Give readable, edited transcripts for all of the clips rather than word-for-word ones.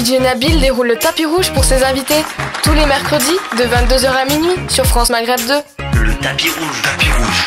DJ Nabil déroule le tapis rouge pour ses invités tous les mercredis de 22h à minuit sur France Maghreb 2. Le tapis rouge, tapis rouge.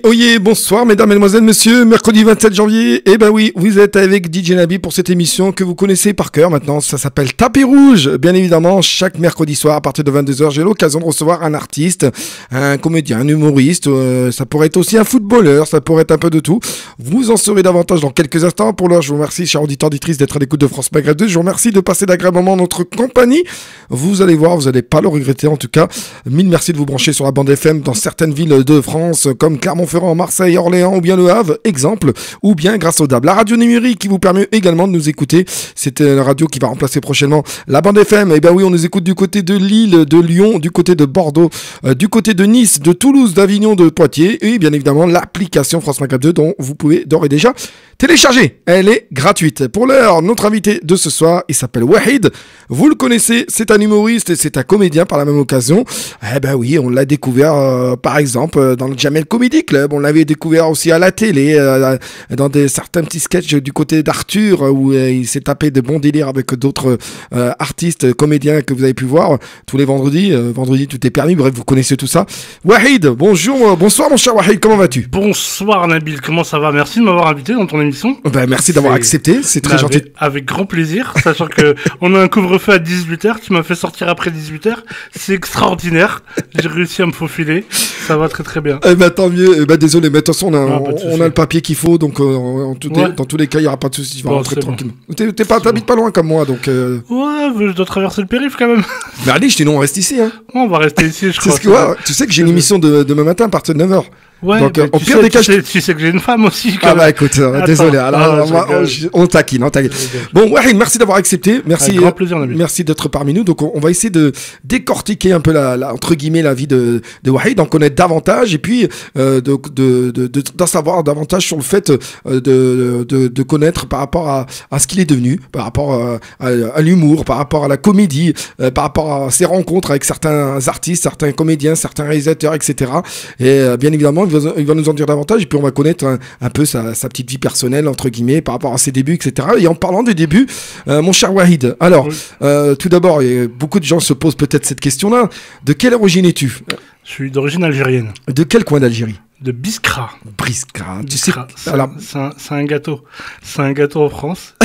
Oyez, bonsoir mesdames, mesdemoiselles, messieurs, mercredi 27 janvier, eh ben oui, vous êtes avec DJ Nabi pour cette émission que vous connaissez par cœur maintenant, ça s'appelle Tapis Rouge, bien évidemment, chaque mercredi soir à partir de 22h, j'ai l'occasion de recevoir un artiste, un comédien, un humoriste, ça pourrait être aussi un footballeur, ça pourrait être un peu de tout, vous en saurez davantage dans quelques instants. Pour l'heure, je vous remercie, chers auditeurs, auditrices, d'être à l'écoute de France Maghreb 2, je vous remercie de passer d'agréables moments en notre compagnie, vous allez voir, vous n'allez pas le regretter en tout cas, mille merci de vous brancher sur la bande FM dans certaines villes de France, comme Clermont-Ferrand, Marseille, Orléans ou bien Le Havre, exemple, ou bien grâce au DAB. La radio numérique qui vous permet également de nous écouter, c'est la radio qui va remplacer prochainement la bande FM. Et ben oui, on nous écoute du côté de Lille, de Lyon, du côté de Bordeaux, du côté de Nice, de Toulouse, d'Avignon, de Poitiers et bien évidemment l'application France Maghreb 2 dont vous pouvez d'ores et déjà télécharger. Elle est gratuite. Pour l'heure, notre invité de ce soir, il s'appelle Wahid. Vous le connaissez, c'est un humoriste et c'est un comédien par la même occasion. Eh ben oui, on l'a découvert par exemple dans le Jamel Comedy Club. On l'avait découvert aussi à la télé, dans certains petits sketchs du côté d'Arthur où il s'est tapé de bons délires avec d'autres artistes, comédiens que vous avez pu voir tous les vendredis. Vendredi, tout est permis. Bref, vous connaissez tout ça. Wahid, bonjour, bonsoir mon cher Wahid, comment vas-tu? Bonsoir Nabil, comment ça va? Merci de m'avoir invité dans ton émission. Ben, merci d'avoir accepté, c'est très gentil. Avec grand plaisir, sachant que on a un couvre-feu à 18h, tu m'as fait sortir après 18h, c'est extraordinaire, j'ai réussi à me faufiler, ça va très très bien. Eh ben tant mieux, eh ben, désolé, mais de toute façon on a le papier qu'il faut, donc dans tous les cas il n'y aura pas de soucis, tu vas rentrer tranquillement. T'habites pas loin comme moi, donc... Ouais, je dois traverser le périph' quand même. Mais allez, je t'ai non, on reste ici. Hein. On va rester ici, je crois. Tu sais que j'ai une émission demain matin à partir de 9h. Ouais, donc, au pire des cas, tu sais que j'ai une femme aussi. Ah bah écoute, désolé. Alors, on taquine. Bon, Wahid, merci d'avoir accepté. Merci. Avec grand plaisir, Nabil. Merci d'être parmi nous. Donc, on va essayer de décortiquer un peu entre guillemets la vie de Wahid, d'en connaître davantage et puis d'en savoir davantage sur le fait de connaître par rapport à ce qu'il est devenu, par rapport à l'humour, par rapport à la comédie, par rapport à ses rencontres avec certains artistes, certains comédiens, certains réalisateurs, etc. Et bien évidemment, il va nous en dire davantage et puis on va connaître un peu sa petite vie personnelle, entre guillemets, par rapport à ses débuts, etc. Et en parlant des débuts, mon cher Wahid, alors, tout d'abord, beaucoup de gens se posent peut-être cette question-là. De quelle origine es-tu? Je suis d'origine algérienne. De quel coin d'Algérie? De Biskra. Biskra. Tu sais, c'est un gâteau. C'est un gâteau en France.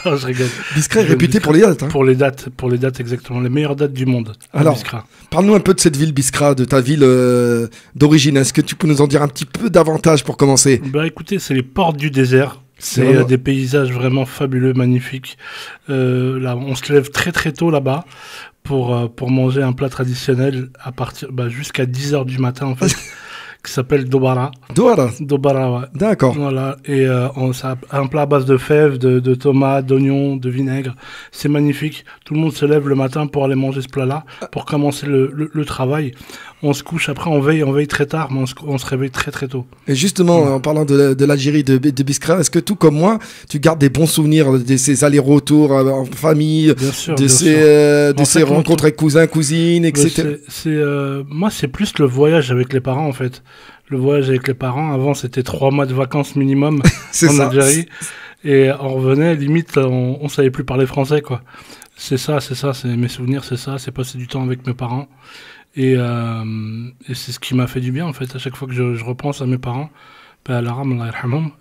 Non, je rigole. Biskra est réputé pour les dates. Hein. Pour les dates exactement. Les meilleures dates du monde. Alors, parle-nous un peu de cette ville Biskra, de ta ville d'origine. Est-ce que tu peux nous en dire un petit peu davantage pour commencer? Bah écoutez, c'est les portes du désert. C'est des paysages vraiment fabuleux, magnifiques. Là, on se lève très très tôt là-bas pour manger un plat traditionnel à partir jusqu'à 10h du matin en fait. Qui s'appelle Dobara. Dobara, ouais. D'accord. Voilà, et ça a un plat à base de fèves, de tomates, d'oignons, de vinaigre. C'est magnifique. Tout le monde se lève le matin pour aller manger ce plat-là, pour commencer le travail. On se couche, après on veille très tard, mais on se réveille très très tôt. Et justement, en parlant de l'Algérie, de Biskra, est-ce que tout comme moi, tu gardes des bons souvenirs de ces allers-retours en famille, bien sûr, de ces rencontres avec cousins, cousines, etc. Moi, c'est plus le voyage avec les parents, en fait. Le voyage avec les parents, avant, c'était 3 mois de vacances minimum en Algérie. Et on revenait, limite, on savait plus parler français, quoi. C'est ça, c'est mes souvenirs, c'est passer du temps avec mes parents. Et c'est ce qui m'a fait du bien en fait. À chaque fois que je repense à mes parents,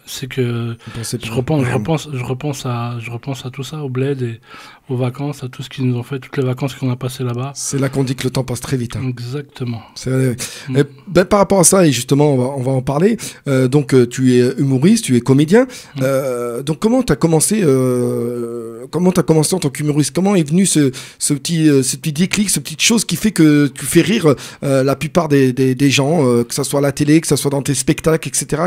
c'est que je repense à tout ça, au bled et aux vacances, à tout ce qu'ils nous ont fait, toutes les vacances qu'on a passées là-bas. C'est là qu'on dit que le temps passe très vite. Hein. Exactement. Par rapport à ça, et justement, on va en parler. Donc, tu es humoriste, tu es comédien. Donc, comment tu as commencé en tant qu'humoriste? Comment est venu ce petit déclic, cette petite chose qui fait que tu fais rire la plupart des gens, que ça soit à la télé, que ça soit dans tes spectacles, etc.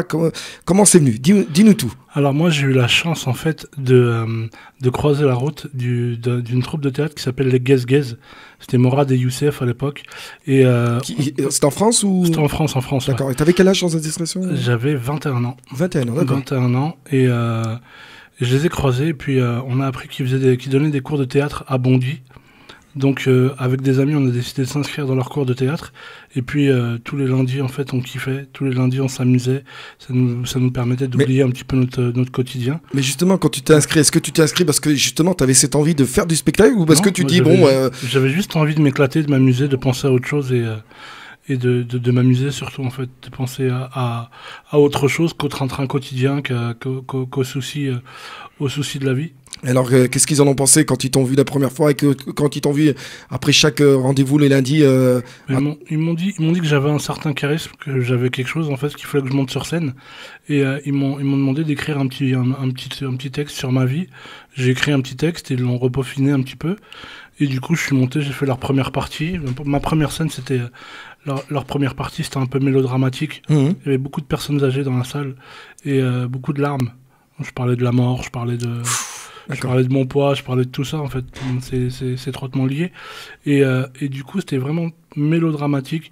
Comment c'est venu? Dis-nous tout. Alors moi j'ai eu la chance en fait de croiser la route d'une troupe de théâtre qui s'appelle les Gez Gez. C'était Morad et Youssef à l'époque. C'était en France ou? C'était en France. D'accord. Ouais. Et t'avais quel âge sans indiscrétion? J'avais 21 ans. 21 ans, d'accord. 21 ans et je les ai croisés et puis on a appris qu'ils donnaient des cours de théâtre à Bondy. Donc avec des amis, on a décidé de s'inscrire dans leur cours de théâtre. Et puis tous les lundis, en fait, on kiffait. Tous les lundis, on s'amusait. Ça nous permettait d'oublier un petit peu notre quotidien. Mais justement, quand tu t'es inscrit, est-ce que tu t'es inscrit parce que justement, tu avais cette envie de faire du spectacle ou parce que tu dis, J'avais juste envie de m'éclater, de m'amuser, de penser à autre chose et de m'amuser surtout, en fait. De penser à autre chose qu'au train-train quotidien, qu'aux soucis de la vie. Alors, qu'est-ce qu'ils en ont pensé quand ils t'ont vu la première fois et quand ils t'ont vu après chaque rendez-vous les lundis Ils m'ont dit que j'avais un certain charisme, que j'avais quelque chose en fait, qu'il fallait que je monte sur scène. Et ils m'ont demandé d'écrire un petit texte sur ma vie. J'ai écrit un petit texte et ils l'ont repaufiné un petit peu. Et du coup, je suis monté, j'ai fait leur première partie. Ma première scène, c'était leur première partie, c'était un peu mélodramatique. Il y avait beaucoup de personnes âgées dans la salle et beaucoup de larmes. Je parlais de la mort, je parlais de mon poids, je parlais de tout ça, en fait. C'est étroitement lié. Et du coup, c'était vraiment mélodramatique.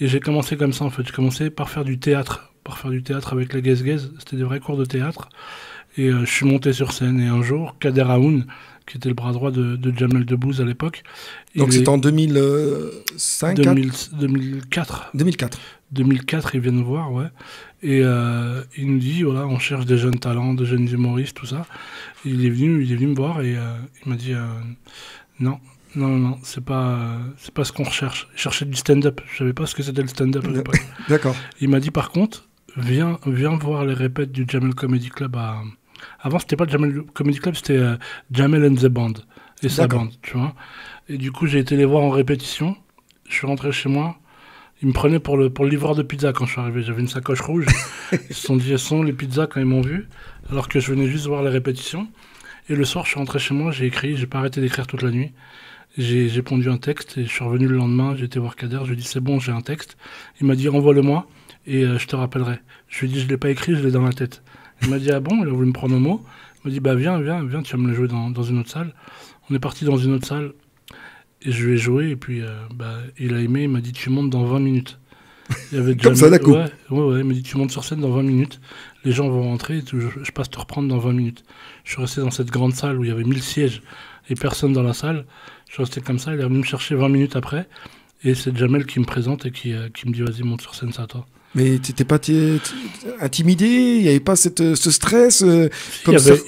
Et j'ai commencé comme ça, en fait. J'ai commencé par faire du théâtre. Avec la Guez-Guez. C'était des vrais cours de théâtre. Et je suis monté sur scène. Et un jour, Kader Aoun, qui était le bras droit de Jamel Debbouze à l'époque. Donc c'était en 2005 2004. 2004, il vient nous voir, ouais. Et il nous dit, voilà, on cherche des jeunes talents, des jeunes humoristes, tout ça. Et il est venu me voir et il m'a dit, non, c'est pas ce qu'on recherche. Il cherchait du stand-up. Je savais pas ce que c'était le stand-up à l'époque. D'accord. Il m'a dit, par contre, viens voir les répètes du Jamel Comedy Club à... Avant, c'était pas le Jamel Comedy Club, c'était Jamel and the Band. Et sa bande, tu vois. Et du coup, j'ai été les voir en répétition. Je suis rentré chez moi. Ils me prenaient pour le livreur de pizza quand je suis arrivé. J'avais une sacoche rouge. Ils se sont dit, elles sont les pizzas quand ils m'ont vu. Alors que je venais juste voir les répétitions. Et le soir, je suis rentré chez moi, j'ai écrit. J'ai pas arrêté d'écrire toute la nuit. J'ai pondu un texte et je suis revenu le lendemain. J'ai été voir Kader. Je lui ai dit, c'est bon, j'ai un texte. Il m'a dit, envoie-le-moi et je te rappellerai. Je lui ai dit, je l'ai pas écrit, je l'ai dans la tête. Il m'a dit, ah bon? Il a voulu me prendre au mot. Il m'a dit, bah viens, tu vas me le jouer dans une autre salle. On est parti dans une autre salle. Et je lui ai joué, et puis il a aimé, il m'a dit tu montes dans 20 minutes. Il y avait Comme ça, d'accord. Ouais, il m'a dit tu montes sur scène dans 20 minutes, les gens vont rentrer, et je passe te reprendre dans 20 minutes. Je suis resté dans cette grande salle où il y avait 1000 sièges et personne dans la salle. Je suis resté comme ça, il est venu me chercher 20 minutes après, et c'est Jamel qui me présente et qui me dit vas-y, monte sur scène, c'est à toi. Mais t'étais pas intimidé? Il n'y avait pas ce stress Il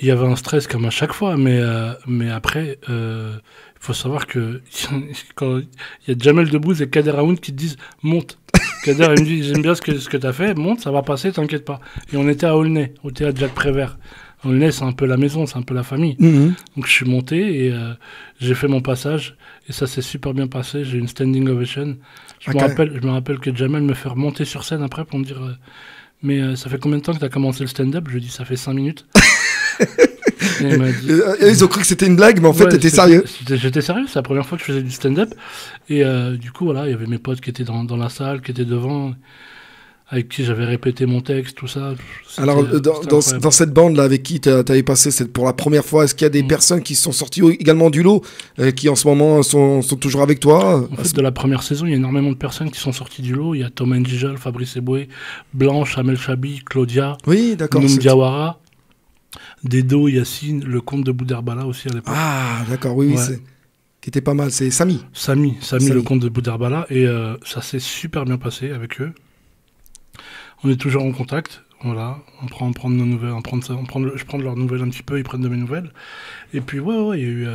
y avait un stress comme à chaque fois, mais après, il faut savoir que quand il y a Jamel Debbouze et Kader Aoun qui te disent monte. Kader il me dit j'aime bien ce que t'as fait, monte, ça va passer, t'inquiète pas. Et on était à Aulnay, au théâtre Jacques Prévert. Aulnay, c'est un peu la maison, c'est un peu la famille. Donc je suis monté et j'ai fait mon passage et ça s'est super bien passé. J'ai eu une standing ovation. Je me rappelle que Jamel me fait remonter sur scène après pour me dire mais ça fait combien de temps que tu as commencé le stand-up? Je lui ai dit ça fait 5 minutes. Et ils ont cru que c'était une blague, mais en fait t'étais sérieux. J'étais sérieux, c'est la première fois que je faisais du stand-up. Et du coup voilà, il y avait mes potes qui étaient dans la salle, qui étaient devant, avec qui j'avais répété mon texte, tout ça. Alors, dans cette bande-là, avec qui tu avais passé pour la première fois, est-ce qu'il y a des personnes qui sont sorties également du lot, qui en ce moment sont toujours avec toi? En fait, de la première saison, il y a énormément de personnes qui sont sorties du lot. Il y a Thomas Njijol, Fabrice Eboué, Blanche, Amel Chabi, Claudia, Noum Diawara, Dedo, Yacine, le comte de Boudherbala aussi à l'époque. Ah, d'accord, oui, qui était pas mal. C'est Samy, le comte de Boudherbala. Et ça s'est super bien passé avec eux. On est toujours en contact, voilà, on prend de nos nouvelles, je prends de leurs nouvelles un petit peu, ils prennent de mes nouvelles. Et puis ouais, il y a eu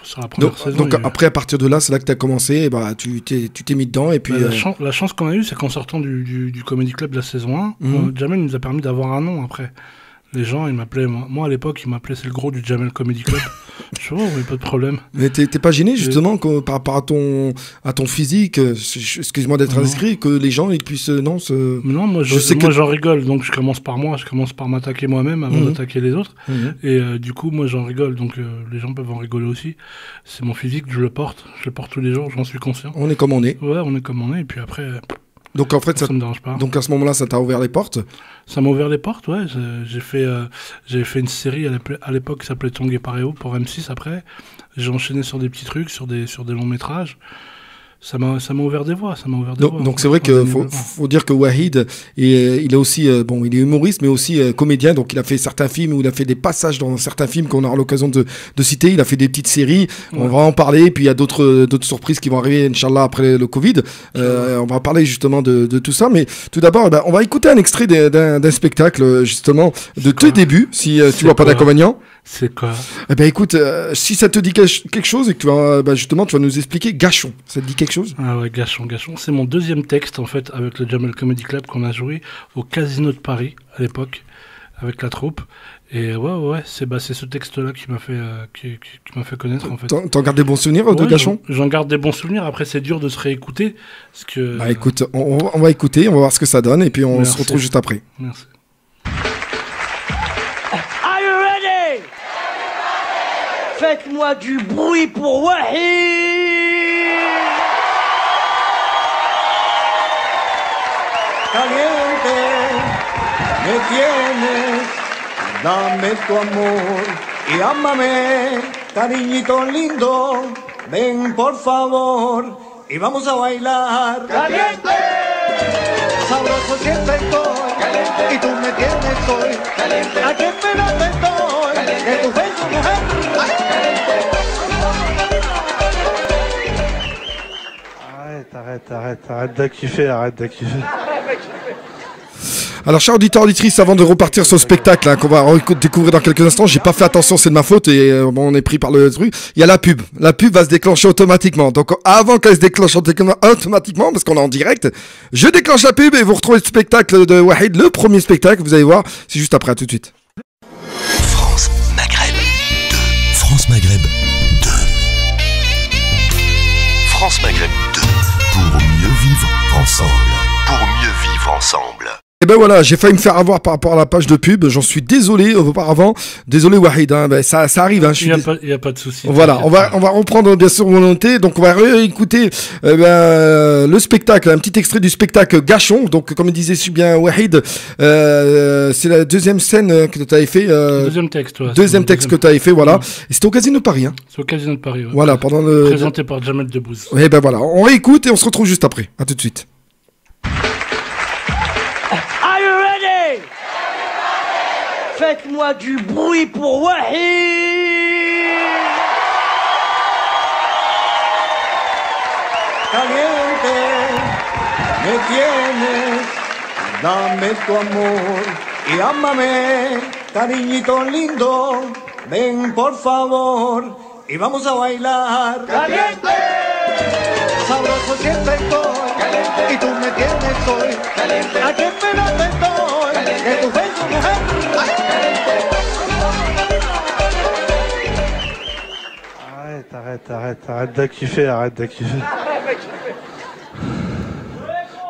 sur la première saison. Donc après, à partir de là, c'est là que tu as commencé, et tu t'es mis dedans. Et puis, la chance qu'on a eue, c'est qu'en sortant du Comedy Club de la saison 1, Jamel nous a permis d'avoir un nom après. Les gens, ils m'appelaient, moi à l'époque, ils m'appelaient c'est le gros du Jamel Comedy Club. Je vois, pas de problème. Mais t'es pas gêné justement par rapport à ton physique, excuse-moi d'être indiscret, que les gens ils puissent Non, moi j'en rigole, donc je commence par m'attaquer moi-même avant d'attaquer les autres. Et du coup, moi j'en rigole, donc les gens peuvent en rigoler aussi. C'est mon physique, je le porte tous les jours, j'en suis conscient. On est comme on est. Ouais, on est comme on est, et puis après... Donc en fait, ça me dérange pas. Donc à ce moment-là, ça t'a ouvert les portes. Ça m'a ouvert les portes, ouais. J'avais fait une série à l'époque qui s'appelait Tongue et Pareo pour M6 après. J'ai enchaîné sur des petits trucs, sur des longs métrages. ça m'a ouvert des voies, Donc c'est vrai qu'il faut dire que Wahid, il est aussi, il est humoriste, mais aussi comédien. Donc il a fait certains films, où il a fait des passages dans certains films qu'on aura l'occasion de citer. Il a fait des petites séries, on va en parler. Puis il y a d'autres surprises qui vont arriver, Inch'Allah, après le Covid. On va parler justement de tout ça. Mais tout d'abord, on va écouter un extrait d'un spectacle, justement, de tes débuts, si tu vois pas d'inconvénient. C'est quoi? Eh ben écoute, si ça te dit quelque chose et que tu vas, justement, tu vas nous expliquer Gachon. Ça te dit quelque chose? Ah ouais, Gachon. C'est mon deuxième texte, en fait, avec le Jamel Comedy Club qu'on a joué au Casino de Paris, à l'époque, avec la troupe. Et ouais, c'est ce texte-là qui m'a fait connaître, en fait. T'en gardes des bons souvenirs de Gachon? J'en garde des bons souvenirs. Après, c'est dur de se réécouter. Parce que... Bah écoute, on va écouter, on va voir ce que ça donne, et puis on se retrouve juste après. Merci. Faites-moi du bruit pour Wahid. Caliente, me tienes, dame tu amor y ámame, cariñito lindo, ven por favor y vamos a bailar. Caliente, sabroso siempre estoy, caliente, y tú me tienes hoy, caliente, a qué pena te doy, caliente, que tu beso mujer. Arrête de kiffer. Alors, chers auditeurs, auditrices, avant de repartir sur le spectacle qu'on va découvrir dans quelques instants, j'ai pas fait attention, c'est de ma faute et on est pris par le truc. Il y a la pub. La pub va se déclencher automatiquement. Donc, avant qu'elle se déclenche automatiquement, parce qu'on est en direct, je déclenche la pub et vous retrouvez le spectacle de Wahid, le premier spectacle. Vous allez voir, c'est juste après. À tout de suite. France Maghreb 2. France Maghreb 2. France Maghreb 2. Pour mieux vivre ensemble. Et ben voilà, j'ai failli me faire avoir par rapport à la page de pub. J'en suis désolé auparavant. Désolé Wahid, ça arrive. Il y a pas de souci. Voilà, on va reprendre bien sûr volonté. Donc on va réécouter le spectacle, un petit extrait du spectacle Gachon. Donc comme disait si bien Wahid, c'est la deuxième scène que tu avais fait. Deuxième texte. Ouais, deuxième texte que tu avais fait, voilà. Et c'était au Casino de Paris. C'est au Casino de Paris. Ouais. Voilà, pendant le présenté par Jamel Debbouze. Et ben voilà, on réécoute et on se retrouve juste après. À tout de suite. Faites-moi du bruit pour Wahid. Caliente, me tienes, dame tu amor y ámame, cariñito lindo, ven por favor y vamos a bailar. Caliente, sabroso siempre estoy, caliente, y tú me tienes hoy, caliente, a qué pena te doy, caliente, que tu beso mujer. Arrête de kiffer.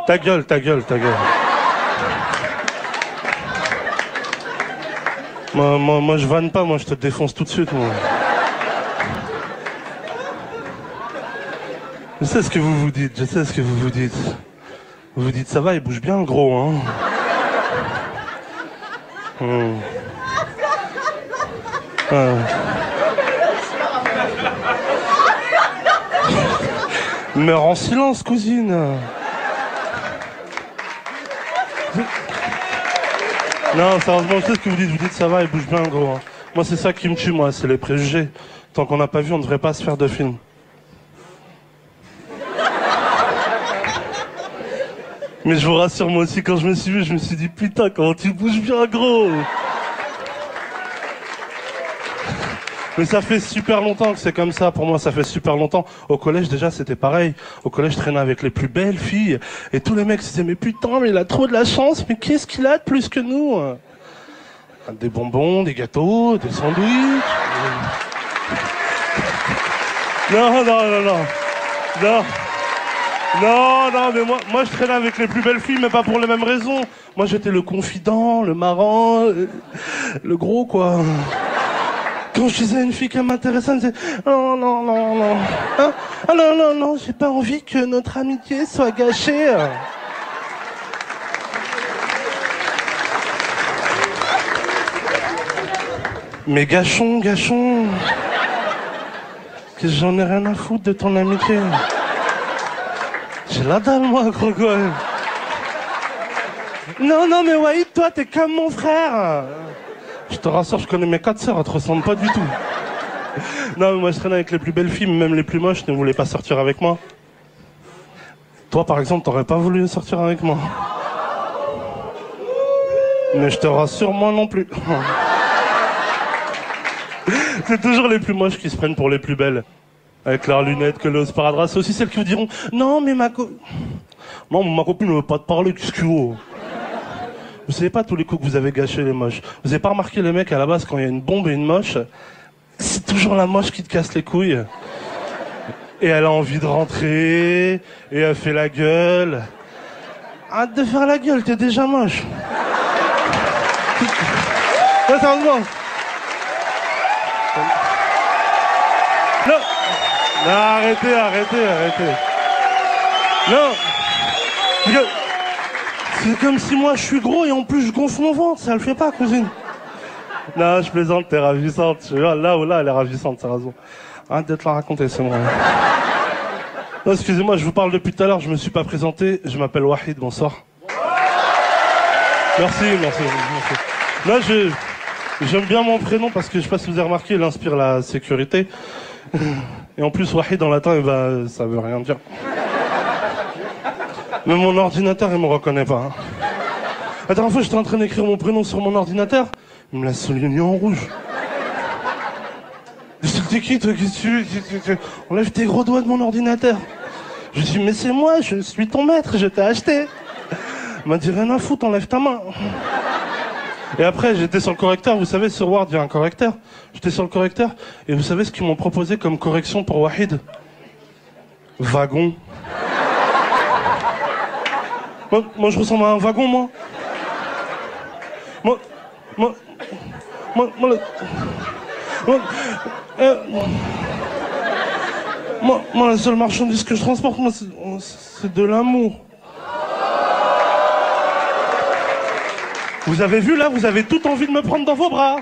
Ta gueule. Moi je vanne pas, moi je te défonce tout de suite, moi. Je sais ce que vous dites. Vous dites ça va, il bouge bien le gros, hein. Meurs en silence, cousine. Non, sérieusement, je sais ce que vous dites ça va, il bouge bien gros. Hein. Moi c'est ça qui me tue, moi, c'est les préjugés. Tant qu'on n'a pas vu, on ne devrait pas se faire de film. Mais je vous rassure, moi aussi, quand je me suis vu, je me suis dit, putain, comment tu bouges bien gros. Mais ça fait super longtemps que c'est comme ça, pour moi ça fait super longtemps. Au collège déjà c'était pareil, au collège je traînais avec les plus belles filles, et tous les mecs se disaient mais putain mais il a trop de la chance, mais qu'est-ce qu'il a de plus que nous? Des bonbons, des gâteaux, des sandwichs... Non, mais moi je traînais avec les plus belles filles, mais pas pour les mêmes raisons. Moi j'étais le confident, le marrant, le gros quoi. Quand je disais à une fille qu'elle m'intéressait, elle me disait « Non. Hein? Ah non, j'ai pas envie que notre amitié soit gâchée. » Mais Gachon, que j'en ai rien à foutre de ton amitié. J'ai la dalle, moi, gros quoi. Non, mais Wahid, toi, t'es comme mon frère. Je te rassure, je connais mes 4 sœurs, elles te ressemblent pas du tout. Non, mais moi, je traîne avec les plus belles filles, même les plus moches ne voulaient pas sortir avec moi. Toi, par exemple, t'aurais pas voulu sortir avec moi. Mais je te rassure, moi non plus. C'est toujours les plus moches qui se prennent pour les plus belles. Avec leurs lunettes, que le sparadrap. C'est aussi celles qui vous diront « Non, mais ma copine... » Non, ma copine ne veut pas te parler, qu'est-ce que vous... Vous savez pas tous les coups que vous avez gâchés, les moches. Vous avez pas remarqué les mecs, à la base, quand il y a une bombe et une moche, c'est toujours la moche qui te casse les couilles. Et elle a envie de rentrer, et elle fait la gueule. Arrête de faire la gueule, t'es déjà moche. Ouais, sérieusement. Non. Non, arrêtez. Non. C'est comme si moi je suis gros et en plus je gonfle mon ventre, ça le fait pas, cousine. Non, je plaisante, t'es ravissante. Là, elle est ravissante, t'as raison. Arrête d'être la raconter, c'est moi. Non, excusez-moi, je vous parle depuis tout à l'heure, je me suis pas présenté. Je m'appelle Wahid, bonsoir. Merci. Là, j'aime bien mon prénom parce que je sais pas si vous avez remarqué, il inspire la sécurité. Et en plus, Wahid en latin, eh ben, ça veut rien dire. Même mon ordinateur, il me reconnaît pas. Hein. La dernière fois, j'étais en train d'écrire mon prénom sur mon ordinateur, il me l'a souligné en rouge. T'es qui, toi? Enlève tes gros doigts de mon ordinateur. Je dis, mais c'est moi, je suis ton maître, je t'ai acheté. Il m'a dit, rien à foutre, enlève ta main. Et après, j'étais sur le correcteur, vous savez, sur Word, il y a un correcteur. J'étais sur le correcteur, et vous savez ce qu'ils m'ont proposé comme correction pour Wahid? Wagon. Moi, je ressemble à un wagon, moi. Moi, la seule marchandise que je transporte, moi, c'est de l'amour. Vous avez vu, là, vous avez toute envie de me prendre dans vos bras.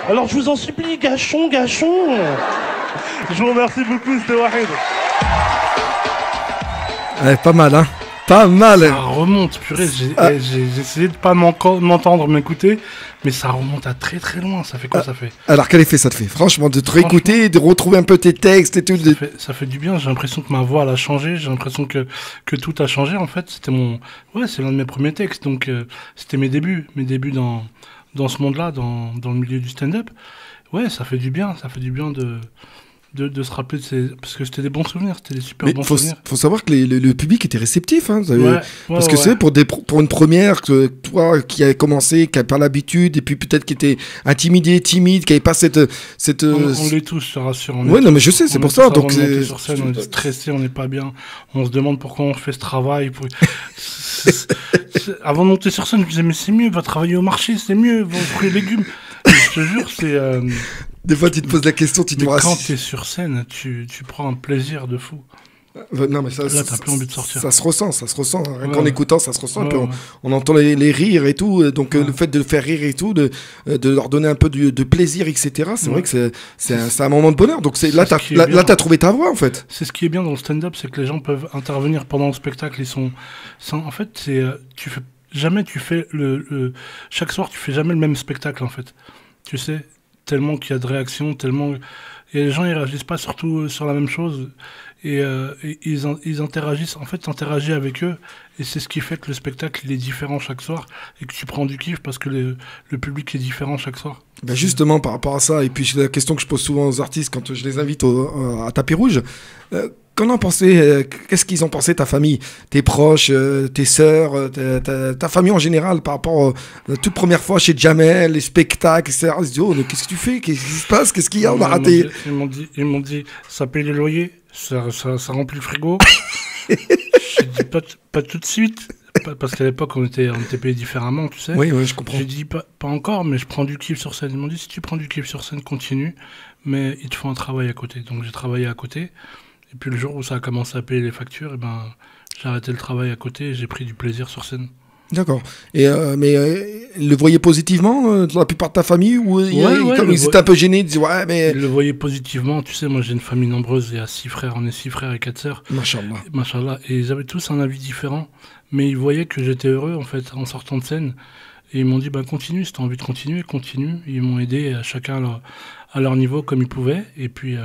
Alors, je vous en supplie, gâchons. Je vous remercie beaucoup, c'était Wahid. Pas mal, hein. Pas mal. Ça remonte, purée. J'ai essayé de pas m'entendre, m'écouter, mais ça remonte à très très loin. Ça fait quoi, ça fait? Alors, quel effet ça te fait? Franchement, de te réécouter, de retrouver un peu tes textes et tout. Ça fait du bien. J'ai l'impression que ma voix elle a changé. J'ai l'impression que tout a changé. En fait, c'est l'un de mes premiers textes. Donc, c'était mes débuts dans ce monde-là, dans le milieu du stand-up. Ouais, ça fait du bien. Ça fait du bien de se rappeler parce que c'était des bons souvenirs, c'était des super bons souvenirs. Faut savoir que le public était réceptif, hein, parce que ouais. C'est pour une première, que toi qui avait commencé, qui n'avait pas l'habitude, et puis peut-être qui était intimidé, timide, qui n'avait pas cette on l'est tous, je te rassure. Non, mais je sais, c'est pour ça. Donc on est sur scène, on est stressé, on n'est pas bien, on se demande pourquoi on fait ce travail. Avant de monter sur scène, je me disais mais c'est mieux, va travailler au marché, c'est mieux, va aux fruits et légumes. Je te jure, c'est. Des fois, tu te poses la question, tu te rassures. Quand t'es sur scène, tu prends un plaisir de fou. Non, mais ça, là, t'as plus envie de sortir. Ça se ressent. Rien qu'en écoutant, ça se ressent. On entend les rires et tout. Donc, le fait de faire rire et tout, de leur donner un peu de plaisir, etc. C'est vrai que c'est un moment de bonheur. Donc, là, t'as trouvé ta voix, en fait. C'est ce qui est bien dans le stand-up, c'est que les gens peuvent intervenir pendant le spectacle. En fait, chaque soir, tu fais jamais le même spectacle, en fait. Tu sais, tellement qu'il y a de réactions, et les gens ils réagissent pas surtout sur la même chose et ils interagissent. En fait, t'interagis avec eux et c'est ce qui fait que le spectacle il est différent chaque soir et que tu prends du kiff parce que le public est différent chaque soir. Ben justement par rapport à ça, et puis c'est la question que je pose souvent aux artistes quand je les invite à Tapis Rouge. Qu'en ont pensé, qu'est-ce qu'ils ont pensé, ta famille, tes proches, tes sœurs, ta famille en général, par rapport à la toute première fois chez Jamel, les spectacles, etc. Ils se disent, oh, qu'est-ce que tu fais? Qu'est-ce qui se passe? Qu'est-ce qu'il y a? On a raté. Ils m'ont dit, ça paye les loyers, ça remplit le frigo. J'ai dit, pas tout de suite. Parce qu'à l'époque, on était payé différemment, tu sais. Oui, je comprends. J'ai dit, pas encore, mais je prends du kiff sur scène. Ils m'ont dit, si tu prends du kiff sur scène, continue, mais il te faut un travail à côté. Donc j'ai travaillé à côté. Et puis le jour où ça a commencé à payer les factures, j'ai arrêté le travail à côté et j'ai pris du plaisir sur scène. D'accord. Et mais ils le voyaient positivement dans la plupart de ta famille ou comme ils étaient un peu gênés, ils disaient ouais mais. Ils le voyaient positivement. Tu sais, moi j'ai une famille nombreuse, il y a 6 frères, on est 6 frères et 4 sœurs. Machallah. Machallah. Et ils avaient tous un avis différent, mais ils voyaient que j'étais heureux en fait en sortant de scène. Et ils m'ont dit bah continue, si t'as envie de continuer, continue. Ils m'ont aidé chacun à leur niveau comme ils pouvaient. Et puis.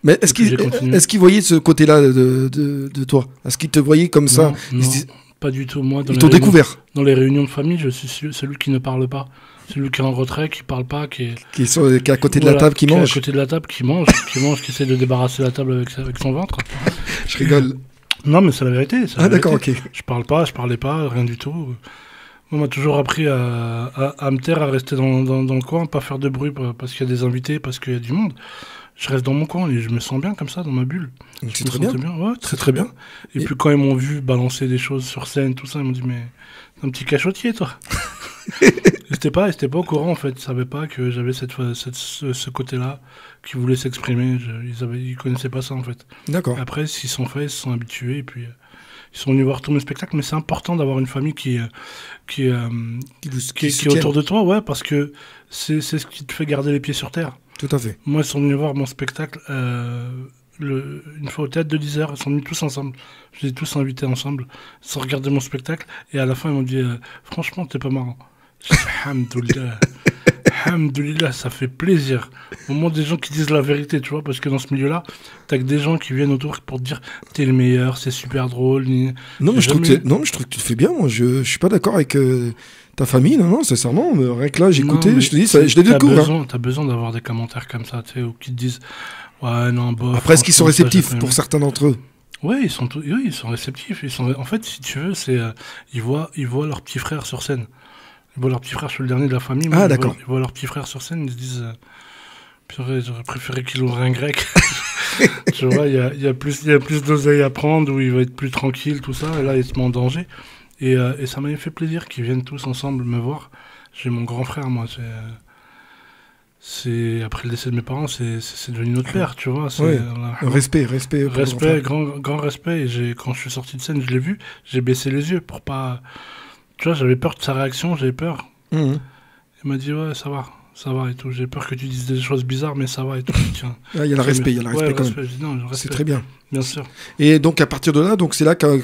Mais est-ce qu'ils voyaient ce côté-là de toi? Est-ce qu'ils te voyaient comme ça? Non, pas du tout. Moi, ils t'ont découvert. Dans les réunions de famille, je suis celui qui ne parle pas. Celui qui est en retrait, qui parle pas, qui est à côté de la table, qui mange. À côté de la table, qui mange, qui essaie de débarrasser la table avec son ventre. Je rigole. Non, mais c'est la vérité. D'accord, ok. Je parlais pas, rien du tout. On m'a toujours appris à me taire, à rester dans le coin, pas faire de bruit parce qu'il y a des invités, parce qu'il y a du monde. Je reste dans mon coin et je me sens bien comme ça, dans ma bulle. C'est très bien. Ouais, très bien. Et puis quand ils m'ont vu balancer des choses sur scène, tout ça, ils m'ont dit mais t'es un petit cachotier toi. Ils n'étaient pas au courant en fait, ils savaient pas que j'avais ce côté-là qui voulait s'exprimer. Ils connaissaient pas ça en fait. D'accord. Après, s'ils sont faits, ils se sont habitués et puis ils sont venus voir tous mes spectacles. Mais c'est important d'avoir une famille qui est autour de toi, ouais, parce que c'est ce qui te fait garder les pieds sur terre. Tout à fait. Moi, ils sont venus voir mon spectacle une fois au théâtre de 10h. Ils sont venus tous ensemble. Je les ai tous invités ensemble. Ils ont regardé mon spectacle. Et à la fin, ils m'ont dit franchement, t'es pas marrant. Alhamdoulilah. Alhamdoulilah, ça fait plaisir. Au moins des gens qui disent la vérité, tu vois, parce que dans ce milieu-là, t'as que des gens qui viennent autour pour te dire t'es le meilleur, c'est super drôle. Non, mais je trouve que tu le fais bien. Moi, je suis pas d'accord avec ta famille. Non, sincèrement. Rien que là, j'écoutais, je te dis, je les découvre. T'as besoin d'avoir des commentaires comme ça, tu sais, ou qui te disent ouais, non, bof. Après, est-ce qu'ils sont réceptifs pour certains d'entre eux? Oui, ils sont réceptifs. En fait, si tu veux, ils voient leur petit frère sur scène. Ils voient leur petit frère, je suis le dernier de la famille. Ah, d'accord. Ils voient leur petit frère sur scène, ils se disent purée, j'aurais préféré qu'il ouvre un grec. Tu vois, il y a plus d'oseille à prendre, où il va être plus tranquille, tout ça. Et là, il se met en danger. Et ça m'avait fait plaisir qu'ils viennent tous ensemble me voir. J'ai mon grand frère, moi. Après le décès de mes parents, c'est devenu notre père, tu vois. Ouais. Respect. Grand respect. Et quand je suis sorti de scène, je l'ai vu. J'ai baissé les yeux pour pas. Tu vois, j'avais peur de sa réaction, j'avais peur. Mmh. Il m'a dit ouais, ça va et tout. J'ai peur que tu dises des choses bizarres, mais ça va et tout. Tiens. Il y a le respect, quand même. C'est très bien. Bien sûr. Et donc à partir de là, c'est là que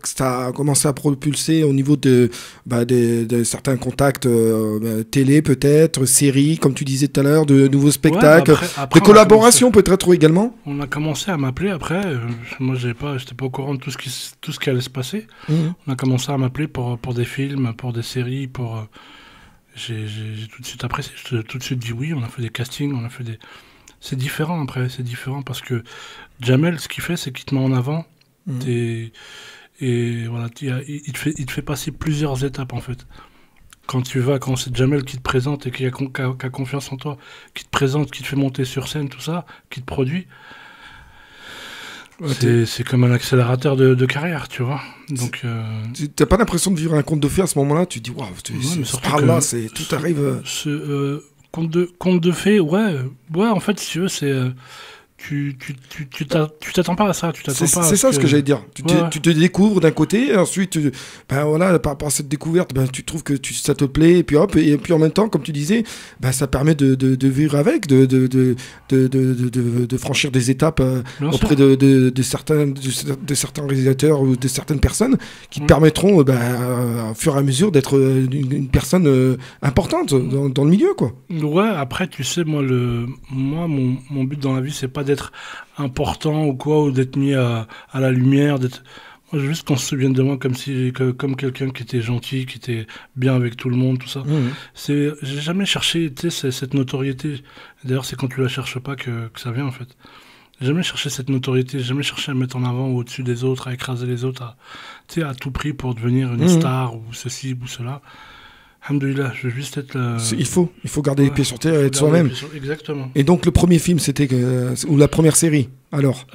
ça a commencé à propulser au niveau de certains contacts télé peut-être, séries, comme tu disais tout à l'heure, de nouveaux spectacles, de collaborations peut-être également. On a commencé à m'appeler après. Moi, j'étais pas au courant de tout ce qui allait se passer. Mmh. On a commencé à m'appeler pour des films, pour des séries, J'ai tout de suite apprécié. J'ai tout de suite dit oui. On a fait des castings, C'est différent après, parce que Jamel, ce qu'il fait, c'est qu'il te met en avant. Et voilà, il te fait passer plusieurs étapes en fait. Quand c'est Jamel qui te présente et qui a confiance en toi, qui te présente, qui te fait monter sur scène, tout ça, qui te produit, c'est comme un accélérateur de carrière, tu vois. Donc, t'as pas l'impression de vivre un conte de fées à ce moment-là? Tu te dis, waouh, par là, tout arrive. Conte de fées, ouais, en fait, si tu veux, c'est. Tu t'attends pas à ça, c'est ça ce que j'allais dire. Tu te découvres d'un côté, et ensuite, voilà, par rapport à cette découverte, tu trouves que ça te plaît, et puis hop, et puis en même temps, comme tu disais, ça permet de vivre avec, de franchir des étapes auprès de certains réalisateurs ou de certaines personnes qui te permettront, au fur et à mesure, d'être une personne importante dans le milieu, quoi. Ouais, après, tu sais, mon but dans la vie, c'est pas d'être important ou quoi, ou d'être mis à la lumière. Moi, je veux juste qu'on se souvienne de moi comme quelqu'un qui était gentil, qui était bien avec tout le monde, tout ça. Mmh. J'ai jamais cherché cette notoriété. D'ailleurs, c'est quand tu la cherches pas que ça vient, en fait. J'ai jamais cherché cette notoriété, j'ai jamais cherché à me mettre en avant ou au-dessus des autres, à écraser les autres, à tout prix pour devenir une star ou ceci ou cela. Alhamdoulilah, je veux juste être... Il faut garder les pieds sur terre et être soi-même. Exactement. Et donc le premier film, c'était... ou la première série, alors,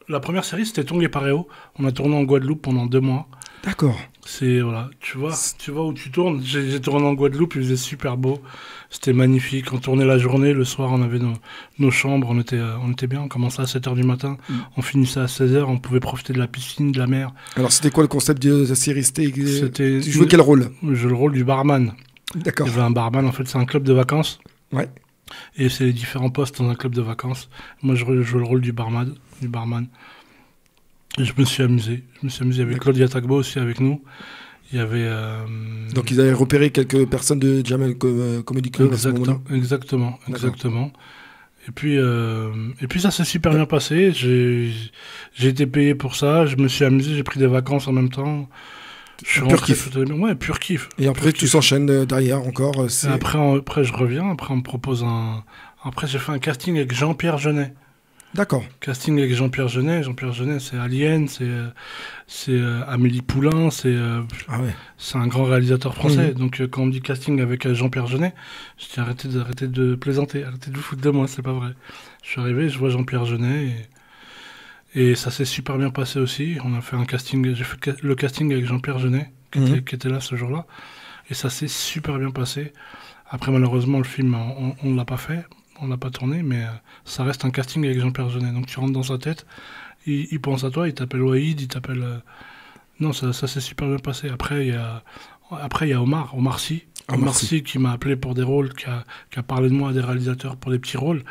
la première série, c'était Tongue et Pareo. On a tourné en Guadeloupe pendant 2 mois. D'accord. Voilà, tu Tu vois où tu tournes. J'ai tourné en Guadeloupe, il faisait super beau. C'était magnifique. On tournait la journée, le soir, on avait nos chambres, on était bien. On commençait à 7h du matin, on finissait à 16h, on pouvait profiter de la piscine, de la mer. Alors, c'était quoi le concept de la série? Tu jouais quel rôle? Je jouais le rôle du barman. D'accord. Il y avait un barman, en fait, c'est un club de vacances. Ouais. Et c'est les différents postes dans un club de vacances. Moi, je jouais le rôle du barman. Et je me suis amusé. Avec Claudia Tagbo aussi avec nous. Il y avait... Donc, ils avaient repéré quelques personnes de Jamel Comedy Club à ce moment-là. Exactement. Et puis ça s'est super bien passé. J'ai été payé pour ça. Je me suis amusé. J'ai pris des vacances en même temps. Pur kiff. Ouais, pur kiff. Et après, tout s'enchaîne derrière encore. Après, je reviens. Après, on me propose un... Après, j'ai fait un casting avec Jean-Pierre Jeunet. D'accord. Casting avec Jean-Pierre Jeunet. Jean-Pierre Jeunet, c'est Alien, c'est Amélie Poulain, c'est un grand réalisateur français. Donc, quand on me dit casting avec Jean-Pierre Jeunet, je dis arrêtez de plaisanter, arrêtez de vous foutre de moi, c'est pas vrai. Je suis arrivé, je vois Jean-Pierre Jeunet et ça s'est super bien passé aussi. On a fait un casting, j'ai fait le casting avec Jean-Pierre Jeunet, qui était là ce jour-là. Et ça s'est super bien passé. Après, malheureusement, le film, on ne l'a pas fait. On l'a pas tourné, mais ça reste un casting avec Jean-Pierre Jeunet. Donc tu rentres dans sa tête, il pense à toi, il t'appelle Waïd, il t'appelle... Non, ça s'est super bien passé. Après, il y a Omar Sy. Omar Sy qui m'a appelé pour des rôles, qui a parlé de moi à des réalisateurs pour des petits rôles.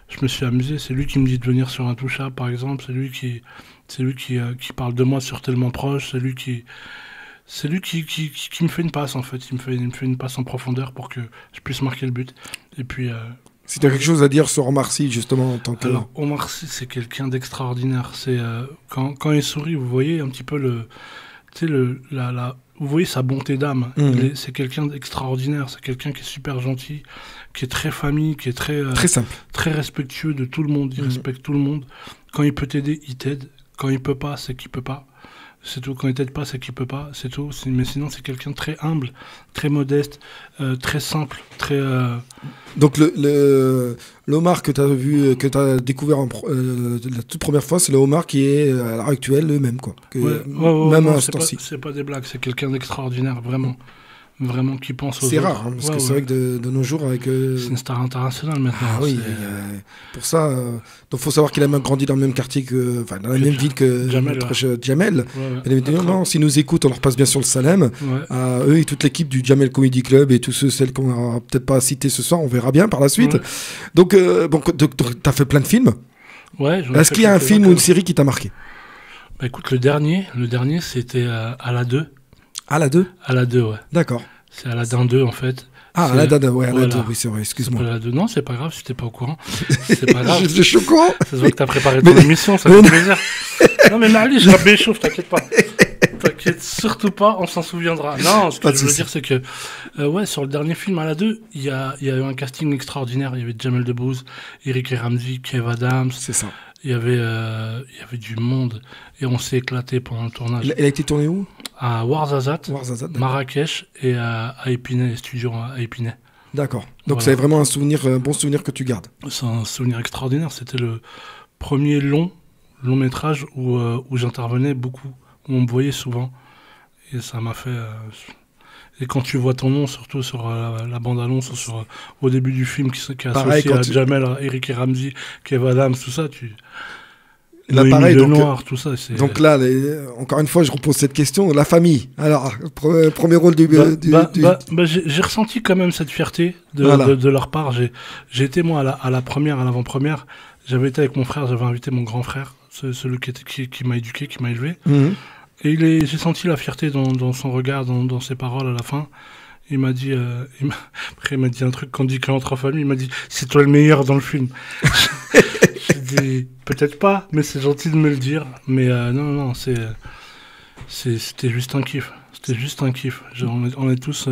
Je me suis amusé. C'est lui qui me dit de venir sur Intouchable, par exemple. C'est lui qui parle de moi sur Tellement Proche. C'est lui qui me fait une passe, en fait. Il me fait une passe en profondeur pour que je puisse marquer le but. Et puis... Si tu as quelque chose à dire sur Omar Sy, justement, en tant que... Alors, Omar Sy, c'est quelqu'un d'extraordinaire. C'est quand il sourit, vous voyez un petit peu vous voyez sa bonté d'âme. C'est quelqu'un d'extraordinaire. C'est quelqu'un qui est super gentil, qui est très famille, qui est très simple, très respectueux de tout le monde. Il respecte tout le monde. Quand il peut t'aider, il t'aide. Quand il peut pas, c'est qu'il peut pas. C'est tout. Quand il t'aide pas, c'est qu'il peut pas. C'est tout. Mais sinon, c'est quelqu'un de très humble, très modeste, très simple, très... Donc, l'Omar que tu as vu, que tu as découvert la toute première fois, c'est le Omar qui est, à l'heure actuelle, le même, quoi. Même à ce temps-ci. C'est pas des blagues, c'est quelqu'un d'extraordinaire, vraiment. Vraiment qui pense aux autres. C'est rare, parce que c'est vrai que de nos jours avec... C'est une star internationale maintenant. Ah oui, pour ça, donc faut savoir qu'il a même grandi dans le même quartier dans la même ville que notre Jamel. Non, s'ils nous écoutent, on leur passe bien sur le Salem. À eux et toute l'équipe du Jamel Comedy Club et tous celles qu'on n'aura peut-être pas cités ce soir, on verra bien par la suite. Donc t'as fait plein de films. Est-ce qu'il y a un film ou une série qui t'a marqué? Bah écoute, le dernier c'était Aladdin 2. Aladdin 2? Aladdin 2, ouais. D'accord. C'est Aladdin 2, en fait. Ah, Aladdin 2, ouais, Aladdin 2, oui, c'est vrai, excuse-moi. Non, c'est pas grave, si t'es pas au courant. C'est pas grave. J'étais choquant. Ça se voit que t'as préparé ton émission, ça fait plaisir. Non, mais Marley, je la béchauffe, t'inquiète pas. T'inquiète surtout pas, on s'en souviendra. Non, ce que je veux dire, c'est que, sur le dernier film Aladdin 2, il y a eu un casting extraordinaire. Il y avait Jamel Debbouze, Eric et Ramsey, Kev Adams. C'est ça. Il y avait du monde et on s'est éclaté pendant le tournage. Elle a été tournée où? À Ouarzazate, Marrakech et à Épinay, les studios à Épinay. D'accord. Donc c'est vraiment un bon souvenir que tu gardes. C'est un souvenir extraordinaire. C'était le premier long métrage où j'intervenais beaucoup, où on me voyait souvent. Et ça m'a fait... Et quand tu vois ton nom, surtout sur la bande-annonce, au début du film, qui est associé à Jamel, Eric et Ramsey, Kev Adams, tout ça, là, pareil, noir, tout ça. Donc là, encore une fois, je repose cette question. La famille. Alors, premier rôle du... j'ai ressenti quand même cette fierté de leur part. J'ai été, moi, à l'avant-première. J'avais été avec mon frère, j'avais invité mon grand frère, celui qui m'a éduqué, qui m'a élevé. Et j'ai senti la fierté dans son regard, dans ses paroles à la fin. Il m'a dit, après il m'a dit un truc qu'on dit qu'entre famille, il m'a dit « C'est toi le meilleur dans le film ». J'ai dit « Peut-être pas, mais c'est gentil de me le dire ». Mais non, c'était juste un kiff. C'était juste un kiff. On est tous,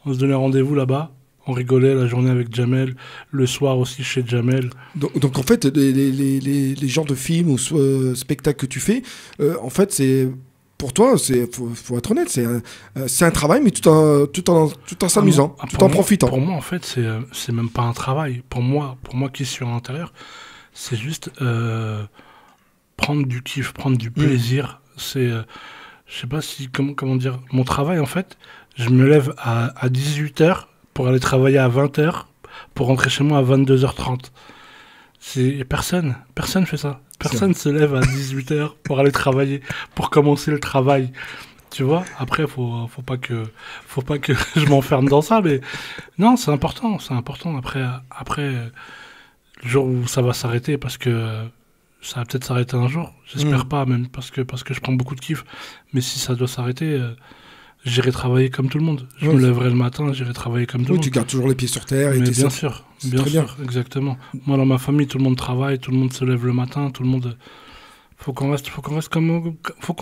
on se donnait rendez-vous là-bas. On rigolait la journée avec Jamel, le soir aussi chez Jamel. Donc en fait, les genres de films ou spectacles que tu fais, en fait, c'est... Pour toi, faut être honnête, c'est un travail, mais tout en s'amusant, tout en profitant. Pour moi, en fait, c'est même pas un travail. Pour moi qui suis à l'intérieur, c'est juste prendre du kiff, prendre du plaisir. Je je sais pas si, comment dire, mon travail, en fait, je me lève à 18h pour aller travailler à 20h, pour rentrer chez moi à 22h30. Personne fait ça. Personne se lève à 18h pour aller travailler, pour commencer le travail. Tu vois, après, faut pas que je m'enferme dans ça, mais non, c'est important. Après, le jour où ça va s'arrêter, parce que ça va peut-être s'arrêter un jour, j'espère pas, même, parce que je prends beaucoup de kiff, mais si ça doit s'arrêter, j'irai travailler comme tout le monde. Je me lèverai le matin, j'irai travailler comme tout le monde. Tu gardes toujours les pieds sur terre. Mais bien sûr, exactement. Moi, dans ma famille, tout le monde travaille, tout le monde se lève le matin, tout le monde... Faut qu'on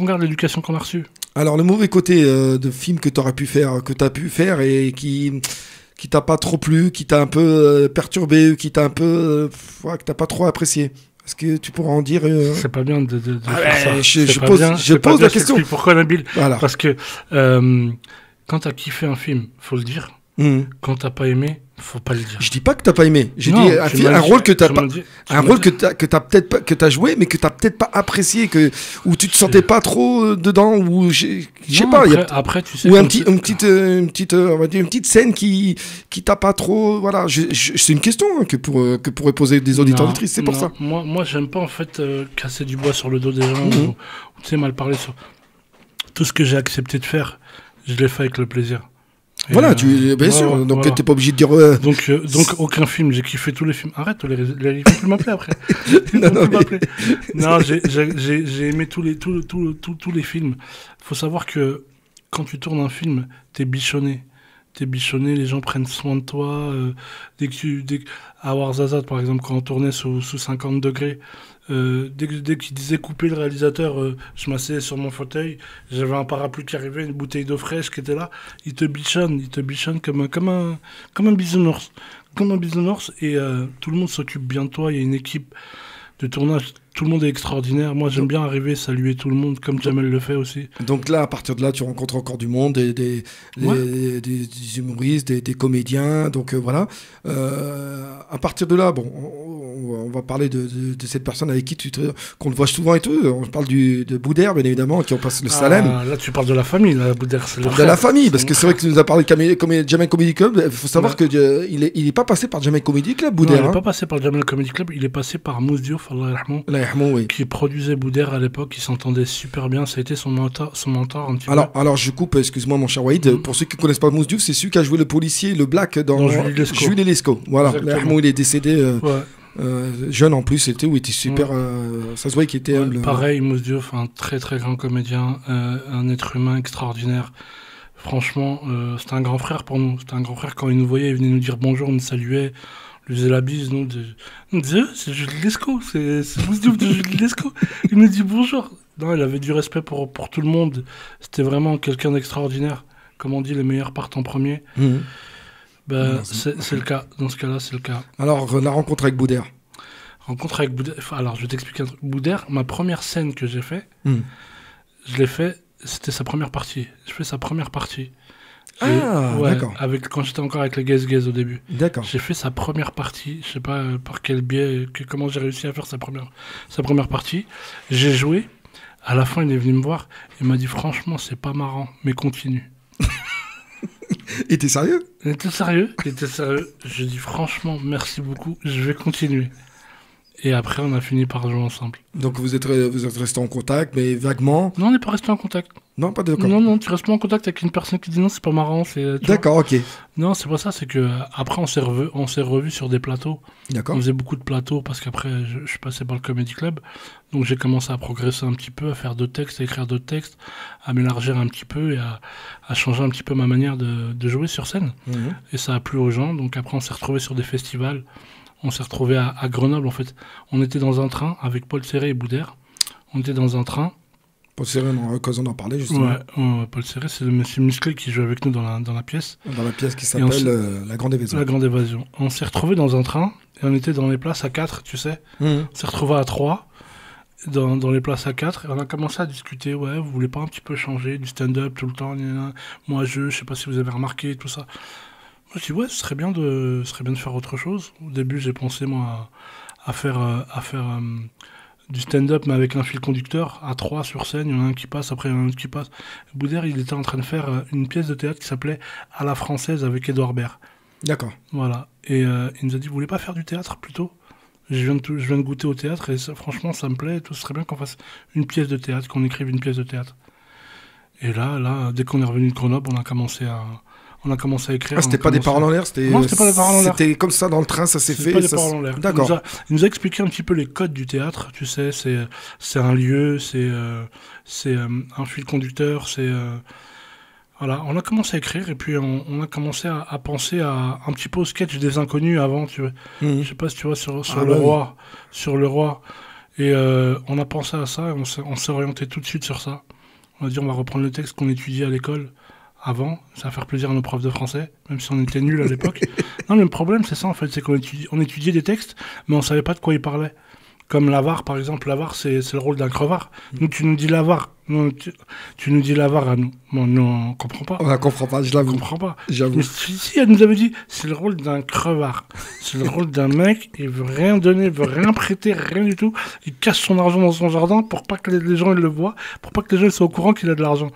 garde l'éducation qu'on a reçue. Alors, le mauvais côté de film que tu as pu faire et qui t'a pas trop plu, qui t'a un peu perturbé, qui t'a un peu... que t'as pas trop apprécié. Est-ce que tu pourras en dire C'est pas bien de faire ça. Je pose la question. Pourquoi, Nabil? Voilà. Parce que quand t'as kiffé un film, faut le dire. Quand t'as pas aimé, faut pas le dire. Je dis pas que t'as pas aimé. J'ai dit un rôle que t'as pas, un rôle que t'as peut-être pas, que t'as joué, mais que t'as peut-être pas apprécié, où tu te sentais pas trop dedans, ou je sais pas. Après, tu sais. Ou une petite scène qui t'a pas trop. Voilà. C'est une question que pourraient poser des auditeurs auditrices. C'est pour ça. Moi, j'aime pas en fait casser du bois sur le dos des gens, ou tu sais, mal parler sur tout ce que j'ai accepté de faire. Je l'ai fait avec le plaisir. Voilà, bien sûr, donc t'es pas obligé de dire... Donc aucun film, j'ai kiffé tous les films. Arrête, il faut plus m'appeler après. Non, j'ai aimé tous les films. Faut savoir que quand tu tournes un film, t'es bichonné, les gens prennent soin de toi. À Warzazat, par exemple, quand on tournait sous 50 degrés, dès qu'il disait couper le réalisateur, je m'asseyais sur mon fauteuil, j'avais un parapluie qui arrivait, une bouteille d'eau fraîche qui était là, il te bichonne comme un bisounours. Et tout le monde s'occupe bien de toi, il y a une équipe de tournage, tout le monde est extraordinaire. Moi, j'aime bien arriver, saluer tout le monde, comme Jamel le fait aussi. Donc là, à partir de là, tu rencontres encore du monde, des humoristes, des comédiens, donc voilà. À partir de là, bon, on va parler de cette personne avec qui qu'on te voit souvent et tout. On parle de Boudère, bien évidemment, qui on passe le Salem. Là, tu parles de la famille, là, Boudère, c'est le frère. De la famille, parce que c'est vrai que tu nous as parlé de Jamel Comedy Club. Il faut savoir qu'il est pas passé par Jamel Comedy Club, Boudère. Non, il n'est pas passé par Jamel Comedy Club, il est passé par Mouss Diouf, Allah yarhamou. Oui. Qui produisait Boudère à l'époque, qui s'entendait super bien, ça a été son mentor un petit peu. Alors je coupe, excuse-moi mon cher Waïd, pour ceux qui ne connaissent pas Mouss Diouf, c'est celui qui a joué le policier, le black dans Jules Lescaut. Voilà, il est décédé jeune en plus, il était super, ça se voyait qu'il était humble. Pareil, Mouss Diouf, un très très grand comédien, un être humain extraordinaire. Franchement, c'était un grand frère pour nous, c'était un grand frère quand il nous voyait, il venait nous dire bonjour, il nous saluait. Il faisait la bise, nous disait c'est Jules Lescaut, c'est Mouss Diouf de Jules Lescaut. Il nous dit bonjour. Non, il avait du respect pour tout le monde. C'était vraiment quelqu'un d'extraordinaire. Comme on dit, les meilleurs partent en premier. C'est le cas. Dans ce cas-là, c'est le cas. Alors, la rencontre avec Boudère. Alors, je vais t'expliquer un truc. Boudère, ma première scène que j'ai fait, je l'ai fait, c'était sa première partie. Je fais sa première partie. D'accord. Quand j'étais encore avec les Gaze au début. D'accord. J'ai fait sa première partie. Je sais pas par quel biais, comment j'ai réussi à faire sa première partie. J'ai joué. À la fin, il est venu me voir. Il m'a dit franchement, c'est pas marrant, mais continue. Il était sérieux ? Il était sérieux. Je dis franchement, merci beaucoup. Je vais continuer. Et après, on a fini par jouer ensemble. Donc vous êtes restés en contact, mais vaguement. Non, on n'est pas restés en contact. Non, pas d'accord. Non, tu restes pas en contact avec une personne qui dit non, c'est pas marrant. D'accord, ok. Non, c'est pas ça, c'est que après on s'est revus sur des plateaux. D'accord. On faisait beaucoup de plateaux parce qu'après je suis passé par le Comedy Club. Donc j'ai commencé à progresser un petit peu, à faire d'autres textes, à écrire d'autres textes, à m'élargir un petit peu et à changer un petit peu ma manière de jouer sur scène. Et ça a plu aux gens. Donc après on s'est retrouvés sur des festivals. On s'est retrouvés à Grenoble en fait. On était dans un train avec Paul Serré et Boudère. On était dans un train. Paul Serré, on en parlait justement. Ouais, Paul Serré, c'est le monsieur musclé qui joue avec nous dans la pièce. Dans la pièce qui s'appelle La Grande Évasion. La Grande Évasion. On s'est retrouvés dans un train et on était dans les places à 4, tu sais. On s'est retrouvés à 3 dans les places à 4 et on a commencé à discuter. Ouais, vous voulez pas un petit peu changer du stand-up tout le temps? Moi, je sais pas si vous avez remarqué tout ça. Moi, je dis ouais, ce serait bien de faire autre chose. Au début, j'ai pensé moi à faire du stand-up, mais avec un fil conducteur, à 3 sur scène, il y en a un qui passe, après il y en a un autre qui passe. Boudère, il était en train de faire une pièce de théâtre qui s'appelait « À la française » avec Édouard Baird. D'accord. Voilà. Et il nous a dit, vous voulez pas faire du théâtre plutôt ? Je viens de goûter au théâtre et franchement, ça me plaît. Ce serait bien qu'on fasse une pièce de théâtre, qu'on écrive une pièce de théâtre. Et là, dès qu'on est revenu de Grenoble, on a commencé à écrire. Ah, c'était pas des paroles en l'air, Non, c'était pas des paroles en l'air. C'était comme ça dans le train, ça s'est fait. Pas des paroles en l'air. D'accord. Il nous a expliqué un petit peu les codes du théâtre. Tu sais, c'est un lieu, c'est un fil conducteur, voilà, on a commencé à écrire et puis on a commencé à penser un petit peu au sketch des inconnus avant, tu vois. Je sais pas si tu vois sur le roi. Et on a pensé à ça et on s'est orienté tout de suite sur ça. On a dit on va reprendre le texte qu'on étudiait à l'école avant, ça va faire plaisir à nos profs de français, même si on était nuls à l'époque. Non, mais le problème c'est ça en fait, c'est qu'on étudiait des textes, mais on savait pas de quoi ils parlaient. Comme l'avare, par exemple. L'avare, c'est le rôle d'un crevard. Nous, tu nous dis l'avare. Tu nous dis l'avare à nous. Bon, nous, on comprend pas. On ne comprend pas, je l'avoue. On comprend pas. J'avoue. Si, elle nous avait dit, c'est le rôle d'un crevard. C'est le rôle d'un mec, il veut rien donner, il veut rien prêter, rien du tout. Il cache son argent dans son jardin pour pas que les gens ils le voient, pour pas que les gens soient au courant qu'il a de l'argent.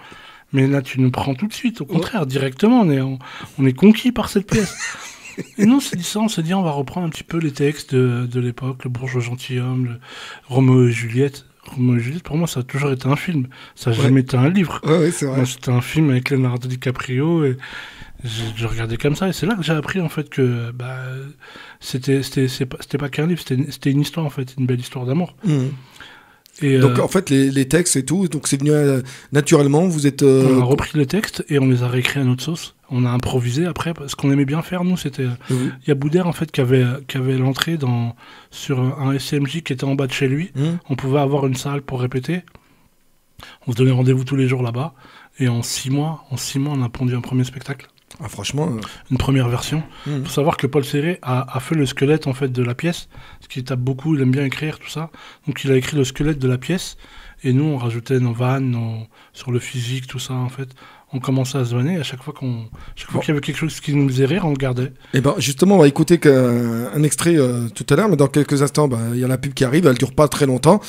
Mais là, tu nous prends tout de suite. Au contraire, directement, on est conquis par cette pièce. Et nous, on s'est dit ça, on va reprendre un petit peu les textes de l'époque, le bourgeois gentilhomme, le Roméo et Juliette. Roméo et Juliette, pour moi, ça a toujours été un film. Ça n'a jamais été un livre. Ouais, c'est vrai. Moi, c'était un film avec Leonardo DiCaprio et je regardais comme ça. Et c'est là que j'ai appris, en fait, que c'était pas qu'un livre, c'était une histoire, en fait, une belle histoire d'amour. Et donc en fait les textes et tout, donc c'est venu naturellement, vous êtes... On a repris les textes et on les a réécrits à notre sauce. On a improvisé après, ce qu'on aimait bien faire nous, c'était... Il y a Boudère en fait qui avait l'entrée sur un SCMJ qui était en bas de chez lui. On pouvait avoir une salle pour répéter. On se donnait rendez-vous tous les jours là-bas. Et en 6 mois, on a pondu un premier spectacle. Ah, franchement... Une première version. Il faut savoir que Paul Serré a fait le squelette en fait de la pièce, parce qu'il tape beaucoup, il aime bien écrire, tout ça. Donc il a écrit le squelette de la pièce, et nous on rajoutait nos vannes, sur le physique, tout ça en fait. On commençait à se vanner, à chaque fois qu'il y avait quelque chose qui nous faisait rire, on le gardait. Et ben justement, on va écouter un extrait tout à l'heure, mais dans quelques instants, il y a la pub qui arrive, elle dure pas très longtemps.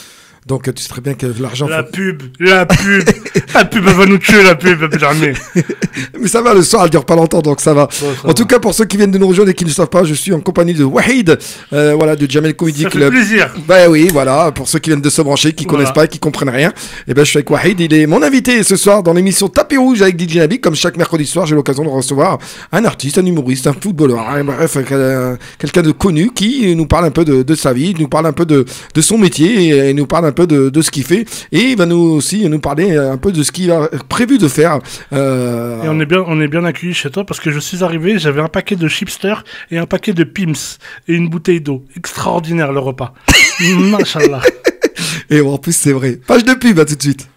Donc tu sais très bien que l'argent... La pub elle va nous tuer, la pub, jamais. Mais ça va, le soir, elle dure pas longtemps, donc ça va. En tout cas, pour ceux qui viennent de nous rejoindre et qui ne savent pas, je suis en compagnie de Wahid, de Jamel Comedy Club. Ça fait plaisir. Bah oui, voilà, pour ceux qui viennent de se brancher, qui connaissent pas et qui comprennent rien, et je suis avec Wahid, il est mon invité ce soir dans l'émission Tapis Rouge avec DJ Nabi. Comme chaque mercredi soir, j'ai l'occasion de recevoir un artiste, un humoriste, un footballeur, bref, quelqu'un de connu qui nous parle un peu de sa vie, nous parle un peu de son métier et nous parle un peu de ce qu'il fait, et il va nous parler un peu de ce qu'il a prévu de faire. Et on est bien accueillis chez toi parce que je suis arrivé, j'avais un paquet de chipster et un paquet de Pims et une bouteille d'eau. Extraordinaire le repas. Machallah. Et en plus c'est vrai. Page de pub, à tout de suite.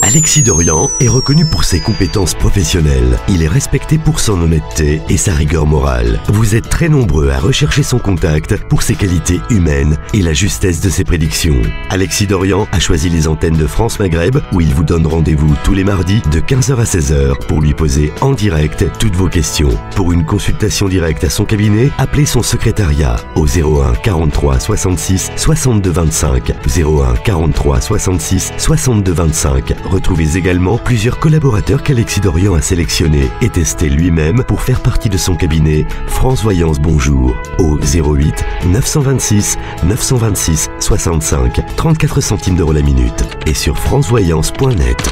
Alexis Dorian est reconnu pour ses compétences professionnelles. Il est respecté pour son honnêteté et sa rigueur morale. Vous êtes très nombreux à rechercher son contact pour ses qualités humaines et la justesse de ses prédictions. Alexis Dorian a choisi les antennes de France Maghreb où il vous donne rendez-vous tous les mardis de 15h à 16h pour lui poser en direct toutes vos questions. Pour une consultation directe à son cabinet, appelez son secrétariat au 01 43 66 62 25. 01 43 66 62 25. Retrouvez également plusieurs collaborateurs qu'Alexis Dorian a sélectionnés et testés lui-même pour faire partie de son cabinet France Voyance Bonjour au 08 926 926 65 34 centimes d'euros la minute et sur francevoyance.net.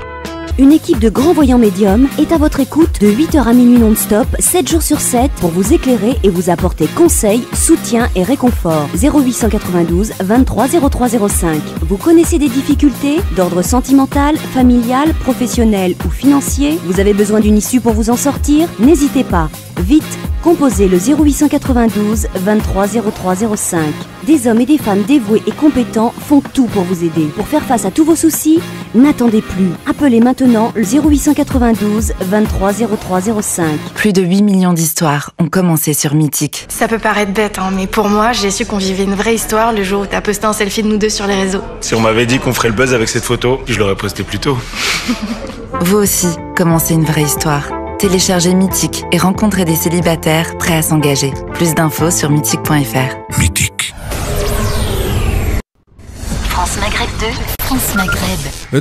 Une équipe de grands voyants médiums est à votre écoute de 8h à minuit non-stop, 7 jours sur 7 pour vous éclairer et vous apporter conseils, soutien et réconfort. 0892 23 03 05. Vous connaissez des difficultés d'ordre sentimental, familial, professionnel ou financier? Vous avez besoin d'une issue pour vous en sortir? N'hésitez pas. Vite, composez le 0892 23 03 05. Des hommes et des femmes dévoués et compétents font tout pour vous aider. Pour faire face à tous vos soucis, n'attendez plus. Appelez maintenant le 0892 23 03 05. Plus de 8 millions d'histoires ont commencé sur Mythique. Ça peut paraître bête, mais pour moi, j'ai su qu'on vivait une vraie histoire le jour où t'as posté un selfie de nous deux sur les réseaux. Si on m'avait dit qu'on ferait le buzz avec cette photo, je l'aurais posté plus tôt. Vous aussi, commencez une vraie histoire. Téléchargez Mythique et rencontrez des célibataires prêts à s'engager. Plus d'infos sur mythique.fr. Mythique. France Maghreb 2, France Maghreb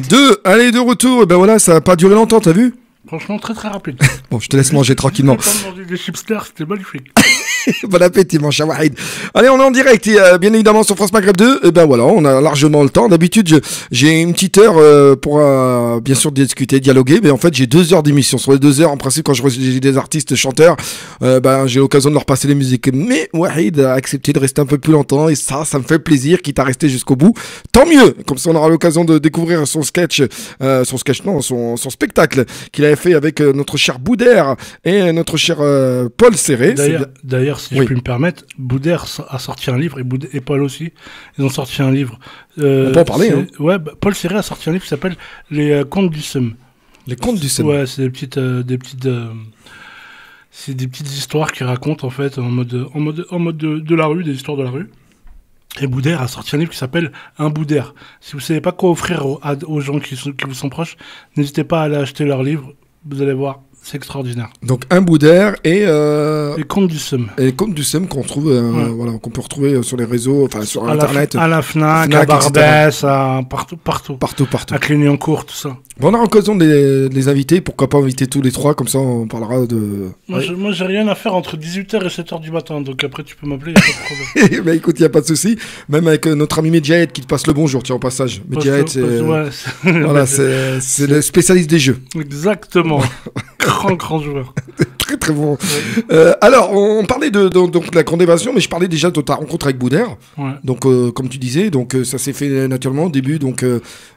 2, allez, de retour. Et ben voilà, ça a pas duré longtemps, t'as vu? Franchement, très très rapide. Bon, je te laisse manger tranquillement. J'ai mangé des chipsters, c'était magnifique. Bon appétit, mon cher Wahid. Allez, on est en direct, et bien évidemment sur France Maghreb 2. Et ben voilà, on a largement le temps. D'habitude, j'ai une petite heure pour bien sûr discuter, dialoguer. Mais en fait, j'ai 2 heures d'émission. Sur les 2 heures, en principe, quand j'ai des artistes chanteurs, j'ai l'occasion de leur passer les musiques. Mais Wahid a accepté de rester un peu plus longtemps, et ça me fait plaisir, quitte à rester jusqu'au bout. Tant mieux. Comme ça, on aura l'occasion de découvrir son spectacle qu'il avait fait avec notre cher Boudère et notre cher Paul Serré. D'ailleurs, si je puis me permettre, Boudère a sorti un livre, et Paul aussi, ils ont sorti un livre. On peut en parler, hein. Ouais, Paul Serré a sorti un livre qui s'appelle Les Contes du Seum. Les Contes du Seum. Ouais, c'est des petites histoires qu'il raconte en fait, en mode de la rue, des histoires de la rue. Et Boudère a sorti un livre qui s'appelle Un Boudère. Si vous savez pas quoi offrir aux gens qui vous sont proches, n'hésitez pas à aller acheter leur livre, vous allez voir. C'est extraordinaire. Donc un Boudère et les Contes du Seum. Et les Contes du Seum qu'on trouve, voilà, qu'on peut retrouver sur les réseaux, enfin sur Internet. À la Fnac, à Barbès, partout. À Clignancourt, tout ça. Bon, on a l'occasion de les inviter, pourquoi pas inviter tous les 3, comme ça on parlera de... Moi j'ai rien à faire entre 18h et 7h du matin, donc après tu peux m'appeler, il n'y a pas de problème. Bah écoute, il n'y a pas de souci. Même avec notre ami Medjahed qui te passe le bonjour, tiens, au passage. Medjahed, c'est le spécialiste des jeux. Exactement. Grand joueur. Très très bon. Alors, on parlait de la grande évasion, mais je parlais déjà de ta rencontre avec Boudère. Ouais. Donc, comme tu disais, donc ça s'est fait naturellement au début, donc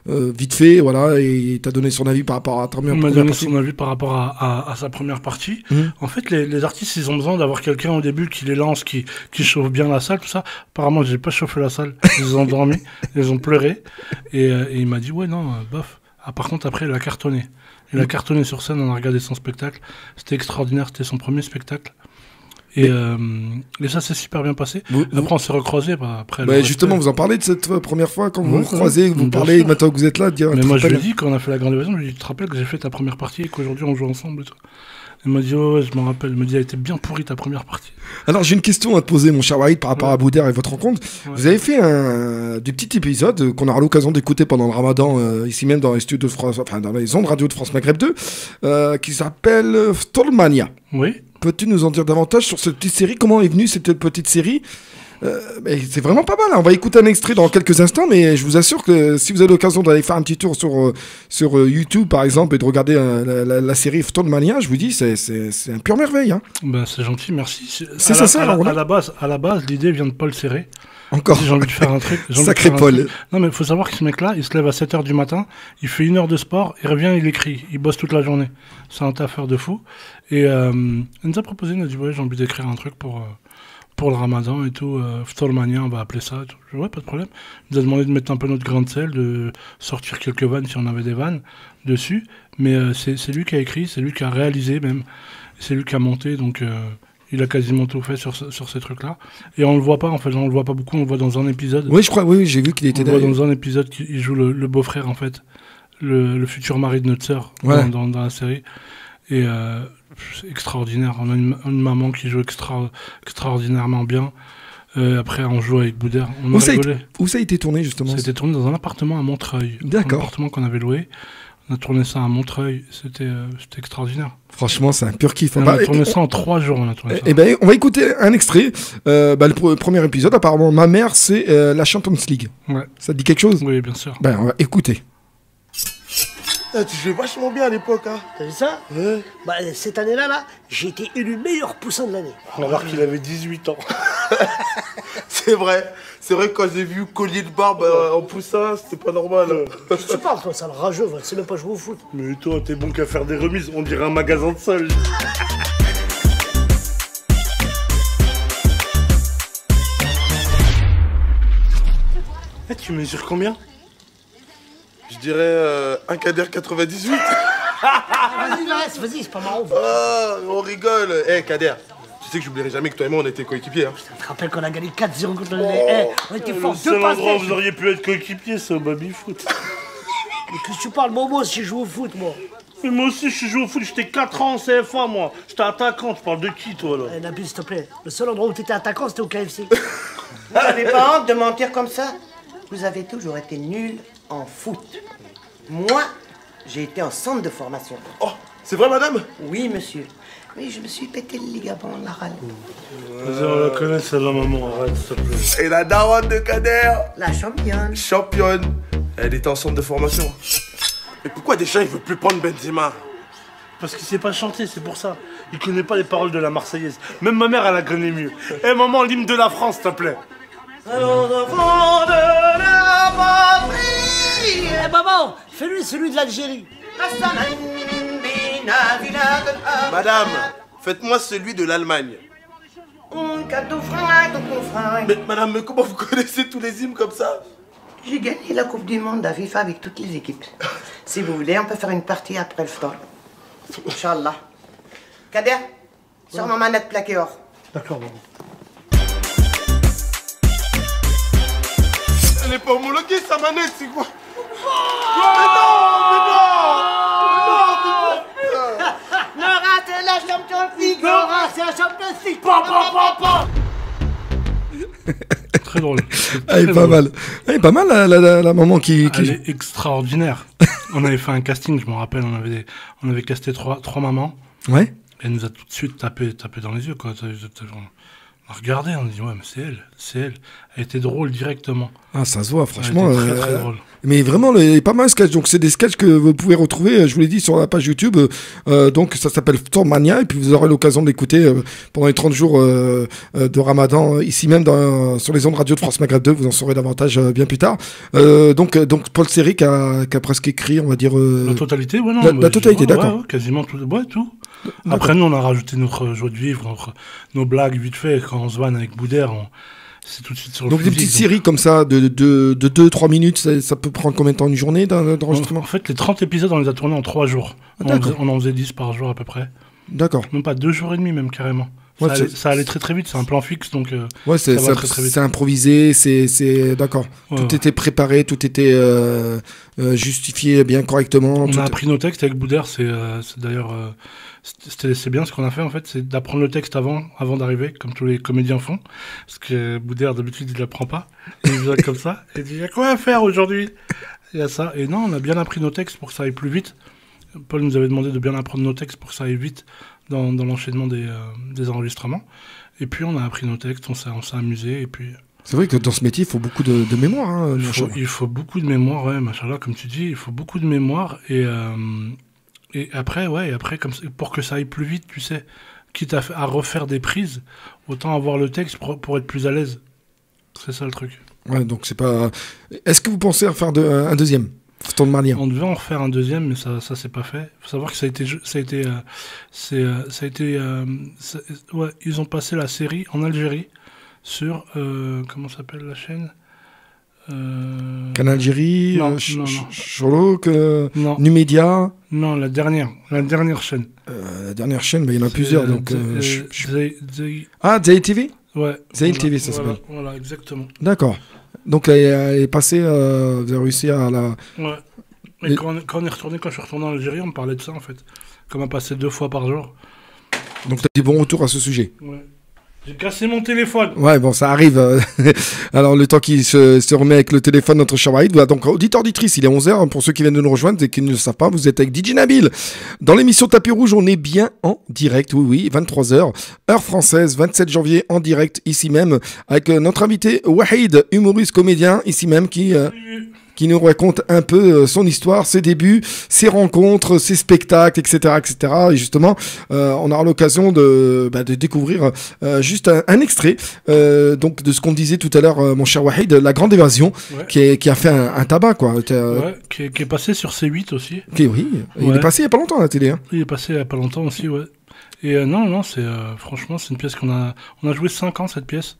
vite fait, voilà, et t'as donné son avis par rapport à ta première partie. Il m'a donné son avis par rapport à sa première partie. En fait, les artistes, ils ont besoin d'avoir quelqu'un au début qui les lance, qui chauffe bien la salle, tout ça. Apparemment, j'ai pas chauffé la salle. Ils ont dormi, ils ont pleuré, et il m'a dit ouais non, bof. Ah, par contre, après, il a cartonné. Il a cartonné sur scène, on a regardé son spectacle. C'était extraordinaire, c'était son premier spectacle. Et ça s'est super bien passé. Après, on s'est recroisés. Après, justement, vous en parlez de cette première fois, quand vous vous recroisez, vous parlez, maintenant que vous êtes là. Mais moi, je lui ai dit, quand on a fait la grande évasion, je lui ai dit, tu te rappelles que j'ai fait ta première partie et qu'aujourd'hui, on joue ensemble et tout. Il m'a dit, oh, je me rappelle. Il m'a dit, elle était bien pourrie ta première partie. Alors, j'ai une question à te poser, mon cher Wahid, par rapport à Boudère et votre rencontre. Ouais. Vous avez fait des petits épisodes qu'on aura l'occasion d'écouter pendant le Ramadan, ici même dans les studios de France, enfin, dans les ondes radio de France Maghreb 2, qui s'appelle Stolmania. Oui. Peux-tu nous en dire davantage sur cette petite série? Comment est venue cette petite série? Mais c'est vraiment pas mal, hein. On va écouter un extrait dans quelques instants, mais je vous assure que si vous avez l'occasion d'aller faire un petit tour sur YouTube par exemple et de regarder la série Stolmania, je vous dis c'est un pure merveille, hein. Ben, c'est gentil, merci. C'est ça, à la base, l'idée vient de Paul Serré. Encore. J'ai envie de faire un truc. Sacré Paul. Non, mais il faut savoir que ce mec-là, il se lève à 7h du matin, il fait 1 heure de sport, il revient, il écrit. Il bosse toute la journée. C'est un taffeur de fou. Et il nous a proposé, il nous a dit, ouais, j'ai envie d'écrire un truc pour le Ramadan et tout. Stolmania, on va appeler ça. Je dis, ouais, pas de problème. Il nous a demandé de mettre un peu notre grain de sel, de sortir quelques vannes si on avait des vannes dessus. Mais c'est lui qui a écrit, c'est lui qui a réalisé même. C'est lui qui a monté, donc... il a quasiment tout fait sur ces trucs-là. Et on le voit pas, en fait, on le voit pas beaucoup, on le voit dans un épisode. Oui, je crois, oui, j'ai vu qu'il était derrière. On le voit dans un épisode, il joue le beau-frère, en fait, le futur mari de notre sœur, ouais, dans la série. Et c'est extraordinaire, on a une maman qui joue extraordinairement bien. Après, on joue avec Boudère. Où ça a été tourné, justement? Ça a été tourné dans un appartement à Montreuil. D'accord. Un appartement qu'on avait loué. On a tourné ça à Montreuil, c'était extraordinaire. Franchement, c'est un pur kiff. On a tourné ça en 3 jours. On va écouter un extrait. Le premier épisode, apparemment, ma mère, c'est la Champions League. Ouais. Ça te dit quelque chose? Oui, bien sûr. On va écouter. Tu jouais vachement bien à l'époque, hein. T'as vu ça? Ouais. Cette année-là, j'ai été élu meilleur poussin de l'année. Alors qu'il avait 18 ans. C'est vrai que quand j'ai vu collier de barbe en poussin, c'était pas normal. Tu parles, toi, sale rageux, tu sais même pas jouer au foot. Mais toi, t'es bon qu'à faire des remises, on dirait un magasin de soldes. Tu mesures combien? Je dirais un Kader 98. Vas-y, c'est pas marrant. On rigole. Kader, tu sais que j'oublierai jamais que toi et moi on était coéquipiers. Hein. Je te rappelle qu'on a gagné 4-0 contre le on était forts. Le seul endroit où vous auriez pu être coéquipiers, c'est au baby-foot. Mais qu'est-ce que tu parles, Momo, si je joue au foot, moi? Mais moi aussi, je suis joué au foot, j'étais 4 ans en CFA, moi. J'étais attaquant, tu parles de qui, toi, là? Nabil, s'il te plaît. Le seul endroit où t'étais attaquant, c'était au KFC. Vous n'avez pas honte de mentir comme ça? Vous avez toujours été nul en foot. Moi, j'ai été en centre de formation. Oh, c'est vrai, madame? Oui, monsieur. Mais je me suis pété le ligament latéral. Vas-y, on la connaît, celle-là, maman, arrête, s'il te plaît. Et la daronne de Kader? La championne. Championne. Elle était en centre de formation. Mais pourquoi déjà il veut plus prendre Benzema? Parce qu'il sait pas chanter, c'est pour ça. Il connaît pas les paroles de la Marseillaise. Même ma mère, elle la connaît mieux. Eh maman, l'hymne de la France, s'il te plaît. Allons enfants de la patrie. Eh maman, fais-lui celui de l'Algérie. Madame, faites-moi celui de l'Allemagne. Mais madame, mais comment vous connaissez tous les hymnes comme ça? J'ai gagné la Coupe du Monde à FIFA avec toutes les équipes. Si vous voulez, on peut faire une partie après le fort. Inch'Allah. Kader, sors ma manette plaquée or. D'accord, maman. Elle est pas homologuée, sa manette, c'est quoi? Nora, c'est la Champions League. Nora, c'est la Champions League. Très drôle. Elle est pas mal. Elle est pas mal, la maman qui... Elle est extraordinaire. On avait fait un casting, je me rappelle, on avait casté trois mamans. Ouais. Elle nous a tout de suite tapé dans les yeux, quoi. On a regardé, on a dit, ouais, mais c'est elle. Elle était drôle directement. Ah, ça se voit, franchement. Elle était très drôle. Mais vraiment, il y a pas mal de sketchs. Donc, c'est des sketchs que vous pouvez retrouver, je vous l'ai dit, sur la page YouTube. Donc, ça s'appelle Stormania. Et puis, vous aurez l'occasion de l'écouter pendant les 30 jours de Ramadan, ici même sur les ondes radio de France Maghreb 2. Vous en saurez davantage bien plus tard. Donc, Paul Séric a presque écrit, on va dire... la totalité, ouais, non. La totalité, d'accord. Ouais, quasiment tout. Ouais, tout. Après, nous, on a rajouté notre joie de vivre, nos blagues vite fait. Quand on se vanne avec Boudère, c'est tout de suite sur le donc physique, des petites séries comme ça de 2-3 minutes, ça peut prendre combien de temps? Une journée d'enregistrement? En fait, les 30 épisodes, on les a tournés en 3 jours. On en faisait 10 par jour à peu près. D'accord. Même pas 2 jours et demi même carrément. Ouais, ça allait très très vite, c'est un plan fixe donc ouais, ça va très très vite. C'est improvisé, c'est d'accord. Ouais, tout était préparé, tout était justifié bien correctement. On a appris nos textes avec Boudère, c'est d'ailleurs c'est bien ce qu'on a fait en fait, c'est d'apprendre le texte avant d'arriver, comme tous les comédiens font, parce que Boudère d'habitude il l'apprend pas, il vient comme ça, et il dit il y a quoi à faire aujourd'hui? Il y a ça, et non, on a bien appris nos textes pour que ça aille plus vite. Paul nous avait demandé de bien apprendre nos textes pour que ça aille vite dans l'enchaînement des enregistrements, et puis on a appris nos textes, on s'est amusé, et puis... C'est vrai que dans ce métier, il faut beaucoup de mémoire. Hein, il faut beaucoup de mémoire, ouais, machallah, comme tu dis, il faut beaucoup de mémoire, et après, comme pour que ça aille plus vite, tu sais, quitte à refaire des prises, autant avoir le texte pour être plus à l'aise. C'est ça le truc. Ouais, donc c'est pas... Est-ce que vous pensez en faire un deuxième? On devait en refaire un deuxième, mais ça s'est pas fait. Faut savoir que ouais, ils ont passé la série en Algérie sur comment s'appelle la chaîne? Canal Algérie, Sherlock, Numédia. Non, la dernière chaîne. La dernière chaîne, il y en a plusieurs. Donc, Zay TV? Ouais. Zay TV, ça s'appelle. Voilà, exactement. D'accord. Donc, elle est passée, vous avez réussi à la... Ouais. Et quand je suis retourné en Algérie, on me parlait de ça, en fait. Comme à passer 2 fois par jour. Donc, tu as des bons retours à ce sujet. Ouais. J'ai cassé mon téléphone. Ouais, bon, ça arrive. Alors, le temps qu'il se remet avec le téléphone, notre cher Wahid. Voilà, donc, auditeur, auditrice, il est 11h. Pour ceux qui viennent de nous rejoindre et qui ne le savent pas, vous êtes avec DJ Nabil. Dans l'émission Tapis Rouge, on est bien en direct. Oui, 23h, heure française, 27 janvier, en direct, ici même, avec notre invité Wahid, humoriste, comédien, ici même, qui nous raconte un peu son histoire, ses débuts, ses rencontres, ses spectacles, etc., etc. Et justement, on aura l'occasion de découvrir juste un extrait donc de ce qu'on disait tout à l'heure, mon cher Wahid, La Grande Évasion, ouais. qui a fait un tabac, quoi. Ouais, qui est passé sur C8 aussi. Oui, ouais. Il est passé il y a pas longtemps à la télé. Hein. Il est passé il y a pas longtemps aussi, ouais. Et non, c'est franchement, c'est une pièce on a joué 5 ans cette pièce.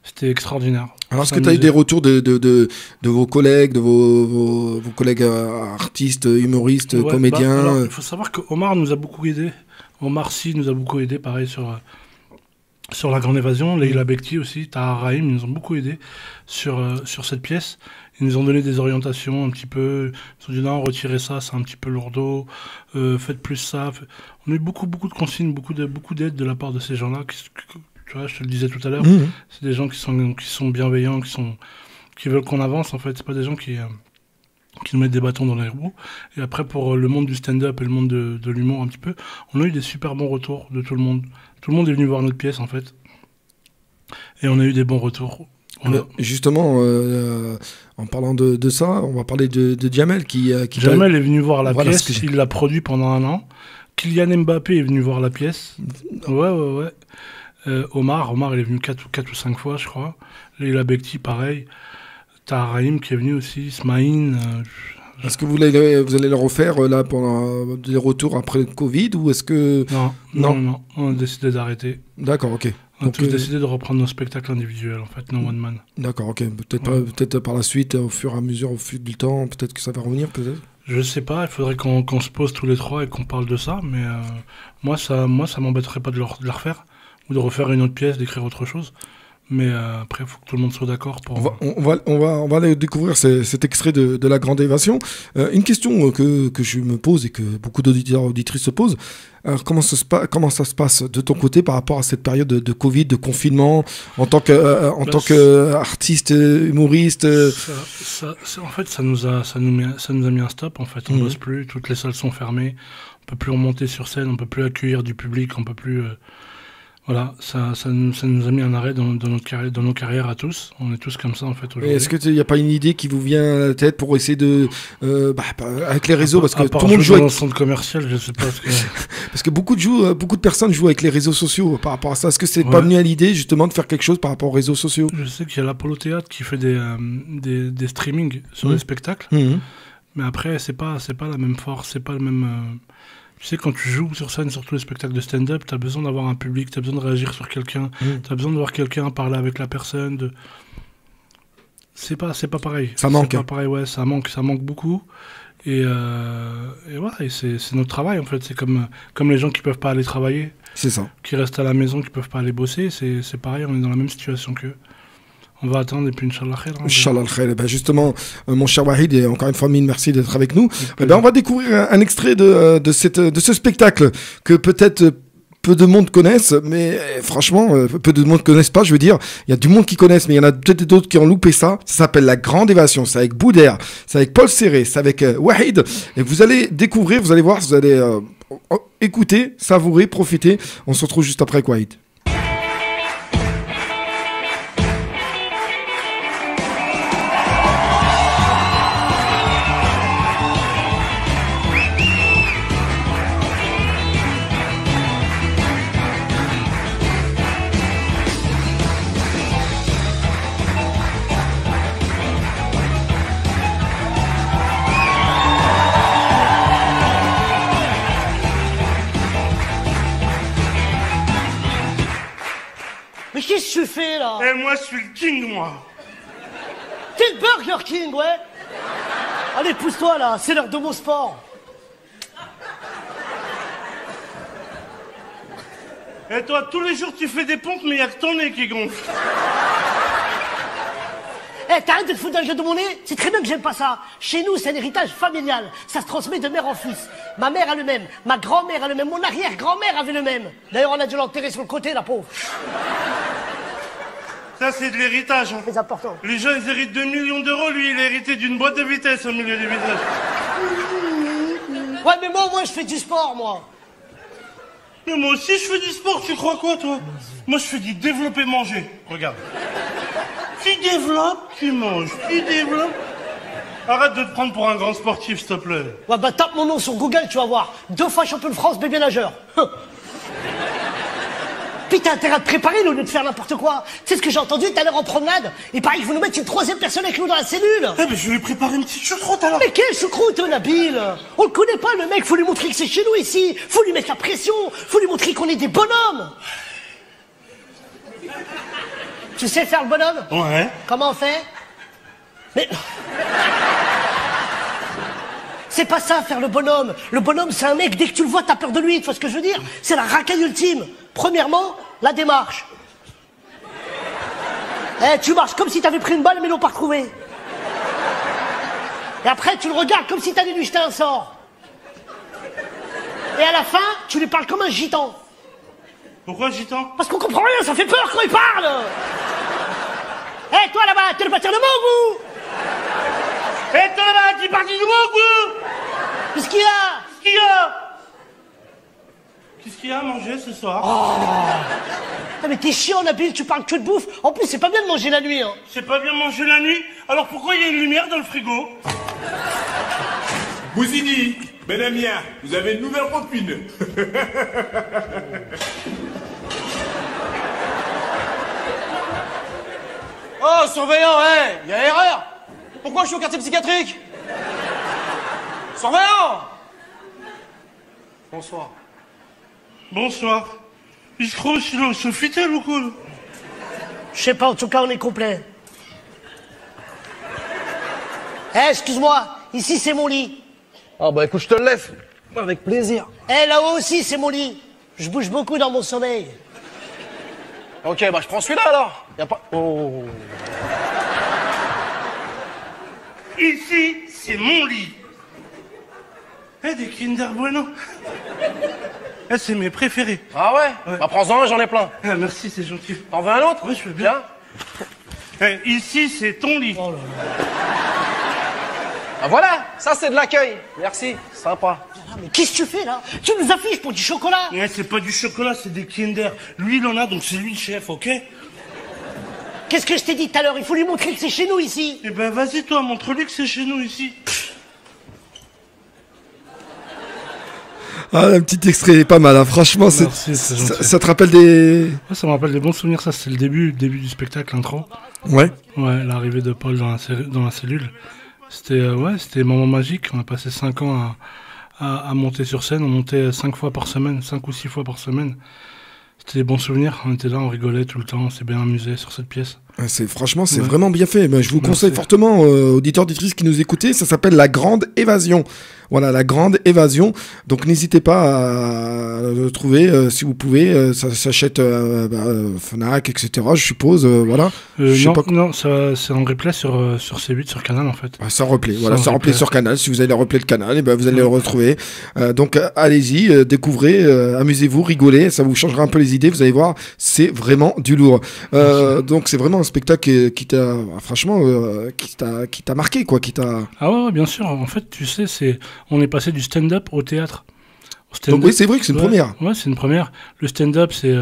C'était extraordinaire. Alors, est-ce que tu as eu des retours de vos collègues, de vos collègues artistes, humoristes, comédiens? Il faut savoir qu'Omar nous a beaucoup aidé. Omar Sy nous a beaucoup aidé, pareil, sur sur La Grande Évasion, Leila Bekti aussi, Tahar Rahim, ils nous ont beaucoup aidés sur cette pièce. Ils nous ont donné des orientations un petit peu. Ils nous ont dit non, retirez ça, c'est un petit peu lourdeau, faites plus ça. On a eu beaucoup de consignes, beaucoup d'aide de la part de ces gens-là. Tu vois, je te le disais tout à l'heure, c'est des gens qui sont bienveillants, qui veulent qu'on avance en fait. C'est pas des gens qui nous mettent des bâtons dans les roues. Et après, pour le monde du stand-up et le monde de l'humour un petit peu, on a eu des super bons retours de tout le monde. Tout le monde est venu voir notre pièce, en fait. Et on a eu des bons retours. Justement, en parlant de ça, on va parler de Jamel qui Jamel est venu voir la pièce, il l'a produit pendant 1 an. Kylian Mbappé est venu voir la pièce. Ouais. Omar, il est venu 4 ou 5 fois, je crois. Leila Bekti, pareil. Tahar Rahim qui est venu aussi, Smaïn. Est-ce que vous allez le refaire là pendant des retours après le Covid ou est-ce que... Non, on a décidé d'arrêter. D'accord, ok. On a tous décidé de reprendre nos spectacles individuels, en fait, no one man. D'accord, ok. Peut-être par la suite, au fur et à mesure, au fil du temps, peut-être que ça va revenir, peut-être. Je sais pas, il faudrait qu'on se pose tous les 3 et qu'on parle de ça, mais moi, ça m'embêterait pas de la refaire, ou de refaire une autre pièce, d'écrire autre chose. Mais après, il faut que tout le monde soit d'accord pour... On va aller découvrir cet extrait de La Grande Évasion. Une question que je me pose et que beaucoup d'auditeurs et auditrices se posent. Alors, comment ça se passe de ton côté par rapport à cette période de Covid, de confinement, en tant qu'artiste, humoriste En fait, ça nous a mis un stop. En fait, on bosse plus, toutes les salles sont fermées, on peut plus remonter sur scène, on peut plus accueillir du public, on peut plus... Voilà, ça nous a mis un arrêt dans nos carrières à tous. On est tous comme ça en fait aujourd'hui. Est-ce qu'il n'y a pas une idée qui vous vient à la tête pour essayer de avec les réseaux parce que tout le monde joue dans un centre commercial, je sais pas parce que beaucoup de personnes jouent avec les réseaux sociaux par rapport à ça. Est-ce que c'est pas venu à l'idée justement de faire quelque chose par rapport aux réseaux sociaux? Je sais qu'il y a l'Apollo Théâtre qui fait des streamings sur les spectacles, mais après c'est pas la même force, c'est pas le même. Tu sais, quand tu joues sur scène, sur tous les spectacles de stand-up, t'as besoin d'avoir un public, t'as besoin de réagir sur quelqu'un, t'as besoin de voir quelqu'un parler avec la personne. C'est pas pareil. Ça manque. C'est pas pareil, ouais, ça manque beaucoup. Et voilà, et c'est notre travail en fait. C'est comme les gens qui peuvent pas aller travailler. C'est ça. Qui restent à la maison, qui peuvent pas aller bosser. C'est pareil, on est dans la même situation qu'eux. On va attendre et puis Inch'Allah khair. Inch'Allah khair. Ben justement, mon cher Wahid, et encore une fois, mille merci d'être avec nous. On va découvrir un extrait de ce spectacle que peut-être peu de monde connaissent, mais franchement, peu de monde connaissent pas, je veux dire. Il y a du monde qui connaissent, mais il y en a peut-être d'autres qui ont loupé ça. Ça s'appelle La Grande Évasion. C'est avec Boudère, c'est avec Paul Serré, c'est avec Wahid. Et vous allez découvrir, vous allez voir, vous allez écouter, savourer, profiter. On se retrouve juste après avec Wahid. Mais qu'est-ce que tu fais là? Eh, moi je suis le king, moi. T'es le Burger King, ouais. Allez, pousse-toi là, c'est l'heure de mon sport. Et toi, tous les jours tu fais des pompes, mais il y a que ton nez qui gonfle. Eh, t'arrêtes de te foutre dans le jeu de mon nez? C'est très bien que j'aime pas ça. Chez nous, c'est un héritage familial. Ça se transmet de mère en fils. Ma mère a le même, ma grand-mère a le même, mon arrière-grand-mère avait le même. D'ailleurs, on a dû l'enterrer sur le côté, la pauvre. Ça, c'est de l'héritage. Hein. C'est important. Les gens, ils héritent 2 millions d'euros. Lui, il a hérité d'une boîte de vitesse au milieu du visage. Ouais, mais moi, je fais du sport, moi. Mais moi aussi, je fais du sport. Tu crois quoi, toi? Moi, je fais du développer manger. Regarde. Tu développes, tu manges. Tu développes. Arrête de te prendre pour un grand sportif, s'il te plaît. Ouais, bah tape mon nom sur Google, tu vas voir. 2 fois champion de France, bébé nageur. Putain, t'as intérêt à te préparer au lieu de faire n'importe quoi. Tu sais ce que j'ai entendu tout à l'heure en promenade? Il paraît qu'il faut nous mettre une 3e personne avec nous dans la cellule. Eh ben, je vais lui préparer une petite choucroute alors. Mais quelle choucroute, Nabil? On le connaît pas, le mec. Faut lui montrer que c'est chez nous ici. Faut lui mettre la pression. Faut lui montrer qu'on est des bonhommes. Tu sais faire le bonhomme? Ouais. Comment on fait? Mais... C'est pas ça, faire le bonhomme. Le bonhomme, c'est un mec, dès que tu le vois, t'as peur de lui. Tu vois ce que je veux dire? C'est la racaille ultime. Premièrement, la démarche. Eh, tu marches comme si t'avais pris une balle mais l'ont pas retrouvé. Et après, tu le regardes comme si t'allais lui jeter un sort. Et à la fin, tu lui parles comme un gitan. Pourquoi gitan? Parce qu'on comprend rien, ça fait peur quand il parle. Eh, toi là-bas, t'es le bâtard de mot, vous? Eh, toi là-bas, tu parles du mot, vous? Qu'est-ce qu'il y a? Qu'est-ce qu'il y a? Qu'est-ce qu'il y a à manger ce soir? Oh. Ah, mais t'es chiant, Nabil, tu parles que de bouffe. En plus, c'est pas bien de manger la nuit, hein. C'est pas bien manger la nuit? Alors pourquoi il y a une lumière dans le frigo? Bouzidi, Benamien, vous avez une nouvelle copine. Oh, surveillant, il y a erreur. Pourquoi je suis au quartier psychiatrique? Surveillant. Bonsoir. Bonsoir. Il se trouve sur Sofitel ou quoi? Je sais pas, en tout cas, on est complet. Eh, excuse-moi, ici c'est mon lit. Ah bah écoute, je te le laisse. Avec plaisir. Eh, là-haut aussi c'est mon lit. Je bouge beaucoup dans mon sommeil. Ok, bah je prends celui-là alors. Y a pas... Oh. Ici, c'est mon lit. Eh, des Kinder Bueno. Eh, c'est mes préférés. Ah ouais, Bah prends-en un, j'en ai plein. Ah, merci, c'est gentil. T'en veux un autre? Oui, je veux bien. Eh, ici, c'est ton lit. Oh là là. Ah voilà, ça c'est de l'accueil. Merci, sympa. Ah, mais qu'est-ce que tu fais là? Tu nous affiches pour du chocolat? Ouais, c'est pas du chocolat, c'est des Kinder. Lui, il en a, donc c'est lui le chef, ok? Qu'est-ce que je t'ai dit tout à l'heure? Il faut lui montrer que c'est chez nous ici. Eh ben vas-y toi, montre-lui que c'est chez nous ici. Ah, un petit extrait est pas mal, hein. Franchement, Merci, ça te rappelle des... Ouais, ça me rappelle des bons souvenirs, ça c'est le début du spectacle, l'intro. Ouais. Ouais, l'arrivée de Paul dans la cellule. C'était moment magique, on a passé 5 ans à monter sur scène, on montait 5 fois par semaine, 5 ou 6 fois par semaine. C'était des bons souvenirs, on était là, on rigolait tout le temps, on s'est bien amusé sur cette pièce. Franchement, c'est vraiment bien fait. Je vous conseille fortement, auditeurs, auditrices qui nous écoutez, ça s'appelle La Grande Évasion. Voilà, La Grande Évasion. Donc n'hésitez pas à le trouver si vous pouvez. Ça s'achète Fnac, etc. Je suppose. Voilà. Non, c'est en replay sur C8, sur Canal en fait. C'est en replay. Voilà, c'est en replay sur Canal. Si vous avez le replay de Canal, et vous allez le retrouver. Donc allez-y, découvrez, amusez-vous, rigolez. Ça vous changera un peu les idées. Vous allez voir, c'est vraiment du lourd. Donc c'est vraiment un spectacle qui t'a, franchement, qui t'a marqué, quoi, Ah ouais, bien sûr. En fait, tu sais, on est passé du stand-up au théâtre. Donc oui, c'est vrai que c'est une première. Ouais, c'est une première. Le stand-up, c'est,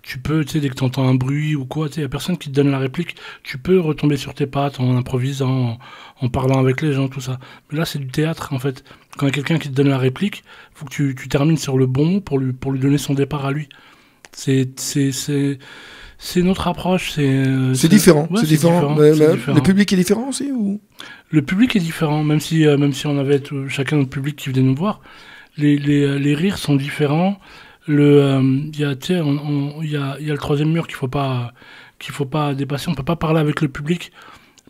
tu peux, tu sais, dès que t'entends un bruit ou quoi, tu sais, y a personne qui te donne la réplique, tu peux retomber sur tes pattes en improvisant, en parlant avec les gens, tout ça. Mais là, c'est du théâtre, en fait. Quand il y a quelqu'un qui te donne la réplique, faut que tu termines sur le bon mot pour lui donner son départ à lui. C'est notre approche, c'est différent. Ouais, c'est différent. Le public est différent aussi ou? Le public est différent, même si on avait chacun notre public qui venait nous voir, les rires sont différents. Il y a le troisième mur qu'il faut pas dépasser. On peut pas parler avec le public,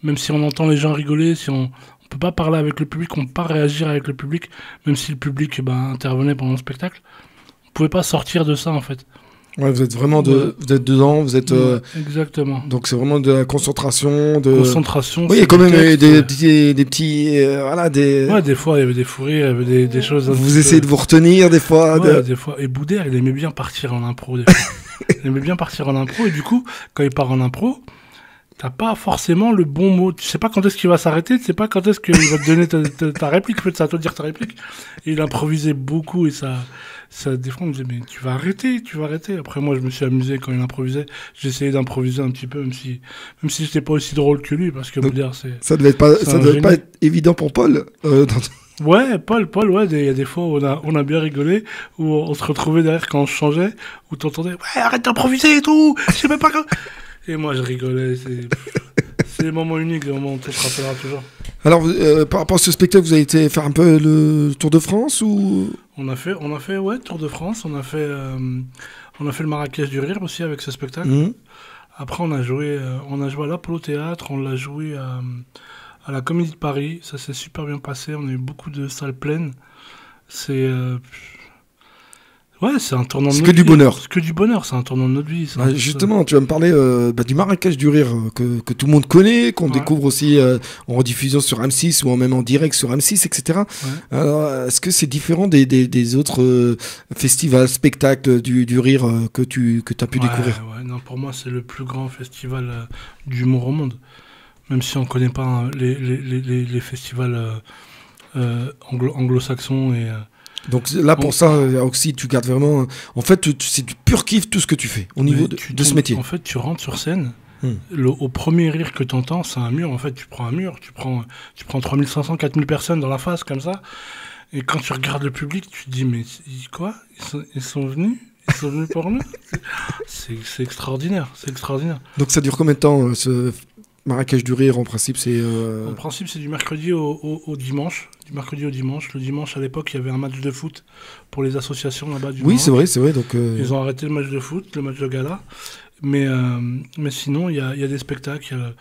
même si on entend les gens rigoler. Si on peut pas parler avec le public, on peut pas réagir avec le public, même si le public intervenait pendant le spectacle. On pouvait pas sortir de ça en fait. Ouais, vous êtes vraiment vous êtes dedans, vous êtes exactement. Donc c'est vraiment de la concentration, concentration. Oui, il y a quand même des petits voilà des. Ouais, des fois il y avait des fous rires, il y avait des choses. Vous essayez de vous retenir des fois. Ouais, des fois. Et Boudère, il aimait bien partir en impro. Des fois. Il aimait bien partir en impro et du coup, quand il part en impro, t'as pas forcément le bon mot. Tu sais pas quand est-ce qu'il va s'arrêter, tu sais pas quand est-ce qu'il va te donner ta réplique. En fait, c'est à toi de dire ta réplique. Et il improvisait beaucoup et ça, des fois, on me disait, mais tu vas arrêter. Après, moi, je me suis amusé quand il improvisait. J'essayais d'improviser un petit peu, même si j'étais pas aussi drôle que lui, parce que Boudère, c'est. Ça devait pas être évident pour Paul. Ouais, Paul, ouais, il y a des fois où on a bien rigolé, où on se retrouvait derrière quand on se changeait, où t'entendais, ouais, arrête d'improviser et tout, je sais même pas quand. Et moi, je rigolais, c'est des moments uniques, des moments où on se rappellera toujours. Alors, par rapport à ce spectacle, vous avez été faire un peu le Tour de France ou? On a fait, ouais, Tour de France, on a fait le Marrakech du Rire aussi avec ce spectacle. Après, on a joué à l'Apollo Théâtre, on l'a joué à la Comédie de Paris, ça s'est super bien passé, on a eu beaucoup de salles pleines. Ouais, c'est un tournant de c'est notre que du vie. bonheur. C'est que du bonheur, c'est un tournant de notre vie. Justement, tu vas me parler du Marrakech du Rire que tout le monde connaît, qu'on découvre aussi en rediffusion sur M6 ou même en direct sur M6, etc. Ouais. Alors, est-ce que c'est différent des autres festivals, spectacles du rire que tu as pu découvrir? Ouais, non, pour moi, c'est le plus grand festival d'humour au monde. Même si on ne connaît pas les festivals anglo-saxons et... Donc là, pour ça, aussi, tu gardes vraiment... En fait, c'est du pur kiff tout ce que tu fais au niveau de ce métier. En fait, tu rentres sur scène, au premier rire que tu entends, c'est un mur. En fait, tu prends un mur, tu prends 3500, 4000 personnes dans la face, comme ça. Et quand tu regardes le public, tu te dis, mais quoi, ils sont venus pour nous. C'est extraordinaire, c'est extraordinaire. Donc ça dure combien de temps, ce Marrakech du Rire? En principe, c'est... En principe, c'est du mercredi au dimanche. Du mercredi au dimanche. Le dimanche, à l'époque, il y avait un match de foot pour les associations là-bas du Maroc. Oui, c'est vrai. Donc, ils ont arrêté le match de foot, le match de gala. Mais sinon, il y a des spectacles.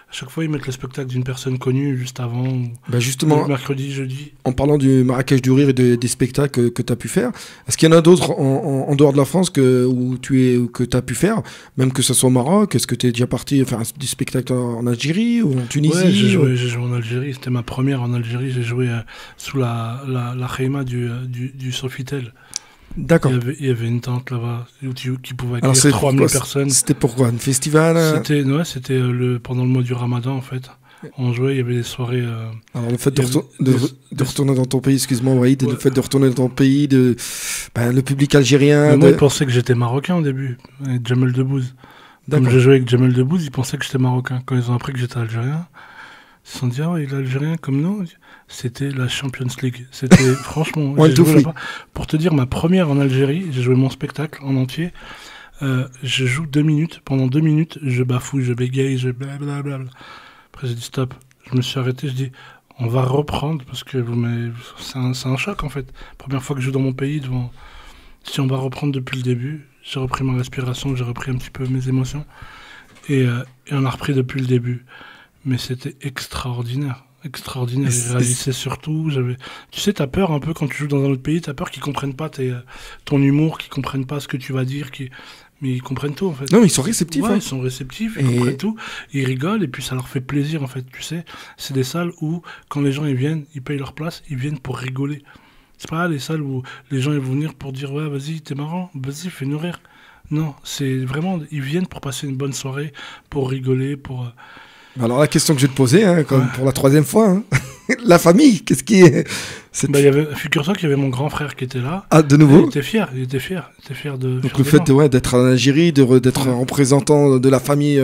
À chaque fois, ils mettent le spectacle d'une personne connue juste avant. Justement, mercredi, jeudi. En parlant du Marrakech du Rire et des spectacles que tu as pu faire, est-ce qu'il y en a d'autres en dehors de la France que tu as pu faire, même que ce soit au Maroc? Est-ce que tu es déjà parti faire du spectacle en Algérie ou en Tunisie? Ouais, j'ai joué en Algérie. C'était ma première en Algérie. J'ai joué sous la khaïma du Sofitel. D'accord. Il y avait une tente là-bas qui pouvait accueillir 3000 personnes. C'était pourquoi? Un festival? C'était pendant le mois du Ramadan en fait. On jouait, il y avait des soirées. Alors le fait de retourner dans ton pays, excuse-moi Waïd, le fait de retourner dans ton pays, le public algérien. Mais moi, ils pensaient que j'étais marocain au début, avec Jamel Debbouze. Comme je jouais avec Jamel Debbouze, ils pensaient que j'étais marocain. Quand ils ont appris que j'étais algérien, ils se sont dit, il est algérien comme nous. C'était la Champions League. C'était franchement. Pour te dire, ma première en Algérie, j'ai joué mon spectacle en entier. Je joue 2 minutes. Pendant 2 minutes, je bafouille, je bégaye, je blablabla. Après, j'ai dit stop. Je me suis arrêté. Je dis, on va reprendre parce que c'est un choc en fait. Première fois que je joue dans mon pays devant. Si on va reprendre depuis le début, j'ai repris ma respiration, j'ai repris un petit peu mes émotions et on a repris depuis le début. Mais c'était extraordinaire. Extraordinaire. Ils réalissaient surtout. Tu sais, t'as peur un peu quand tu joues dans un autre pays, t'as peur qu'ils comprennent pas ton humour, qu'ils comprennent pas ce que tu vas dire, mais ils comprennent tout en fait. Non, mais ils sont réceptifs. Ouais, ils sont réceptifs, ils comprennent tout, ils rigolent et puis ça leur fait plaisir en fait. Tu sais, c'est des salles où quand les gens ils viennent, ils payent leur place, ils viennent pour rigoler. C'est pas les salles où les gens ils vont venir pour dire ouais vas-y t'es marrant, vas-y fais-nous rire. Non, c'est vraiment ils viennent pour passer une bonne soirée, pour rigoler, pour. Alors la question que je vais te poser, comme pour la 3e fois, la famille, qu'est-ce qui est... Figure-toi qu'il y avait mon grand frère qui était là. Ah, de nouveau? Il était fier de... Donc le fait d'être en Algérie, d'être représentant de la famille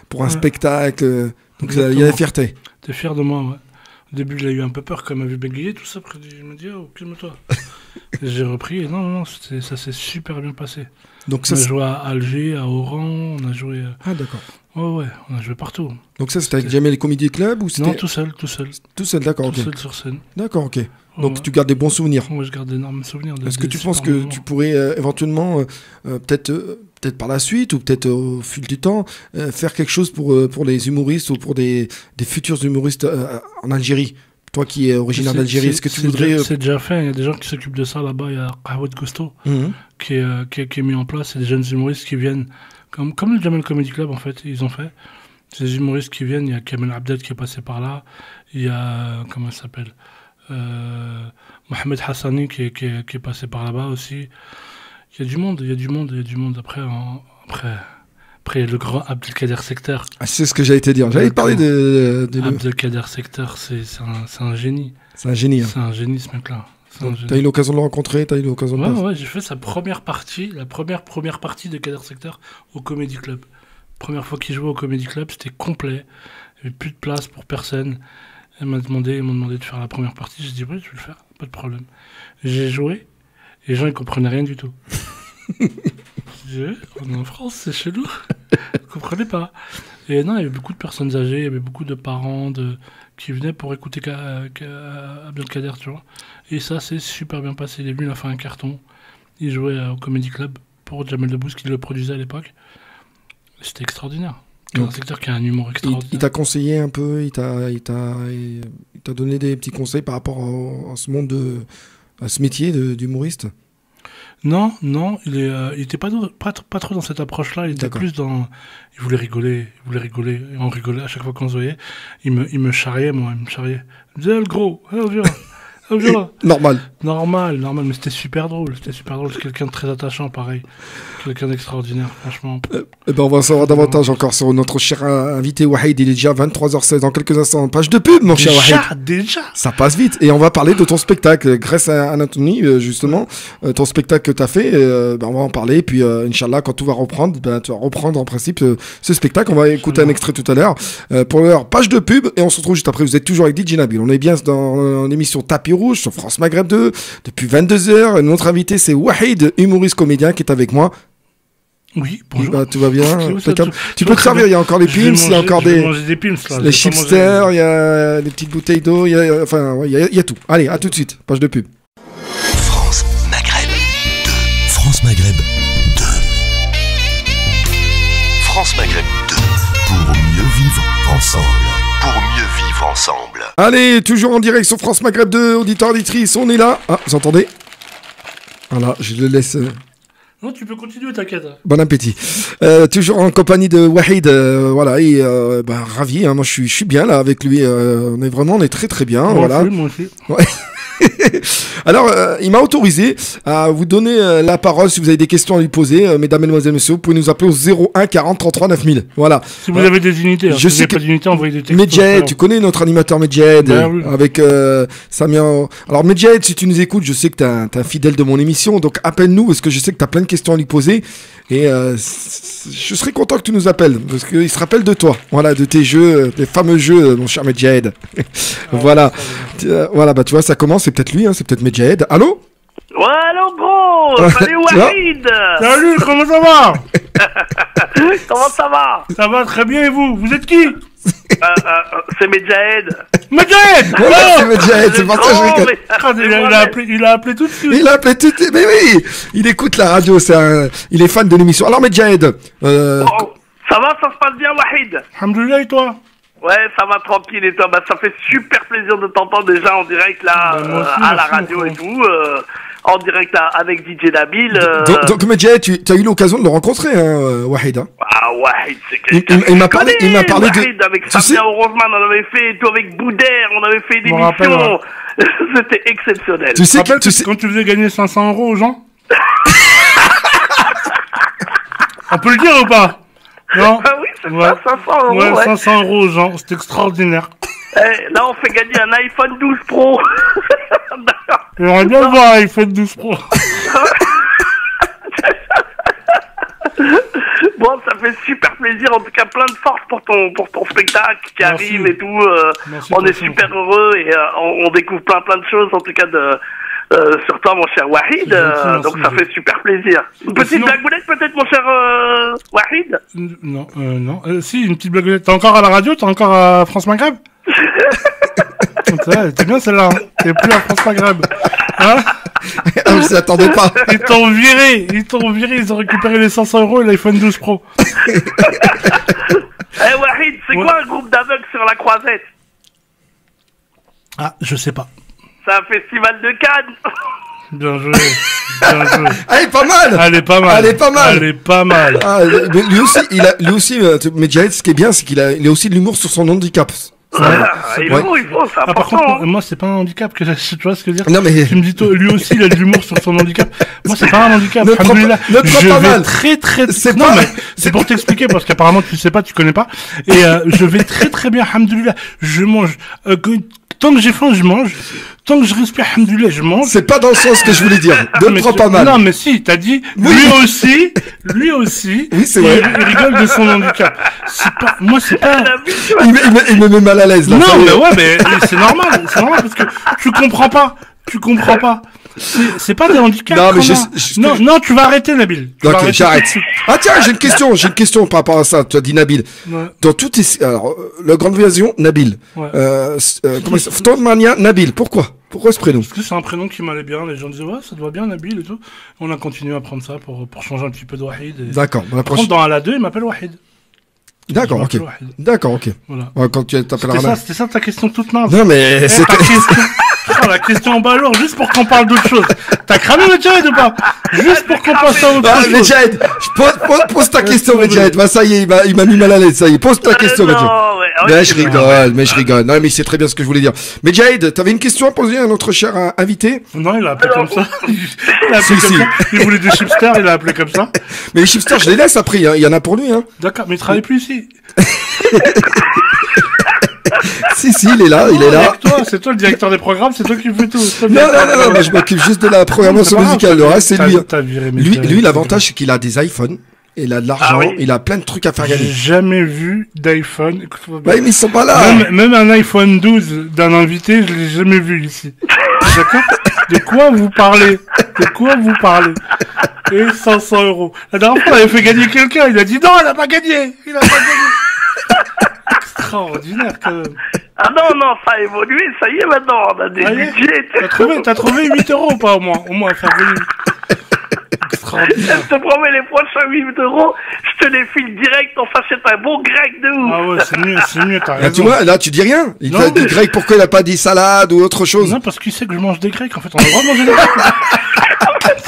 pour un spectacle, donc il y a la fierté. T'es fier de moi, ouais. Au début, j'ai eu un peu peur quand il m'a vu bégayer, tout ça, après il m'a dit calme-toi. J'ai repris, et non, ça s'est super bien passé. Donc on a joué à Alger, à Oran, on a joué... Ah d'accord. Ouais, on a joué partout. Donc ça, c'était avec Jamel Comedy Club ou c'était... Non, tout seul. Tout seul, d'accord, ok. Tout seul sur scène. D'accord, ok. Donc tu gardes des bons souvenirs. Moi, je garde d'énormes souvenirs. Est-ce que tu penses que tu pourrais éventuellement, peut-être par la suite ou peut-être au fil du temps, faire quelque chose pour les humoristes ou pour des futurs humoristes en Algérie? Toi qui es originaire d'Algérie, est-ce que tu voudrais... C'est déjà fait, il y a des gens qui s'occupent de ça là-bas. Il y a Qahwat Gusto qui est mis en place. C'est des jeunes humoristes qui viennent, comme le Jamel Comedy Club en fait, ils ont fait. C'est des humoristes qui viennent, il y a Kamel Abdel qui est passé par là, il y a, comment il s'appelle, Mohamed Hassani qui est passé par là-bas aussi. Il y a du monde. Après, il y a le grand Abdelkader Secteur. Ah, c'est ce que j'allais te dire. J'allais parler de Abdelkader Secteur, c'est un génie. C'est un génie. C'est un génie, ce mec-là. T'as eu l'occasion de le rencontrer, t'as eu l'occasion de... Ouais, j'ai fait sa première partie, la première partie de Kader Secteur au Comedy Club. Première fois qu'il jouait au Comedy Club, c'était complet. Il n'y avait plus de place pour personne. Ils m'ont demandé de faire la première partie. J'ai dit, ouais, je vais le faire, pas de problème. J'ai joué, et les gens, ils comprenaient rien du tout. On est en France, c'est chelou. Ils ne comprenaient pas. Et non, il y avait beaucoup de personnes âgées, il y avait beaucoup de parents qui venaient pour écouter Abdelkader, tu vois. Et ça, c'est super bien passé. Il est venu, il a fait un carton. Il jouait au Comedy Club pour Jamel Debbouze, qui le produisait à l'époque. C'était extraordinaire. C'est un secteur qui a un humour extraordinaire. Il t'a conseillé un peu, il t'a donné des petits conseils par rapport à ce monde, à ce métier d'humoriste? Non, il était pas trop dans cette approche-là. Il était plus dans. Il voulait rigoler. Et on rigolait à chaque fois qu'on se voyait. Il me charriait, moi. Il me charriait. Il me disait, le gros, viens. Normal, mais c'était super drôle. C'est quelqu'un de très attachant, pareil. Quelqu'un d'extraordinaire, franchement. On va en savoir davantage encore sur notre cher invité Wahid. Il est déjà 23h16 dans quelques instants. Page de pub, mon cher Wahid. Déjà. Ça passe vite. Et on va parler de ton spectacle. Grâce à Anthony, justement, ton spectacle que tu as fait, on va en parler. Puis, Inch'Allah, quand tout va reprendre, tu vas reprendre en principe ce spectacle. On va écouter un extrait tout à l'heure. Pour l'heure, page de pub. Et on se retrouve juste après. Vous êtes toujours avec DJ Nabil. On est bien dans l'émission Tapis Rouge sur France Maghreb 2 depuis 22h. Notre invité, c'est Wahid, humoriste comédien, qui est avec moi. Oui, bonjour. Tout va bien. Tu peux te servir, il y a encore les pims, il y a encore des pims, là, les chipsters, il y a des petites bouteilles d'eau, il y a tout. Allez, à tout de suite. Page de pub. France Maghreb 2. France Maghreb 2. France Maghreb 2. Pour mieux vivre ensemble. Allez, toujours en direct sur France Maghreb 2, auditeurs, auditrices, on est là. Ah, vous entendez? Voilà, je le laisse. Non, tu peux continuer, t'inquiète. Bon appétit. Toujours en compagnie de Wahid, voilà, et ravi, hein, moi je suis bien là avec lui, on est très très bien, voilà. Moi aussi. Ouais. Alors, il m'a autorisé à vous donner la parole si vous avez des questions à lui poser, mesdames, mesdemoiselles, messieurs. Vous pouvez nous appeler au 01 40 33 9000. Voilà. Si vous avez des unités, si vous n'avez pas d'unités, envoyez des textos. Medjed, tu connais notre animateur Medjed, oui. avec Samia. Alors, Medjed, si tu nous écoutes, je sais que t'es un fidèle de mon émission, donc appelle-nous parce que je sais que t'as plein de questions à lui poser. Et je serais content que tu nous appelles parce qu'il se rappelle de toi, voilà, de tes jeux, tes fameux jeux, mon cher Medjed. Voilà, voilà, tu vois, ça commence. C'est peut-être lui, hein, c'est peut-être Medjed. Allô? Ouais, allô gros. Salut Wahid. Salut, comment ça va? Comment ça va? Ça va très bien et vous? Vous êtes qui? C'est Medjed. Medjed! C'est Medjed, c'est pour ça que il a appelé tout de suite. Il a appelé tout de suite, mais oui, il écoute la radio, il est fan de l'émission. Alors Medjed, ça va, ça se passe bien Wahid? Alhamdoulilah, et toi? Ouais, ça va tranquille et toi? Ça fait super plaisir de t'entendre déjà en direct là, à la radio et tout. En direct avec DJ Nabil. Donc Medjed, tu as eu l'occasion de le rencontrer, hein, Wahid. Hein. Ah Wahid, c'est quelqu'un. Il m'a parlé Wahid, avec Samia Orozman, on avait fait tout avec Boudère, on avait fait des émissions. C'était exceptionnel. Tu sais quand tu faisais gagner 500 € aux gens? On peut le dire ou pas? Non. Ah oui, c'est ça, 500 €. Ouais, 500 € aux gens, c'est extraordinaire. Là, on fait gagner un iPhone 12 Pro. J'aimerais bien le voir, iPhone 12 Pro. Bon, ça fait super plaisir, en tout cas plein de force pour ton spectacle qui arrive et tout. On est super heureux et on découvre plein de choses, en tout cas sur toi, mon cher Wahid. Donc ça fait super plaisir. Une petite blagounette peut-être, mon cher Wahid? Non. Si, une petite blagounette. T'es encore à la radio? T'es encore à France Maghreb? T'es bien celle-là, hein. T'es plus à France Maghreb. Hein? Je m'y attendais pas. Ils t'ont viré, ils ont récupéré les 500 € et l'iPhone 12 Pro. Wahid, c'est quoi un groupe d'aveugles sur la Croisette? Ah, je sais pas. C'est un festival de Cannes. Bien joué. Elle est pas mal. Elle est pas mal. Ah, lui aussi, Medjed, ce qui est bien, c'est qu'il a aussi de l'humour sur son handicap. Il faut, c'est important. Par contre, moi, c'est pas un handicap que tu vois ce que je veux dire? Non, mais... Tu me dis, toi, lui aussi, il a de l'humour sur son handicap. Moi, c'est pas un handicap. Ne prends pas mal. Non, mais c'est pour t'expliquer, parce qu'apparemment, tu sais pas, tu connais pas. Et, je vais très bien, alhamdoulilah. Je mange, tant que j'ai faim, je mange. Tant que je respire, alhamdoulilah, je mange. C'est pas dans le sens que je voulais dire. Ne prends pas mal. Non, mais si, t'as dit, oui. lui aussi. Oui, c'est vrai. Il rigole de son handicap. Moi, c'est pas... Il me met mal à l'aise, là. Non, mais ouais, mais c'est normal parce que tu comprends pas. C'est pas des handicaps. Non, mais non, tu vas arrêter, Nabil. Ok, j'arrête. Ah, tiens, j'ai une question par rapport à ça. Tu as dit Nabil. Ouais. Dans toutes alors, la grande version, Nabil. Ouais. Comment ça Ftonmania, Nabil. Pourquoi ce prénom? Parce que c'est un prénom qui m'allait bien. Les gens disaient, ouais, ça te va bien, Nabil et tout. On a continué à prendre ça pour changer un petit peu de Wahid. D'accord. Par contre, dans la 2, il m'appelle Wahid. D'accord, ok. Voilà. Ouais, quand tu t'appelles C'était ça ta question toute mince. Non, mais ta question. la question balourd, juste pour qu'on parle d'autre chose. T'as cramé Medjahed ou pas? Juste pour qu'on passe à autre chose. Medjahed, pose ta question, Medjahed. Bah, ça y est, il m'a mis mal à l'aise, ça y est. Pose ta question, Medjahed. Mais je rigole. Non, mais c'est très bien ce que je voulais dire. Medjahed, t'avais une question à poser à notre cher invité? Non, il a appelé comme ça. Il a appelé comme ça. Il voulait des chipsters, il a appelé comme ça. Mais les chipsters, je les laisse après, hein. Il y en a pour lui, hein. D'accord, mais il travaille plus ici. Si, il est là. C'est toi le directeur des programmes, c'est toi qui fais tout. Non, moi, je m'occupe juste de la programmation musicale. Le reste, c'est lui. Lui, l'avantage, c'est qu'il a des iPhones. Il a de l'argent, il a plein de trucs à faire gagner. J'ai jamais vu d'iPhone. Bah, mais ils sont pas là. Même un iPhone 12 d'un invité, je l'ai jamais vu ici. D'accord? De quoi vous parlez? Et 500 €. La dernière fois, on avait fait gagner quelqu'un. Il a dit non, il a pas gagné. Extraordinaire, quand même. Ah non, ça a évolué, ça y est, maintenant. On a des budgets. T'as trouvé 8 € ou pas, au moins, à faire venir. Je te promets, les prochains 8 €, je te les file direct, on s'achète un bon grec de ouf. Ah ouais, c'est mieux, t'as raison. Tu vois, là, tu dis rien. Il t'a dit grec, pourquoi il a pas dit salade ou autre chose? Non, parce qu'il sait que je mange des grecs, en fait, on a le droit de manger des grecs.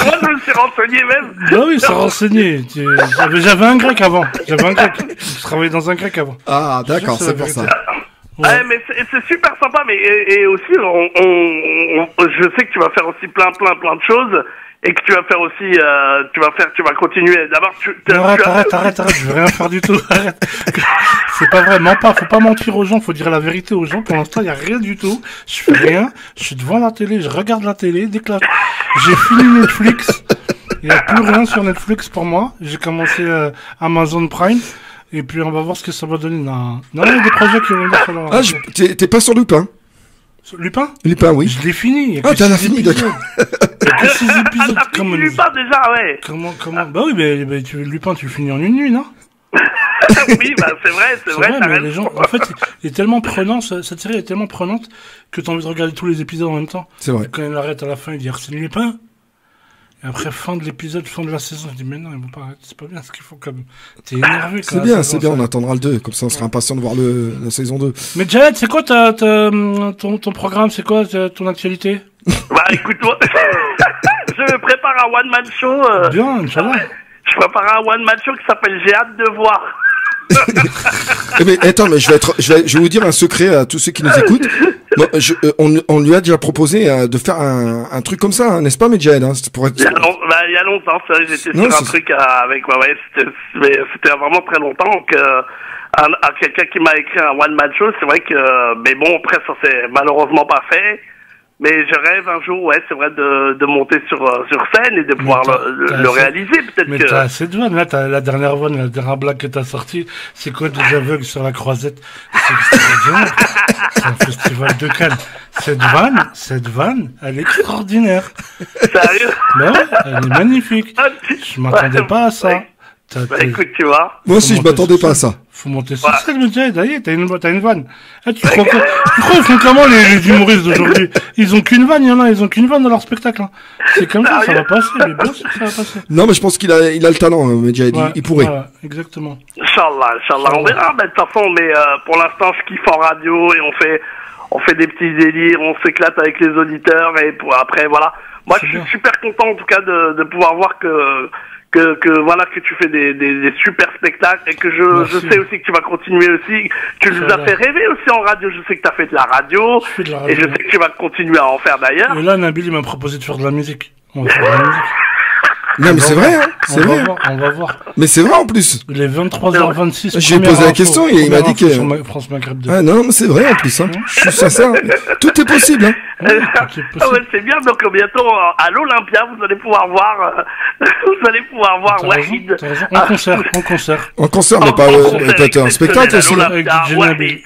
Moi, je me suis renseigné même. Bah oui, c'est renseigné. J'avais un grec avant. Je travaillais dans un grec avant. Ah, d'accord, c'est pour ça. Ouais, mais c'est super sympa, mais et aussi, je sais que tu vas faire aussi plein de choses. Et que tu vas faire aussi, tu vas continuer. D'abord, arrête, je veux rien faire du tout, arrête. C'est pas vrai, faut pas mentir aux gens, faut dire la vérité aux gens. Pour l'instant, il y a rien du tout. Je fais rien, je suis devant la télé, je regarde la télé, dès que j'ai fini Netflix. Il y a plus rien sur Netflix pour moi. J'ai commencé Amazon Prime. Et puis, on va voir ce que ça va donner. Non, il y a des projets qui vont venir sur leur... Ah, t'es pas sur Lupin? Lupin, oui. Je l'ai fini. Ah, t'as fini, d'accord. Il y a que 6 épisodes. T'as fini Lupin déjà, ouais. Comment Bah oui, mais Lupin, tu le finis en une nuit, non? Oui, bah c'est vrai, mais les gens, en fait, il est tellement prenant, cette série est tellement prenante que t'as envie de regarder tous les épisodes en même temps. C'est vrai. Et quand il arrête à la fin, il dit Arsène Lupin. Et après, fin de l'épisode, fin de la saison, je dis mais non, ils vont pas arrêter, c'est pas bien ce qu'il faut comme. T'es énervé quand même. C'est bien, on attendra le 2, comme ça on sera impatient de voir la saison 2. Mais Jared, c'est quoi ton programme, c'est quoi ton actualité? Bah écoute-moi, je me prépare un one-man show. Bien, Inch'Allah. Je prépare un one-man show qui s'appelle J'ai hâte de voir. Mais attends, mais je vais vous dire un secret à tous ceux qui nous écoutent. Moi, on lui a déjà proposé de faire un truc comme ça, hein, n'est-ce pas, Medjahed, hein, pour être... Il y a longtemps, c'est vrai, j'étais sur un truc avec, c'était vraiment très longtemps que à quelqu'un qui m'a écrit un one man show, c'est vrai que, mais bon, après ça s'est malheureusement pas fait. Mais je rêve un jour, ouais, c'est vrai, de monter sur scène et de pouvoir le réaliser, peut-être que... Mais t'as assez de vannes, là, t'as la dernière blague que t'as sortie, c'est quoi des aveugles sur la croisette? C'est extraordinaire. C'est un festival de Cannes. Cette vanne, elle est extraordinaire. Sérieux? Bah ouais, elle est magnifique. Je m'attendais pas à ça. Ouais. Bah écoute, tu vois. Moi aussi, je m'attendais pas à ça. Faut monter sur scène, Medjahed, t'as une vanne. Tu crois ils font comment les humoristes d'aujourd'hui? Ils ont qu'une vanne, ils ont qu'une vanne dans leur spectacle. Hein. C'est comme ça va passer, mais bien sûr que ça va passer. Non, mais je pense qu'il a le talent, Medjahed, il pourrait. Ouais, exactement. Inch'Allah, on verra, mais de toute façon, pour l'instant, je kiffe en radio et on fait des petits délires, on s'éclate avec les auditeurs et après, voilà. Moi, je suis super content, en tout cas, de pouvoir voir que voilà, que tu fais des super spectacles et que je sais aussi que tu vas continuer aussi. Tu nous as fait rêver aussi en radio. Je sais que tu as fait de la radio. Et je sais que tu vas continuer à en faire d'ailleurs. Et là, Nabil, il m'a proposé de faire de la musique. On va faire de la musique. Non, mais c'est vrai, hein. C'est vrai. On va voir. Mais c'est vrai en plus. Il est 23h26. J'ai posé la question et il m'a dit que. France Maghreb 2. Ah non, mais c'est vrai en plus, hein. Je suis sincère. Tout est possible, hein. Ouais, c'est bien, donc bientôt à l'Olympia, vous allez pouvoir voir Wahid. En concert. En concert, mais pas peut-être un spectacle aussi. Avec DJ Nabil.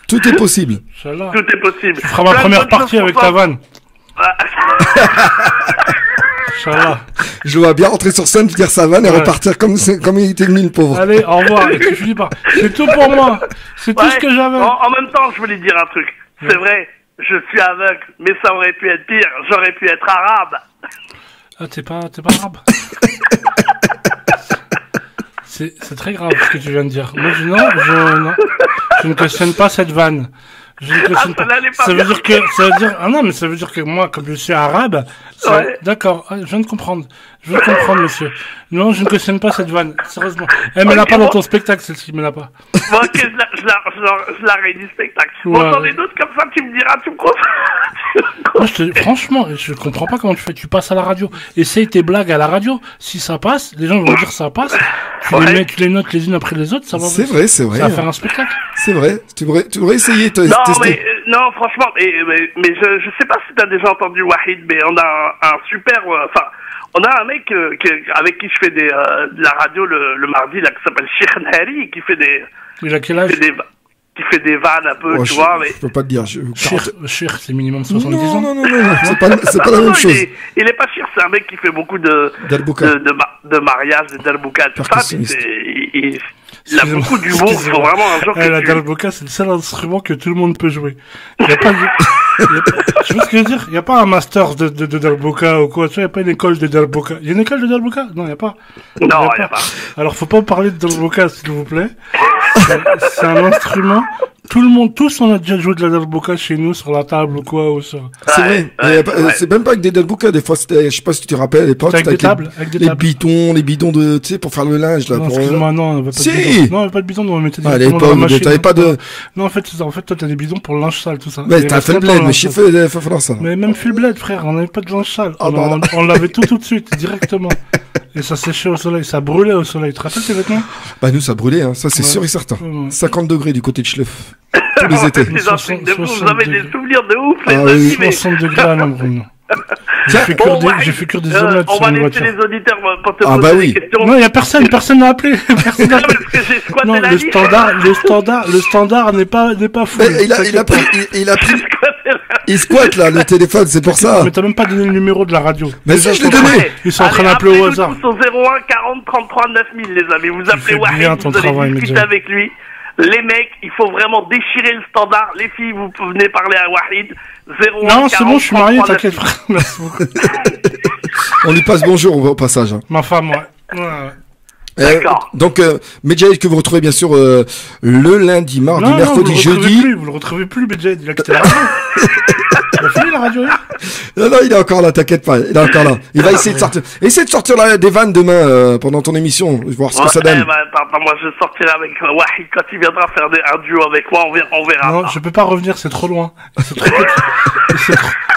Tout est possible. Tout est possible. Tu feras ma première partie avec ta vanne. Inch'Allah. Je vois bien rentrer sur scène, dire sa vanne et repartir comme il était venu, le pauvre. Allez, au revoir. Et tu finis pas. C'est tout pour moi. C'est tout ce que j'avais. En même temps, je voulais dire un truc. C'est vrai, je suis aveugle, mais ça aurait pu être pire. J'aurais pu être arabe. Ah, t'es pas arabe. C'est très grave ce que tu viens de dire. Moi, je ne questionne pas cette vanne. Je ne cautionne pas. Ça veut dire que, ah non, mais ça veut dire que moi, comme je suis arabe, d'accord, je viens de comprendre. Je veux comprendre, monsieur. Non, je ne cautionne pas cette vanne, sérieusement. Elle me l'a pas dans ton spectacle, celle-ci, me l'a pas. Bon, ok, je la réduis spectacle. Bon, j'en ai d'autres comme ça, tu me diras, tu me comprends. Franchement, je comprends pas comment tu fais. Tu passes à la radio. Essaye tes blagues à la radio. Si ça passe, les gens vont dire ça passe. Tu les notes les unes après les autres, ça va. C'est vrai. Ça va faire un spectacle. C'est vrai. Tu devrais essayer. Non, franchement, mais je sais pas si t'as déjà entendu Wahid, mais on a un super, on a un mec avec qui je fais de la radio le mardi, là, qui s'appelle Sheikh Nahari, qui fait des... Il a quel âge? Qui fait des vannes un peu, tu vois. Mais... Je peux pas te dire. Sheikh, c'est minimum 70 ans. Non, c'est pas la même chose. Il est pas Sheikh, c'est un mec qui fait beaucoup de mariages, de darbouka, tout ça. Il a beaucoup d'humour, il faut vraiment un jour que la darbouka, c'est le seul instrument que tout le monde peut jouer. Il y a pas tu vois ce que je veux dire? Il n'y a pas un master de darbouka ou quoi, tu vois, il n'y a pas une école de darbouka. Il y a une école de darbouka? Non, il n'y a pas. Non, il n'y a pas. Alors, faut pas parler de darbouka, s'il vous plaît. C'est un instrument. Tous on a déjà joué de la darbouka chez nous, sur la table ou quoi, ou sur... C'est vrai. C'est même pas avec des darbouka, des fois, je sais pas si tu te rappelles, à l'époque, c'était avec les bidons de, tu sais, pour faire le linge, là. Non, excuse-moi, non, on avait pas de bidon. Non, on avait pas de bidon, on mettait des à l'époque, t'avais pas de... Non, en fait, toi, t'as des bidons pour le linge sale, tout ça. Mais t'as fait le bled, mais chiffre, falloir ça. Mais même fait le bled, frère, on avait pas de linge sale. On l'avait tout de suite, directement. Et ça séchait au soleil, ça brûlait au soleil. Tu te rappelles tes vêtements? Bah, nous, ça brûlait, hein. Ça, c'est sûr et certain. 50 degrés du côté de Schleff. Tous les étés. Vous avez des souvenirs de ouf, les amis, mais... 60 degrés à l'ombre, non. J'ai fait cuire des omelettes on sur va une laisser voiture. les auditeurs pour te poser des questions. Non, il y a personne n'a appelé. Personne n'a appelé. Parce que j'ai squatté non, la le standard n'est pas fou. Il squatte là, le téléphone, c'est pour ça. Mais t'as même pas donné le numéro de la radio. Mais ça, je l'ai donné. Ils sont en train d'appeler au hasard. Tous au 01 40 33 9000, les amis. Vous appelez Wahid, vous allez discuter avec lui. Les mecs, il faut vraiment déchirer le standard. Les filles, vous venez parler à Wahid. 01 non, c'est bon, je suis marié, t'inquiète, frère. Merci beaucoup. On lui passe bonjour au passage. Ma femme, ouais. D'accord. Donc, Medjahed que vous retrouvez bien sûr le lundi, mardi, mercredi, jeudi. Vous le retrouvez plus, Medjahed, il a quitté la radio. Il a fini la radio hier. Non, il est encore là, t'inquiète pas, il est encore là. Il va essayer de sortir. Essaye de sortir des vannes demain pendant ton émission, voir ce que ça donne. Moi je sortirai avec Wahid quand il viendra faire un duo avec moi, on verra. Non, je peux pas revenir, c'est trop loin.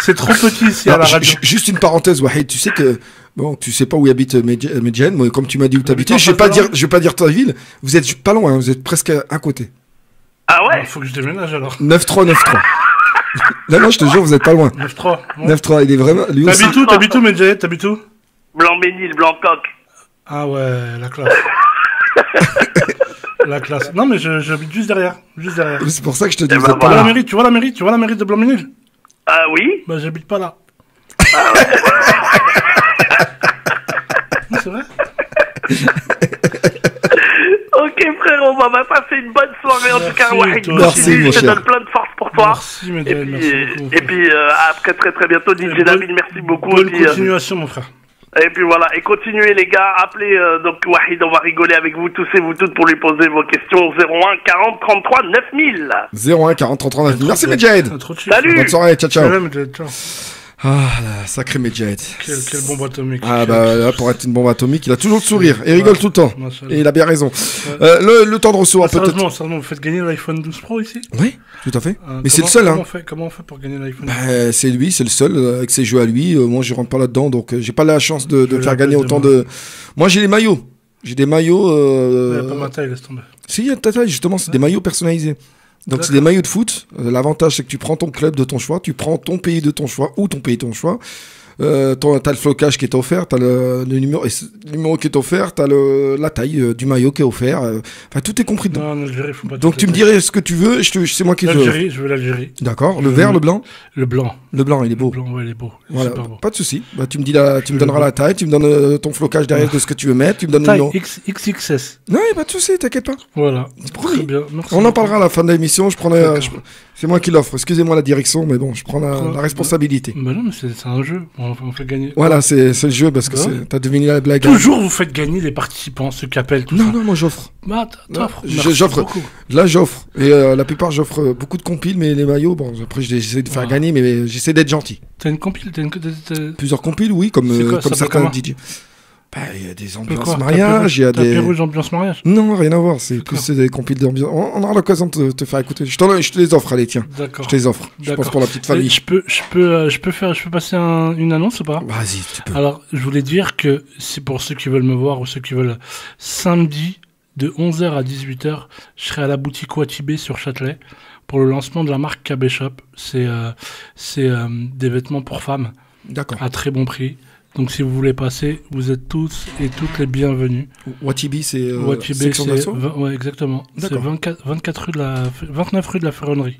C'est trop petit ici à la radio. Juste une parenthèse, Wahid, tu sais que... Bon, tu sais pas où habite Medjahed, moi, comme tu m'as dit où t'habitais, je vais pas dire ta ville, vous êtes pas loin, vous êtes presque à côté. Ah ouais? Faut que je déménage alors. 9393. Non, je te jure, vous êtes pas loin. 93. 93, il est vraiment... T'habites où, Medjahed, t'habites où? Blanc-Bénil, Blanc-Coq. Ah ouais, la classe. La classe. Non, mais j'habite juste derrière. C'est pour ça que je te dis, vous êtes pas là. Tu vois la mairie de Blanc-Bénil? Ah oui? Bah, j'habite pas là. Ah ouais. C'est vrai? Ok frère, on va passer une bonne soirée en tout cas. Wahid, merci, je te donne plein de force pour toi. Merci, Medjahed, merci beaucoup. Et puis après très bientôt, DJ Nabil, merci beaucoup. Bonne continuation, mon frère. Et puis voilà, et continuez les gars, appelez donc Wahid, on va rigoler avec vous tous et vous toutes pour lui poser vos questions. 01 40 33 9000. 01 40 33 9000. Merci Medjahed. Salut. Bonne soirée, ciao. Salut, ciao. Ah, la sacrée Medjahed. Quelle bombe atomique. Ah bah là, pour être une bombe atomique, il a toujours le sourire et rigole tout le temps. Et il a bien raison. Le temps de recevoir peut-être... Sérieusement, vous faites gagner l'iPhone 12 Pro ici? Oui, tout à fait. Mais c'est le seul. Comment on fait pour gagner l'iPhone? C'est lui, c'est le seul, avec ses jeux à lui. Moi, je rentre pas là-dedans, donc j'ai pas la chance de faire gagner autant de... Moi, j'ai les maillots. J'ai des maillots... Il n'y a pas ma taille, laisse tomber. Si, il y a ta taille, justement, c'est des maillots personnalisés. Donc c'est des maillots de foot. L'avantage c'est que tu prends ton club de ton choix, tu prends ton pays de ton choix ou ton pays de ton choix. T'as le flocage qui est offert, t'as le numéro qui est offert, t'as la taille du maillot qui est offert. Enfin tout est compris dedans. Non, en Algérie, faut pas. Donc tu me dirais ce que tu veux, c'est moi qui l'Algérie, je veux l'Algérie. D'accord. Le vert, le blanc. Le blanc. Le blanc, il est beau. Le blanc, ouais, il est beau. Voilà. Super beau. Pas de souci. Bah tu me donneras la taille, tu me donnes ton flocage derrière de ce que tu veux mettre, tu me donnes taille le nom. XXS. Non, pas de souci, t'inquiète pas. Voilà. Très bien. Merci On en parlera à la fin de l'émission. Je prendrai. C'est moi qui l'offre. Excusez-moi la direction, mais bon, je prends la responsabilité. Bah non, mais c'est un jeu. On fait gagner. Voilà, c'est le jeu parce que t'as deviné la blague. Toujours vous faites gagner les participants, ceux qui appellent tout ça. Non, moi j'offre. Bah, t'offres. J'offre. Là, j'offre. Et la plupart, j'offre beaucoup de compiles, mais les maillots, bon, après, j'essaie de faire gagner, mais j'essaie d'être gentil. T'as une compile Plusieurs compiles, oui, comme certains DJ. Il y a des ambiances mariage, il y a des... Tapis rouge ambiance mariage? Non, rien à voir, c'est plus des compiles d'ambiance. On aura l'occasion de te faire écouter. Je te les offre, allez, tiens. D'accord. Je te les offre. Je pense pour la petite famille. Je peux passer une annonce ou pas? Vas-y, tu peux. Alors, je voulais dire que c'est pour ceux qui veulent me voir ou ceux qui veulent samedi de 11h à 18h, je serai à la boutique Watibé sur Châtelet pour le lancement de la marque KB Shop. C'est des vêtements pour femmes. D'accord. À très bon prix. Donc si vous voulez passer, vous êtes tous et toutes les bienvenus. Watibé, c'est section d'assaut. Ouais, exactement. C'est 29 rue de la Ferronnerie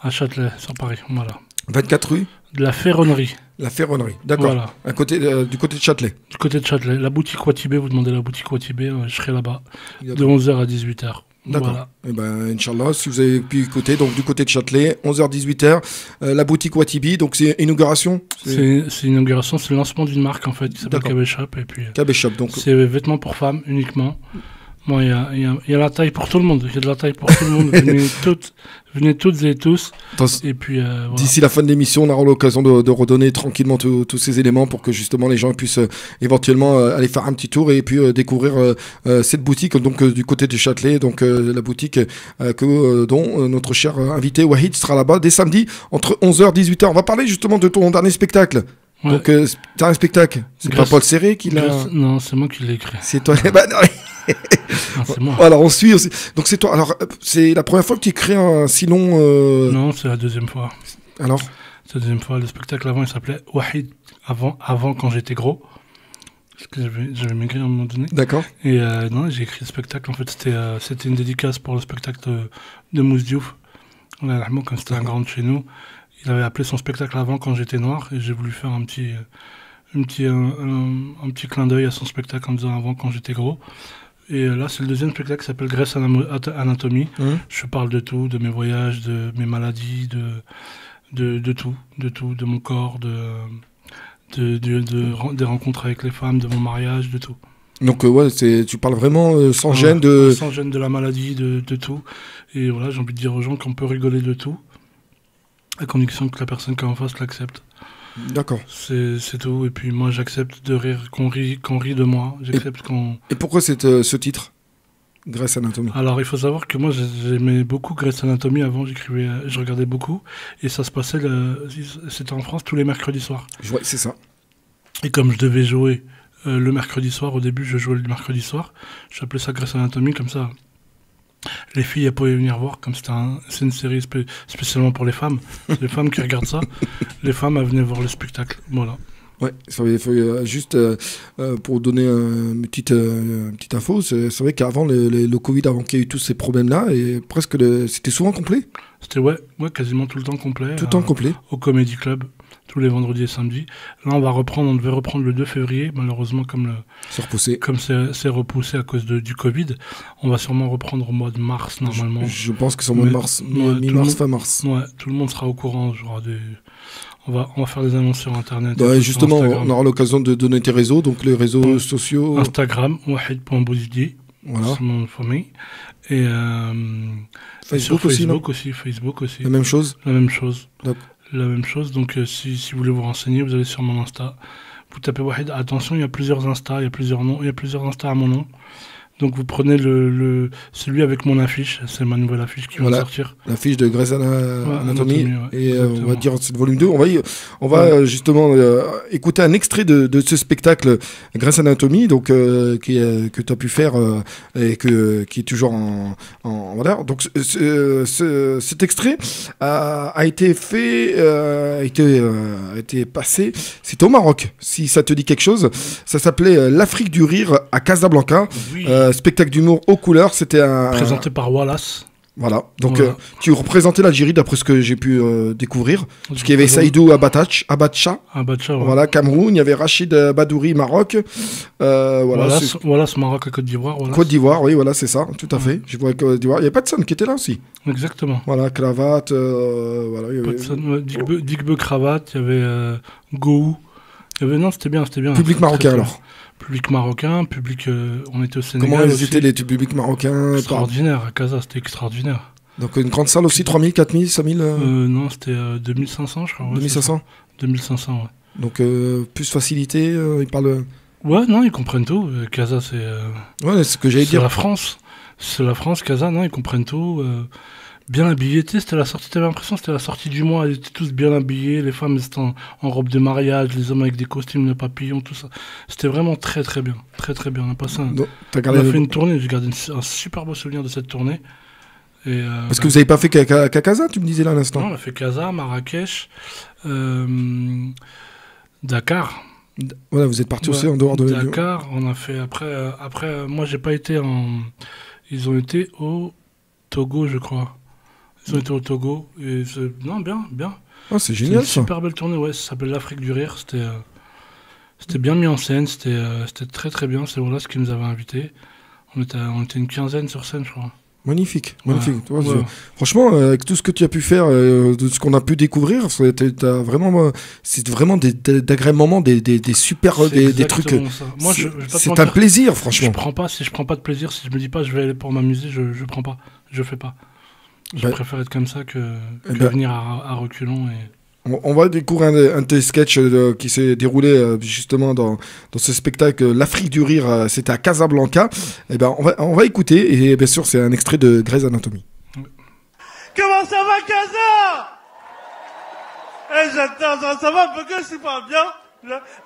à Châtelet, sur Paris. Voilà. 24 rue de la Ferronnerie. La Ferronnerie, d'accord. Voilà. Du côté de Châtelet. Du côté de Châtelet. La boutique Watibé, vous demandez la boutique Watibé, je serai là-bas de 11h à 18h. D'accord. Voilà. Et ben, Inch'Allah, si vous avez pu écouter, donc du côté de Châtelet, 11h-18h, la boutique Watibé, donc c'est inauguration. C'est inauguration, c'est le lancement d'une marque en fait qui s'appelle KB Shop. Et puis, KB Shop, donc. C'est vêtements pour femmes uniquement. Bon, il y a la taille pour tout le monde. Il y a de la taille pour tout le monde. Venez toutes et tous. Et puis, voilà. D'ici la fin de l'émission, on aura l'occasion de redonner tranquillement tous ces éléments pour que justement les gens puissent éventuellement aller faire un petit tour et puis découvrir cette boutique donc du côté de Châtelet, donc la boutique dont notre cher invité Wahid sera là-bas dès samedi entre 11h et 18h. On va parler justement de ton dernier spectacle. Ouais. Donc, t'as un spectacle. C'est pas Paul Serré qui l'a. Non, c'est moi qui l'ai écrit. C'est toi. Bah, non. Non, c'est moi. Alors, on suit aussi. Donc, c'est toi. Alors, c'est la première fois que tu écris un si long. Non, c'est la deuxième fois. Alors c'est la deuxième fois. Le spectacle avant, il s'appelait Wahid avant quand j'étais gros. Parce que j'avais maigri à un moment donné. D'accord. Et non, j'ai écrit le spectacle. En fait, c'était une dédicace pour le spectacle de Mousse Diouf. Comme c'était un grand de chez nous. Il avait appelé son spectacle avant quand j'étais noir et j'ai voulu faire un petit clin d'œil à son spectacle en disant avant quand j'étais gros. Et là, c'est le deuxième spectacle qui s'appelle Grey's Anatomy. Je parle de tout, de mes voyages, de mes maladies, de tout, de mon corps, des rencontres avec les femmes, de mon mariage, de tout. Donc ouais, tu parles vraiment sans gêne sans gêne de la maladie, de tout. Et voilà, j'ai envie de dire aux gens qu'on peut rigoler de tout. À condition que la personne qui est en face l'accepte. D'accord. C'est tout. Et puis moi, j'accepte de rire, qu'on rit de moi. J'accepte qu'on... Et pourquoi ce titre, Grey's Anatomy? Alors, il faut savoir que moi, j'aimais beaucoup Grey's Anatomy avant. Je regardais beaucoup. Et ça se passait, c'était en France tous les mercredis soirs. Ouais, c'est ça. Et comme je devais jouer le mercredi soir, au début, je jouais le mercredi soir. J'appelais ça Grey's Anatomy, comme ça... Les filles, elles pouvaient venir voir, comme c'est une série spécialement pour les femmes. C'est les femmes qui regardent ça. Les femmes, elles venaient voir le spectacle. Voilà. Ouais, juste pour donner une petite info, c'est vrai qu'avant le Covid, avant qu'il y ait eu tous ces problèmes-là, et presque c'était souvent complet. C'était ouais, quasiment tout le temps complet. Tout le temps complet. Au Comedy Club, tous les vendredis et samedis. Là, on devait reprendre le 2 février, malheureusement, c'est repoussé. Comme c'est repoussé à cause du Covid, on va sûrement reprendre au mois de mars, normalement. Je pense que c'est au mois de mars, mi-mars, fin mars. Ouais, tout le monde sera au courant, On va faire des annonces sur Internet. Ouais, justement, on aura l'occasion de donner tes réseaux, donc les réseaux sociaux. Instagram, wahid.bouzidi, voilà. C'est mon famille. Et Facebook aussi. La même chose. La même chose. Donc, si vous voulez vous renseigner, vous allez sur mon Insta. Vous tapez Wahid. Attention, il y a plusieurs Insta, il y a plusieurs noms, il y a plusieurs Insta à mon nom. Donc vous prenez celui avec mon affiche, c'est ma nouvelle affiche qui va sortir. L'affiche de Grey's Anatomy, et on va dire c'est le volume 2. On va justement écouter un extrait de ce spectacle Grey's Anatomy, donc que tu as pu faire et qui est toujours en valeur. Donc cet extrait a été fait, a été passé. C'était au Maroc, si ça te dit quelque chose. Ça s'appelait L'Afrique du rire à Casablanca. Oui. Spectacle d'humour aux couleurs, c'était présenté par Wallace. Voilà. Donc, tu représentais l'Algérie d'après ce que j'ai pu découvrir. Parce qu'il y avait Saïdou Abacha. Voilà, Cameroun. Il y avait Rachid Badouri, Maroc. Voilà, ce Maroc à Côte d'Ivoire. Voilà, Côte d'Ivoire, oui, voilà, c'est ça. Tout à fait. Je vois Côte d'Ivoire. Il y avait Patson qui était là aussi. Exactement. Voilà, Cravate. Voilà, il y avait... Patson, Digbe Cravate. Il y avait Gou. Non, c'était bien. Public marocain alors. Public marocain, on était au Sénégal. Comment étaient les publics marocains? Extraordinaire, à Casa, c'était extraordinaire. Donc une grande salle aussi, 3000, 4000, 5000 Non, c'était 2500, je crois. Ouais, 2500 2500, ouais. Donc plus facilité, ils parlent... Ouais, non, ils comprennent tout. Casa, c'est... Ouais, c'est ce que j'allais dire. C'est la France, Casa, non, ils comprennent tout. Bien habillés, tu sais, c'était la sortie, t'avais l'impression que c'était la sortie du mois, ils étaient tous bien habillés, les femmes étaient en robe de mariage, les hommes avec des costumes de papillons, tout ça. C'était vraiment très très bien, on a passé on a fait une tournée, j'ai gardé un super beau souvenir de cette tournée. Et parce que vous n'avez pas fait qu'à Casa, tu me disais là à l'instant. Non, on a fait Casa, Marrakech, Dakar. Voilà, vous êtes parti aussi en dehors de... Dakar, on a fait après moi j'ai pas été ils ont été au Togo, je crois. Ils ont été au Togo. Et non, bien. Ah, c'est génial, ça. Super belle tournée, ouais. Ça s'appelle l'Afrique du Rire. C'était bien mis en scène. C'était très, très bien. C'est voilà ce qui nous avait invités. On était une quinzaine sur scène, je crois. Magnifique. Ouais. Franchement, avec tout ce que tu as pu faire, de ce qu'on a pu découvrir, c'est vraiment d'agréables moments, des super, des trucs. Moi, c'est un plaisir, franchement. Si je prends pas de plaisir, si je me dis pas, je vais aller pour m'amuser, je prends pas, je fais pas. Je préfère être comme ça que venir à reculons. On va découvrir un de tes sketchs qui s'est déroulé justement dans ce spectacle L'Afrique du Rire, c'était à Casablanca. Et ben on va écouter, et bien sûr c'est un extrait de Grey's Anatomy. Comment ça va, Casa? J'adore, ça va, Bogus, c'est pas bien?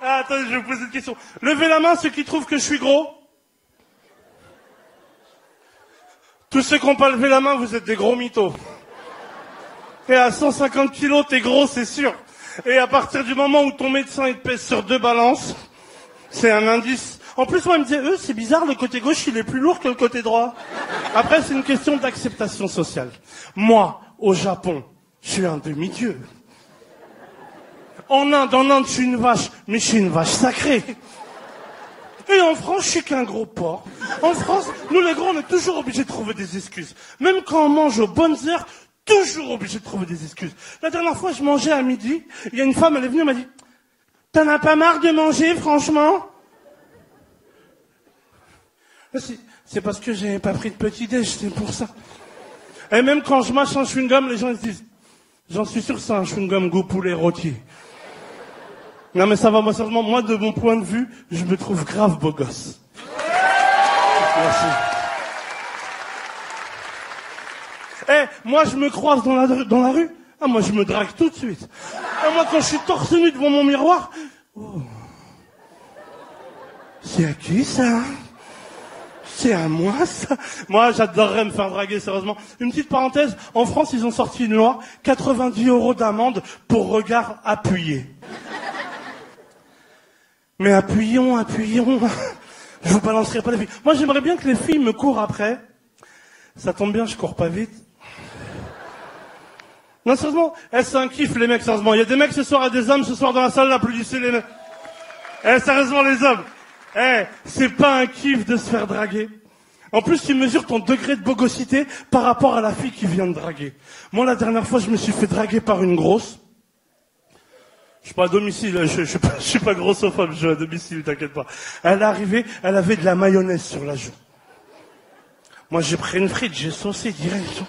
Attendez, je vais vous poser une question. Levez la main ceux qui trouvent que je suis gros. Tous ceux qui n'ont pas levé la main, vous êtes des gros mythos. Et à 150 kilos, t'es gros, c'est sûr. Et à partir du moment où ton médecin il te pèse sur 2 balances, c'est un indice. En plus, moi, il me disait, c'est bizarre, le côté gauche, il est plus lourd que le côté droit. Après, c'est une question d'acceptation sociale. Moi, au Japon, je suis un demi-dieu. En Inde, je suis une vache, mais je suis une vache sacrée. Et en France, je suis qu'un gros porc. En France, nous les gros, on est toujours obligés de trouver des excuses. Même quand on mange aux bonnes heures, toujours obligés de trouver des excuses. La dernière fois, je mangeais à midi, il y a une femme, elle est venue, elle m'a dit, t'en as pas marre de manger, franchement? C'est parce que j'ai pas pris de petit-déj, c'est pour ça. Et même quand je mâche un chewing-gum, les gens ils se disent, j'en suis sûr que c'est un chewing-gum goût poulet rôti. Non mais ça va, moi de mon point de vue, je me trouve grave beau gosse. Merci. Moi je me croise dans la rue, moi je me drague tout de suite. Moi quand je suis torse nu devant mon miroir, c'est à qui ça? C'est à moi ça? Moi j'adorerais me faire draguer, sérieusement. Une petite parenthèse, en France ils ont sorti une loi, 90 € d'amende pour regard appuyé. Mais appuyons. Je vous balancerai pas les filles. Moi, j'aimerais bien que les filles me courent après. Ça tombe bien, je cours pas vite. Non, sérieusement, c'est un kiff, les mecs, sérieusement. Il y a des mecs ce soir et des hommes ce soir dans la salle, applaudissez les mecs. Sérieusement, les hommes. C'est pas un kiff de se faire draguer. En plus, tu mesures ton degré de bogosité par rapport à la fille qui vient de draguer. Moi, la dernière fois, je me suis fait draguer par une grosse. Je suis pas à domicile, je suis pas grossophobe, je suis à domicile, t'inquiète pas. Elle est arrivée, elle avait de la mayonnaise sur la joue. Moi, j'ai pris une frite, j'ai saucé direct.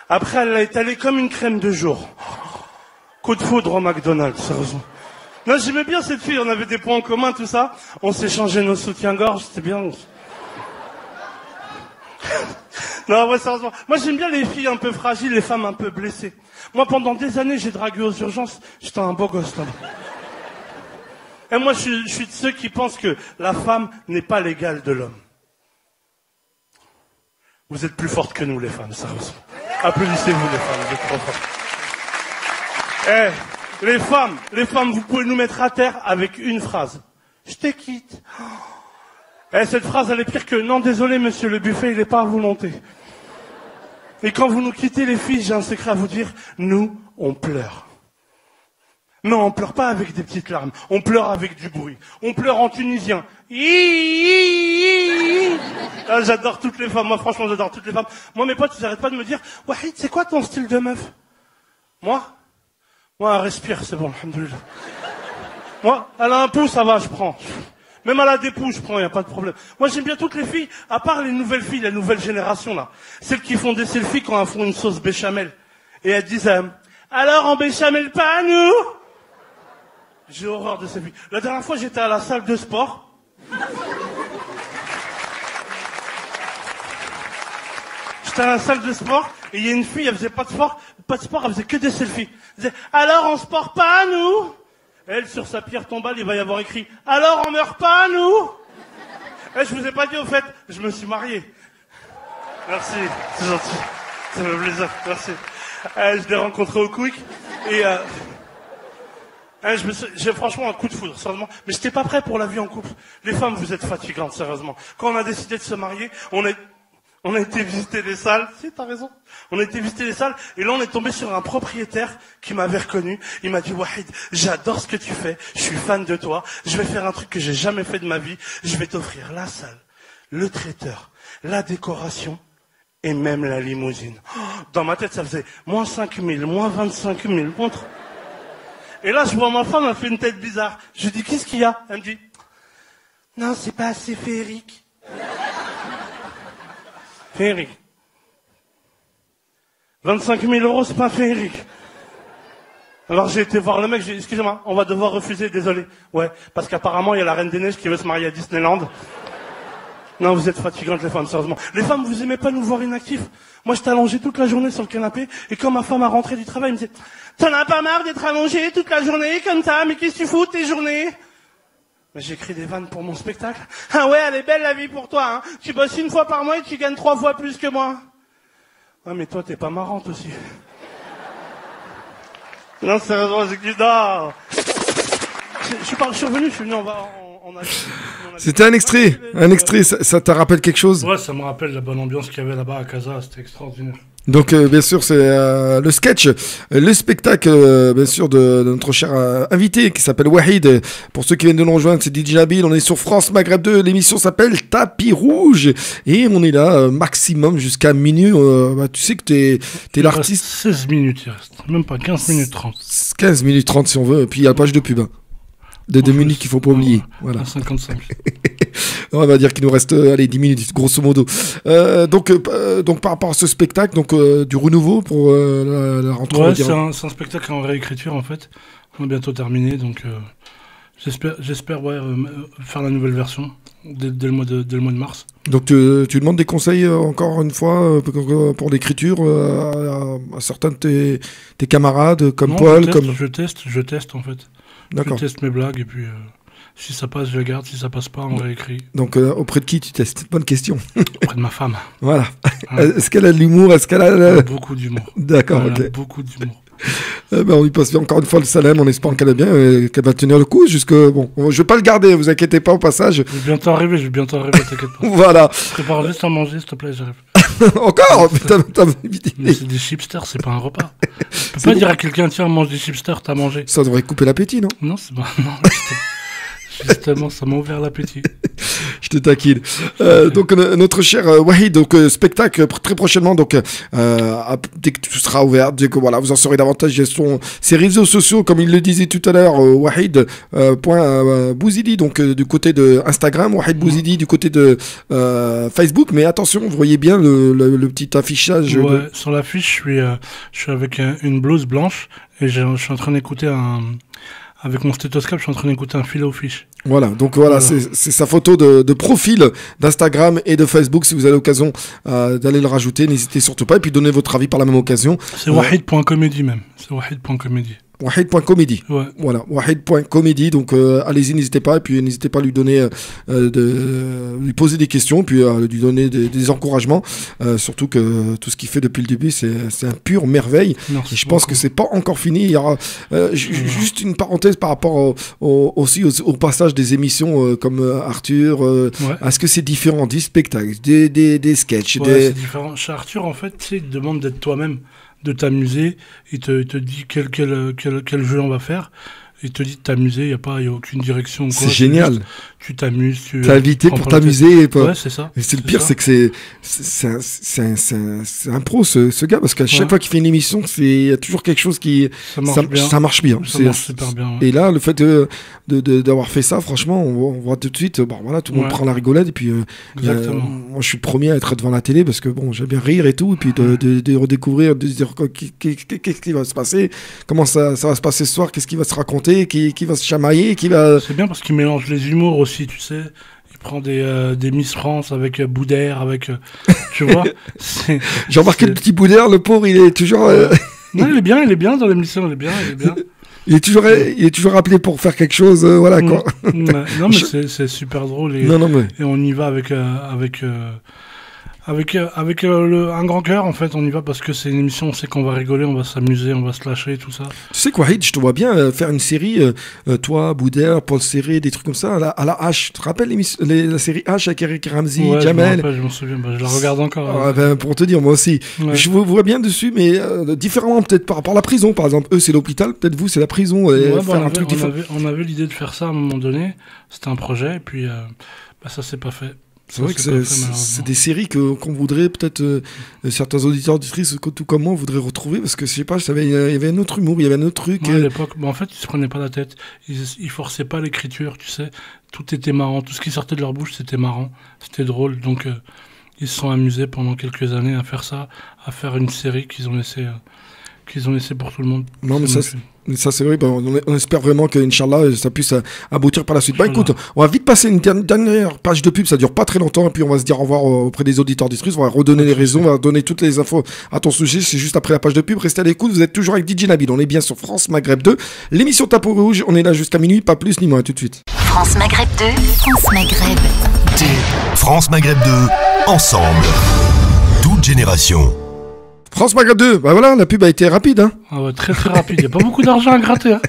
Après, elle a étalée comme une crème de jour. Coup de foudre au McDonald's, sérieusement. Non, j'aimais bien cette fille, on avait des points en commun, tout ça. On s'échangeait nos soutiens-gorge, c'était bien. Non, ouais, sérieusement. Moi, j'aime bien les filles un peu fragiles, les femmes un peu blessées. Moi, pendant des années, j'ai dragué aux urgences. J'étais un beau gosse, là. Et moi, je suis de ceux qui pensent que la femme n'est pas l'égale de l'homme. Vous êtes plus fortes que nous, les femmes, sérieusement. Applaudissez-vous, les femmes, vous êtes trop fortes. Les femmes, vous pouvez nous mettre à terre avec une phrase. Je te quitte. Cette phrase, elle est pire que « Non, désolé, monsieur, le buffet, il est pas à volonté. » Et quand vous nous quittez, les filles, j'ai un secret à vous dire, nous, on pleure. Non, on pleure pas avec des petites larmes, on pleure avec du bruit. On pleure en tunisien. Ah, j'adore toutes les femmes, moi franchement j'adore toutes les femmes. Moi mes potes ils arrêtent pas de me dire, Wahid, c'est quoi ton style de meuf? Moi, respire, c'est bon, alhamdoulilah. Moi, elle a un pouce, ça va, je prends. Même elle a des pouces, je prends, y a pas de problème. Moi j'aime bien toutes les filles, à part les nouvelles filles, la nouvelle génération là. Celles qui font des selfies quand elles font une sauce béchamel. Et elles disent, alors en béchamel pas nous? J'ai horreur de ces filles. La dernière fois, j'étais à la salle de sport. J'étais à la salle de sport, et il y a une fille, elle faisait pas de sport, elle faisait que des selfies. Elle disait, alors on se porte pas, nous? Elle, sur sa pierre tombale, il va y avoir écrit, alors on meurt pas, nous? Et je vous ai pas dit, au fait, je me suis marié. Merci, c'est gentil. Ça me fait plaisir, merci. Je l'ai rencontré au Quick, et j'ai franchement un coup de foudre, sérieusement. Mais j'étais pas prêt pour la vie en couple. Les femmes, vous êtes fatigantes, sérieusement. Quand on a décidé de se marier, on a été visiter les salles. Si, t'as raison. On a été visiter les salles, et là on est tombé sur un propriétaire qui m'avait reconnu. Il m'a dit, Wahid, j'adore ce que tu fais, je suis fan de toi, je vais faire un truc que j'ai jamais fait de ma vie, je vais t'offrir la salle, le traiteur, la décoration, et même la limousine. Oh, dans ma tête, ça faisait moins 5 000, moins 25 000, contre. Et là, je vois ma femme, elle fait une tête bizarre. Je lui dis, qu'est-ce qu'il y a? Elle me dit, non, c'est pas assez féerique. Féerique. 25 000 €, c'est pas féerique. Alors j'ai été voir le mec, j'ai dit, excusez-moi, on va devoir refuser, désolé. Ouais, parce qu'apparemment, il y a la Reine des Neiges qui veut se marier à Disneyland. Non, vous êtes fatigantes, les femmes, sérieusement. Les femmes, vous aimez pas nous voir inactifs? Moi, j'étais allongé toute la journée sur le canapé, et quand ma femme a rentré du travail, elle me disait, t'en as pas marre d'être allongé toute la journée comme ça, mais qu'est-ce que tu fous tes journées? Mais j'écris des vannes pour mon spectacle. Ah ouais, elle est belle la vie pour toi, hein. Tu bosses 1 fois par mois et tu gagnes 3 fois plus que moi. Ah, mais toi, t'es pas marrante aussi. Non, sérieusement, j'ai dit, non. Je suis revenu, C'était un extrait, ça te rappelle quelque chose? Ouais, ça me rappelle la bonne ambiance qu'il y avait là-bas à Casa, c'était extraordinaire. Donc bien sûr c'est le sketch, le spectacle bien sûr de notre cher invité qui s'appelle Wahid. Pour ceux qui viennent de nous rejoindre, c'est DJ Nabil, on est sur France Maghreb 2, l'émission s'appelle Tapis Rouge et on est là maximum jusqu'à minuit. Tu sais que t'es l'artiste. 16 minutes il reste, même pas 15 minutes 30. 15 minutes 30 si on veut, et puis il y a la page de pub. De 2 minutes qu'il faut pas oublier. Voilà. 55. On va dire qu'il nous reste 10 minutes, grosso modo. Donc par rapport à ce spectacle, du renouveau pour la rentrée. Ouais, c'est un spectacle en réécriture en fait. On a bientôt terminé, donc j'espère faire la nouvelle version dès le mois de mars. Donc tu demandes des conseils encore une fois pour l'écriture à certains de tes camarades comme Paul. Je teste en fait. D'accord. Je teste mes blagues et puis si ça passe, je les garde. Si ça passe pas, on réécrit. Donc auprès de qui tu testes? Bonne question. Auprès de ma femme. Voilà. Ouais. Est-ce qu'elle a de l'humour? Est-ce qu'elle a beaucoup d'humour. D'accord. Elle ok. a beaucoup d'humour. On lui passe encore une fois le salam en espérant qu'elle est bien et qu'elle va tenir le coup jusque bon. Je vais pas le garder, vous inquiétez pas au passage. Je vais bientôt arriver, t'inquiète pas. Voilà. Prépare juste à manger, s'il te plaît, j'arrive. Encore Mais c'est des chipsters, c'est pas un repas. Tu peux pas dire à quelqu'un, tiens, mange des chipsters, t'as mangé. Ça devrait couper l'appétit, non? Non, c'est pas. Non, justement, ça m'a ouvert l'appétit. Je te taquine. Donc notre cher Wahid, donc spectacle très prochainement. Donc dès que tout sera ouvert, dès que voilà, vous en saurez davantage. Ses réseaux sociaux, comme il le disait tout à l'heure, Wahid Bouzidi, donc du côté de Instagram, Wahid Bouzidi du côté de Facebook. Mais attention, vous voyez bien le petit affichage. Ouais, sur l'affiche, je suis avec une blouse blanche et je suis en train d'écouter avec mon stéthoscope, je suis en train d'écouter un filet aux fiches. Voilà, donc voilà. C'est sa photo de profil d'Instagram et de Facebook. Si vous avez l'occasion d'aller le rajouter, n'hésitez surtout pas. Et puis donnez votre avis par la même occasion. C'est wahid.comedy même. C'est wahid.comedy. Wahid.comedy. Ouais. Voilà, Wahid.comedy. Donc allez-y, n'hésitez pas. Et puis n'hésitez pas à lui donner, lui poser des questions, puis à lui donner des encouragements. Surtout que tout ce qu'il fait depuis le début, c'est un pur merveille. Merci et je pense que c'est pas encore fini. Il y aura juste une parenthèse par rapport aussi au passage des émissions comme Arthur. Est-ce que c'est différent des spectacles, des sketchs? C'est différent. Chez Arthur, en fait, il te demande d'être toi-même, de t'amuser. Il te dit quel jeu on va faire. Il te dit de t'amuser, il n'y a aucune direction. C'est génial. Juste, tu t'amuses. T'es invité pour t'amuser. Ouais, c'est ça. Et le pire, c'est que c'est un pro, ce gars, parce qu'à chaque fois qu'il fait une émission, il y a toujours quelque chose qui... Ça marche bien. Ça marche super bien. Et là, le fait d'avoir fait ça, franchement, on voit tout de suite, voilà, tout le monde prend la rigolade. Et puis, moi, je suis le premier à être devant la télé, parce que bon, j'aime bien rire et tout. Et puis de redécouvrir, de se dire qu'est-ce qui va se passer, comment ça va se passer ce soir, qu'est-ce qui va se raconter, qui va se chamailler, C'est bien parce qu'il mélange les humours aussi, tu sais. Il prend des Miss France avec Boudère, avec... tu vois. J'ai remarqué le petit Boudère, le pauvre, il est toujours... Non, il est bien dans l'émission, il est bien. Il est toujours appelé pour faire quelque chose, voilà quoi. Non, mais c'est super drôle et on y va avec un grand cœur, en fait, on y va parce que c'est une émission, on sait qu'on va rigoler, on va s'amuser, on va se lâcher, tout ça. Tu sais quoi, Wahid, je te vois bien faire une série, toi, Boudère, Paul Serré, des trucs comme ça, à la H. Tu te rappelles la série H avec Eric Ramsey, Jamel? Je m'en souviens, je la regarde encore. Pour te dire, moi aussi. Ouais. Je vous vois bien dessus, mais différemment, peut-être par rapport à la prison, par exemple. Eux, c'est l'hôpital, peut-être vous, c'est la prison. On avait l'idée de faire ça à un moment donné, c'était un projet, et puis ça s'est pas fait. C'est vrai que c'est des séries qu'on voudrait peut-être certains auditeurs auditrices tout comme moi voudraient retrouver parce que je sais pas, il y avait un autre humour, il y avait un autre truc. À l'époque, en fait, ils se prenaient pas la tête, ils forçaient pas l'écriture, tu sais, tout était marrant, tout ce qui sortait de leur bouche c'était marrant, c'était drôle, donc ils se sont amusés pendant quelques années à faire ça, à faire une série qu'ils ont laissé pour tout le monde. Non, mais ça c'est vrai, on espère vraiment que, Inch'Allah, ça puisse aboutir par la suite. Écoute, on va vite passer une dernière page de pub, ça dure pas très longtemps, et puis on va se dire au revoir auprès des auditeurs d'Istrus, on va redonner les raisons, on va donner toutes les infos à ton sujet, c'est juste après la page de pub. Restez à l'écoute, vous êtes toujours avec DJ Nabil, on est bien sur France Maghreb 2, l'émission Tapeau Rouge, on est là jusqu'à minuit, pas plus ni moins, tout de suite. France Maghreb 2, France Maghreb 2. France Maghreb 2, ensemble, toute génération. France Maghreb 2, bah voilà, la pub a été rapide. Hein. Ah ouais, très très rapide, il n'y a pas beaucoup d'argent à gratter. Hein.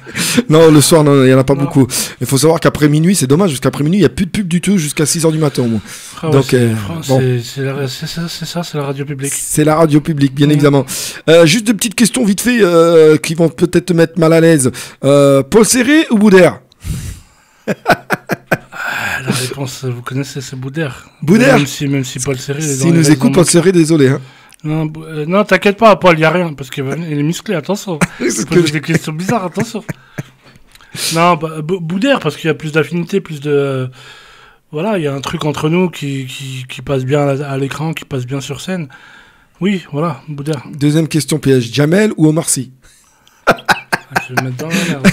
Non, le soir, il n'y en a pas beaucoup. Il faut savoir qu'après minuit, c'est dommage, jusqu'après minuit, il n'y a plus de pub du tout jusqu'à 6h du matin au moins. Donc, c'est ça, c'est la radio publique. C'est la radio publique, bien évidemment. Juste des petites questions vite fait qui vont peut-être te mettre mal à l'aise. Paul Serré ou Boudère? La réponse, vous connaissez, c'est Boudère. Boudère. Même si Paul Serré... S'il nous écoute, Paul Serré, désolé. Hein. Non, t'inquiète pas, Paul, il n'y a rien, parce qu'il est musclé, attention. C'est des questions bizarres, attention. Non, Boudère, parce qu'il y a plus d'affinité, plus de... Voilà, il y a un truc entre nous qui passe bien à l'écran, qui passe bien sur scène. Oui, voilà, Boudère. Deuxième question piège, Jamel ou Omar Sy? Je vais me mettre dans la merde.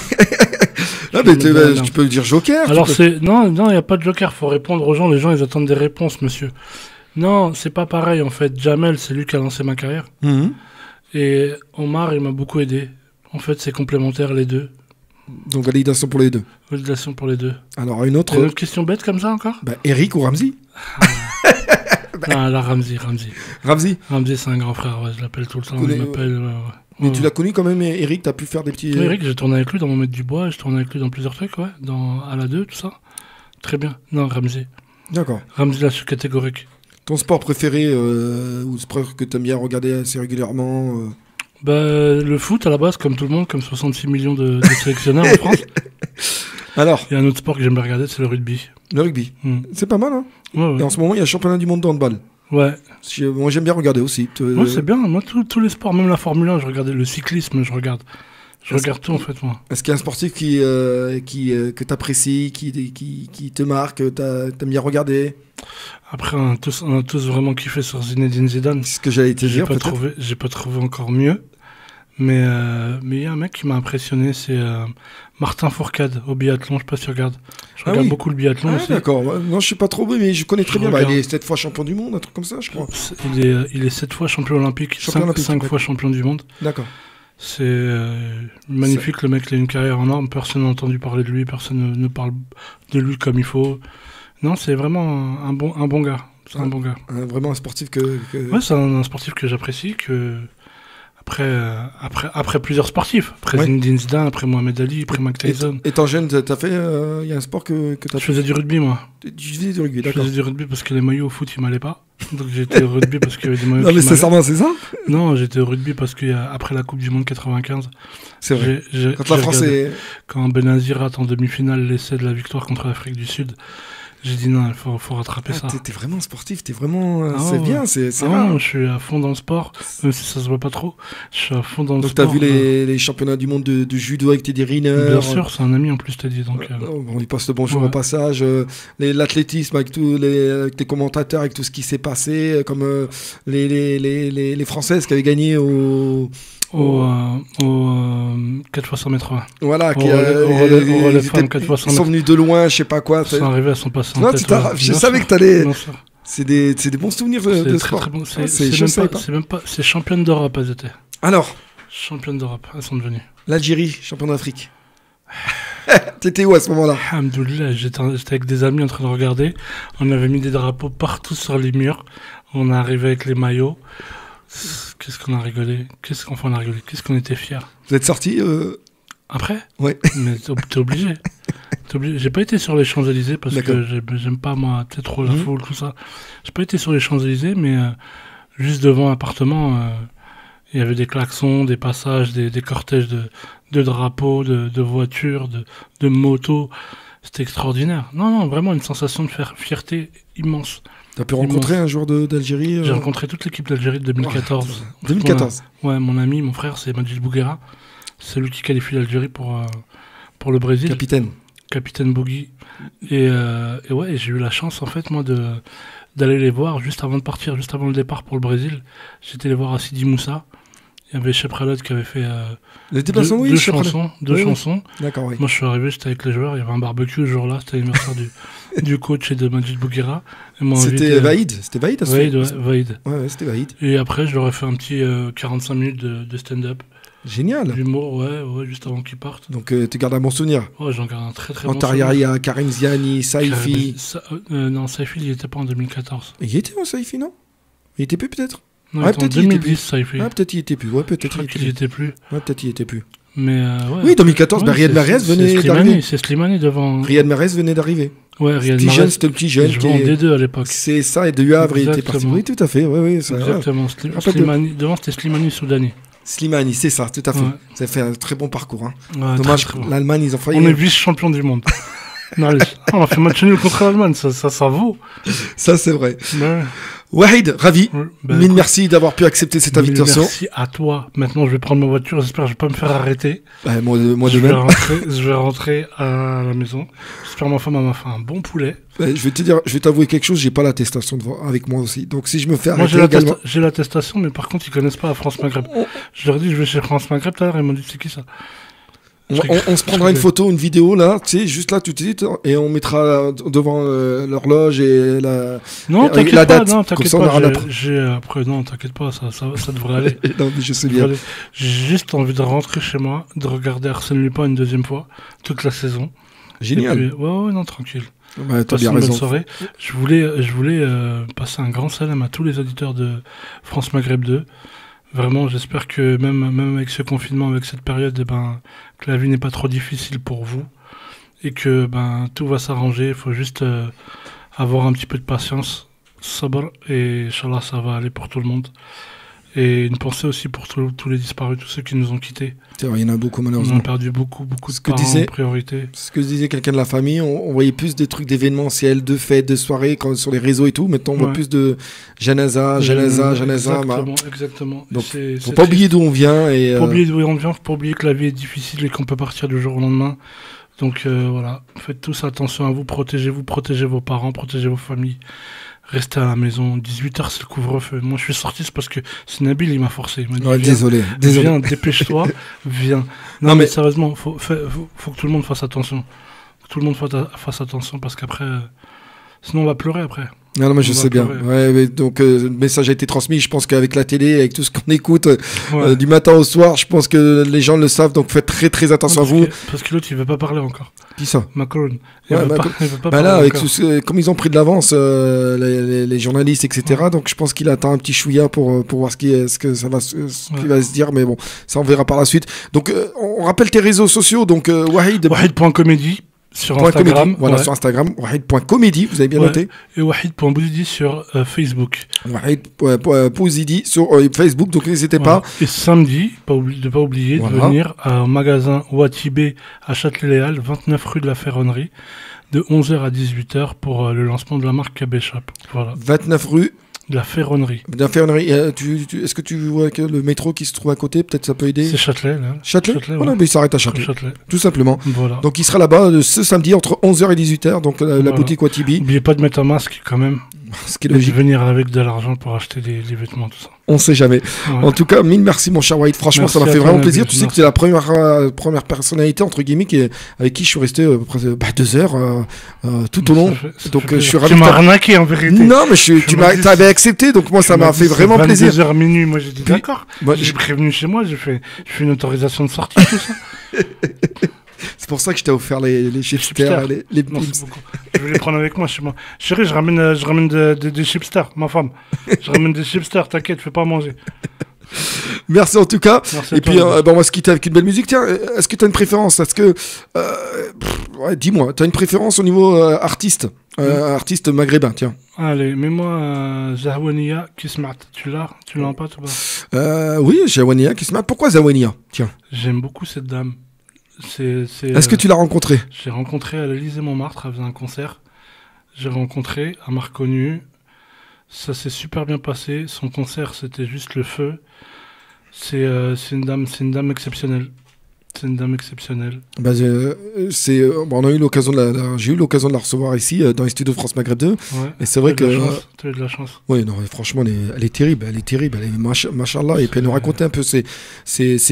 Non, mais tu peux dire Joker. Alors non, il n'y a pas de Joker, faut répondre aux gens, les gens ils attendent des réponses, monsieur. Non, c'est pas pareil en fait. Jamel, c'est lui qui a lancé ma carrière. Et Omar, il m'a beaucoup aidé. En fait, c'est complémentaire les deux. Donc, validation pour les deux. Validation pour les deux. Alors, une autre question bête comme ça encore? Eric ou Ramsey? Non, là, Ramsey. Ramsey, c'est un grand frère, je l'appelle tout le temps. Il m'appelle. Mais tu l'as connu quand même, Eric, t'as pu faire des petits... Eric, j'ai tourné avec lui dans Mon Maître du Bois, j'ai tourné avec lui dans plusieurs trucs, à la 2, tout ça. Très bien. Non, Ramsey. D'accord. Ramsey, là, je suis catégorique. Ton sport préféré, ou sport que t'aimes bien regarder assez régulièrement Le foot, à la base, comme tout le monde, comme 66 millions de sélectionneurs en France. Alors, il y a un autre sport que j'aime bien regarder, c'est le rugby. Le rugby. C'est pas mal, hein. Ouais. Et en ce moment, il y a le championnat du monde de handball. Ouais. Moi, j'aime bien regarder aussi. Ouais, c'est bien. Moi, tous les sports, même la Formule 1, je regardais le cyclisme, je regarde tout, en fait, moi. Est-ce qu'il y a un sportif que t'apprécies, qui te marque, t'aimes bien regarder? Après, on a tous vraiment kiffé sur Zinedine Zidane. C'est ce que j'allais te dire, j'ai pas trouvé encore mieux. Mais il y a un mec qui m'a impressionné, c'est Martin Fourcade au biathlon, je sais pas si tu regardes. Je regarde beaucoup le biathlon aussi. D'accord, non je suis pas trop bon, mais je connais très bien. Il est 7 fois champion du monde, un truc comme ça, je crois. Il est 7 fois champion olympique, 5 fois champion du monde. D'accord. C'est magnifique, le mec il a une carrière en or, personne n'a entendu parler de lui, personne ne parle de lui comme il faut. Non, c'est vraiment un bon gars. C'est un bon gars. Vraiment un sportif que... Ouais, c'est un sportif que j'apprécie, après plusieurs sportifs, après Zinedine Zidane, après Mohamed Ali, après Mike Tyson. Étant jeune, t'as fait, y a un sport que t'as fait? Je faisais du rugby, moi. Tu faisais du rugby, d'accord. Je faisais du rugby parce que les maillots au foot, ils m'allaient pas. Donc j'étais au rugby parce qu'il y avait des maillots. Non, mais sincèrement, c'est ça? Non, j'étais au rugby parce qu'après la Coupe du Monde 95. C'est vrai. Quand la France est... Quand Benazir rate en demi-finale l'essai de la victoire contre l'Afrique du Sud, j'ai dit non, il faut rattraper ça. T'es vraiment sportif, t'es vraiment... c'est bien, c'est rare. Non, je suis à fond dans le sport, même si ça se voit pas trop. Je suis à fond dans le sport. Donc t'as vu les championnats du monde de judo avec Teddy Riner? Bien sûr, c'est un ami en plus, t'as dit. Donc, on lui passe le bonjour au passage. L'athlétisme avec les commentateurs, avec tout ce qui s'est passé, comme les Françaises qui avaient gagné au 4 x 100 mètres. Voilà, ils sont venus de loin, je sais pas quoi. Ils sont arrivés à son passé. Je savais que t'allais. C'est des bons souvenirs de sport. Très bon. C'est championne d'Europe, elles étaient. Alors, championne d'Europe, elles sont devenues. L'Algérie, championne d'Afrique. T'étais où à ce moment-là? Alhamdoulilah, j'étais avec des amis en train de regarder. On avait mis des drapeaux partout sur les murs. On est arrivé avec les maillots. Qu'est-ce qu'on a rigolé? Qu'est-ce qu'on était fiers. Vous êtes sortis après? Ouais. Mais t'es obligé. J'ai pas été sur les Champs-Élysées parce que j'aime pas, moi, trop la foule, tout ça. J'ai pas été sur les Champs-Élysées, mais juste devant l'appartement, il y avait des klaxons, des passages, des cortèges de drapeaux, de voitures, de motos. C'était extraordinaire. Non, vraiment une sensation de fierté immense. T'as pu rencontrer un joueur d'Algérie J'ai rencontré toute l'équipe d'Algérie de 2014. 2014 Ouais, mon ami, mon frère, c'est Majid Bouguera. C'est lui qui qualifie l'Algérie pour le Brésil. Capitaine Bougui. Et ouais, j'ai eu la chance, en fait, moi, d'aller les voir juste avant de partir, juste avant le départ pour le Brésil. J'étais les voir à Sidi Moussa. Il y avait Chep Ralot qui avait fait deux chansons. D'accord, oui. Moi, je suis arrivé, j'étais avec les joueurs. Il y avait un barbecue ce jour-là. C'était l'anniversaire du coach et de Majid Bouguera. C'était Vaïd? C'était Vaïd? Vaïd. Ouais, c'était Vaïd. Et après, je leur ai fait un petit 45 minutes de stand-up. Génial. D'humour, ouais, juste avant qu'ils partent. Donc, tu gardes un bon souvenir? Ouais, j'en garde un très bon souvenir. En Tarrière, il y a Karim Ziani, Saifi. Non, Saifi, il n'y était pas en 2014. Il y était, Saifi, non? Il était plus, peut-être? Non, ouais, peut-être 2010, Saifi. Ah, peut-être il était plus. Ouais, peut-être il était plus. Ouais, peut-être il était plus. Mais oui, 2014, Riyad Mahrez venait d'arriver. C'est Slimani devant. Riyad Mahrez venait d'arriver. Ouais, Riyad Mahrez. C'était le petit jeune. Je jouais en D2 à l'époque. C'est ça, et de Havre, il était parti. Oui, tout à fait. Ouais, ça, exactement. Slimani, devant, c'était Slimani Soudani. Slimani, c'est ça, tout à fait. Ouais. Ça fait un très bon parcours. Hein. Ouais, dommage que l'Allemagne, ils ont failli. On est vice-champion du monde. Non, on a fait match nul contre l'Allemagne, ça vaut. Ça, c'est vrai. Ouais. Wahid, ravi. Mille merci d'avoir pu accepter cette invitation. Merci à toi. Maintenant, je vais prendre ma voiture. J'espère que je vais pas me faire arrêter. Moi de même. Je vais rentrer à la maison. J'espère que ma femme m'a fait un bon poulet. Je vais te dire, je vais t'avouer quelque chose. J'ai pas l'attestation avec moi aussi. Donc si je me fais arrêter j'ai l'attestation, mais par contre, ils connaissent pas à France Maghreb. Je leur ai dit, je vais chez France Maghreb tout à l'heure. Ils m'ont dit, c'est qui ça? On se prendra une photo, une vidéo là, tu sais, juste là tout de suite, et on mettra devant l'horloge et la date. Non, t'inquiète pas. Après, non, t'inquiète pas, ça devrait aller. Non, mais je sais bien. J'ai juste envie de rentrer chez moi, de regarder Arsène Lupin une deuxième fois, toute la saison. Génial. Puis, ouais, non, tranquille. Bah, t'as bien raison. Bonne soirée. Je voulais passer un grand salam à tous les auditeurs de France Maghreb 2. Vraiment, j'espère que même avec ce confinement, avec cette période, que la vie n'est pas trop difficile pour vous et que tout va s'arranger. Il faut juste avoir un petit peu de patience, sabr, et Inch'Allah, ça va aller pour tout le monde. Et une pensée aussi pour tous les disparus, tous ceux qui nous ont quittés. Il y en a beaucoup, malheureusement. On a perdu beaucoup de parents en priorité. Ce que disait quelqu'un de la famille, on voyait plus des trucs d'événementiels, de fêtes, de soirées sur les réseaux et tout. Maintenant, on voit plus de janaza. Exactement. Donc, faut pas oublier d'où on vient. Faut oublier d'où on vient, faut pas oublier que la vie est difficile et qu'on peut partir du jour au lendemain. Donc voilà, faites tous attention à vous, protégez vos parents, protégez vos familles. Restez à la maison, 18h c'est le couvre-feu. Moi je suis sorti, c'est parce que c'est Nabil, il m'a forcé. Il m'a dit, désolé. Viens, dépêche-toi, viens. Non mais sérieusement, faut que tout le monde fasse attention. Que tout le monde fasse attention parce qu'après, sinon on va pleurer après. Non, mais je sais bien. Ouais, donc, le message a été transmis. Je pense qu'avec la télé, avec tout ce qu'on écoute du matin au soir, je pense que les gens le savent. Donc, faites très, très attention à vous. Parce que l'autre, il veut pas parler encore. Qui ça? Macron. Il veut pas là, parler comme ils ont pris de l'avance, les journalistes, etc. Donc, je pense qu'il attend un petit chouïa pour voir ce qui va se dire. Mais bon, ça, on verra par la suite. Donc, on rappelle tes réseaux sociaux. Donc, Wahid.comedy. Sur Instagram. Voilà, sur Instagram. Wahid.comedy, vous avez bien noté. Et Wahid.bouzidi sur Facebook. Wahid.bouzidi sur Facebook, donc n'hésitez pas. Et samedi, pas oublier de venir au magasin Ouatibé à Châtelet-Léal, 29 rue de la Ferronnerie, de 11h à 18h pour le lancement de la marque KB Shop. Voilà. 29 rue de la Ferronnerie. De la Ferronnerie. Est-ce que tu vois que le métro qui se trouve à côté, peut-être ça peut aider? C'est Châtelet, là. Châtelet, voilà, mais il s'arrête à Châtelet. Tout simplement. Voilà. Donc il sera là-bas ce samedi entre 11h et 18h, donc la boutique Watibi. N'oubliez pas de mettre un masque quand même. Ce qui est logique. De venir avec de l'argent pour acheter des vêtements, tout ça. On sait jamais. Ouais. En tout cas, mille merci mon cher Wahid. Franchement, merci, ça m'a fait vraiment plaisir. Merci. Tu sais que c'est la première personnalité entre guillemets avec qui je suis resté 2 heures tout au long. Donc je suis ravi. Tu m'as arnaqué en vérité. Non, mais tu m'avais accepté, donc moi ça m'a fait vraiment plaisir. 22h minuit, moi j'ai dit d'accord. J'ai prévenu chez moi, j'ai fait une autorisation de sortie, tout ça. C'est pour ça que je t'ai offert les chipsters, les Merci beaucoup. Je vais les prendre avec moi chez moi. Chérie, je ramène des chipsters, ma femme. Je ramène des chipsters, t'inquiète, fais pas à manger. Merci en tout cas. Merci et puis on va se quitter avec une belle musique. Tiens, est-ce que tu as une préférence? Est-ce que dis-moi, tu as une préférence au niveau artiste artiste maghrébin, tiens. Allez, mets-moi Zaouania Kismat. Tu l'as en pas, toi? Oui, Zaouania Kismat. Pourquoi Zaouania? Tiens. J'aime beaucoup cette dame. Est-ce que tu l'as rencontrée? J'ai rencontré à l'Élysée-Montmartre, elle faisait un concert. J'ai rencontré, elle m'a reconnu. Ça s'est super bien passé. Son concert, c'était juste le feu. C'est une dame exceptionnelle. C'est une dame exceptionnelle. Bah, on a eu l'occasion j'ai eu l'occasion de la recevoir ici dans les studios de France Maghreb 2. Ouais, et c'est vrai que tu as eu de la chance. Oui, non, franchement, elle est terrible, elle est machallah. Et puis elle nous racontait un peu ses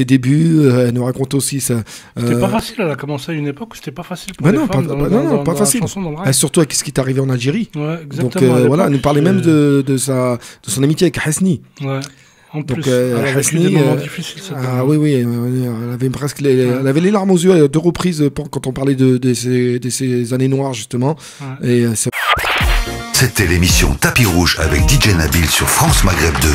débuts. Elle nous raconte aussi ça. C'était pas facile. Elle a commencé à une époque où c'était pas facile pour les femmes. Pas facile. Surtout avec ce qui est arrivé en Algérie. Ouais, exactement. Donc voilà, elle nous parlait même de son amitié avec Hasni. Ouais. En plus, donc, elle a vécu des moments difficiles. Oui, elle avait presque elle avait les larmes aux yeux à 2 reprises quand on parlait de ces années noires justement. Ouais. Et c'était l'émission Tapis Rouge avec DJ Nabil sur France Maghreb 2.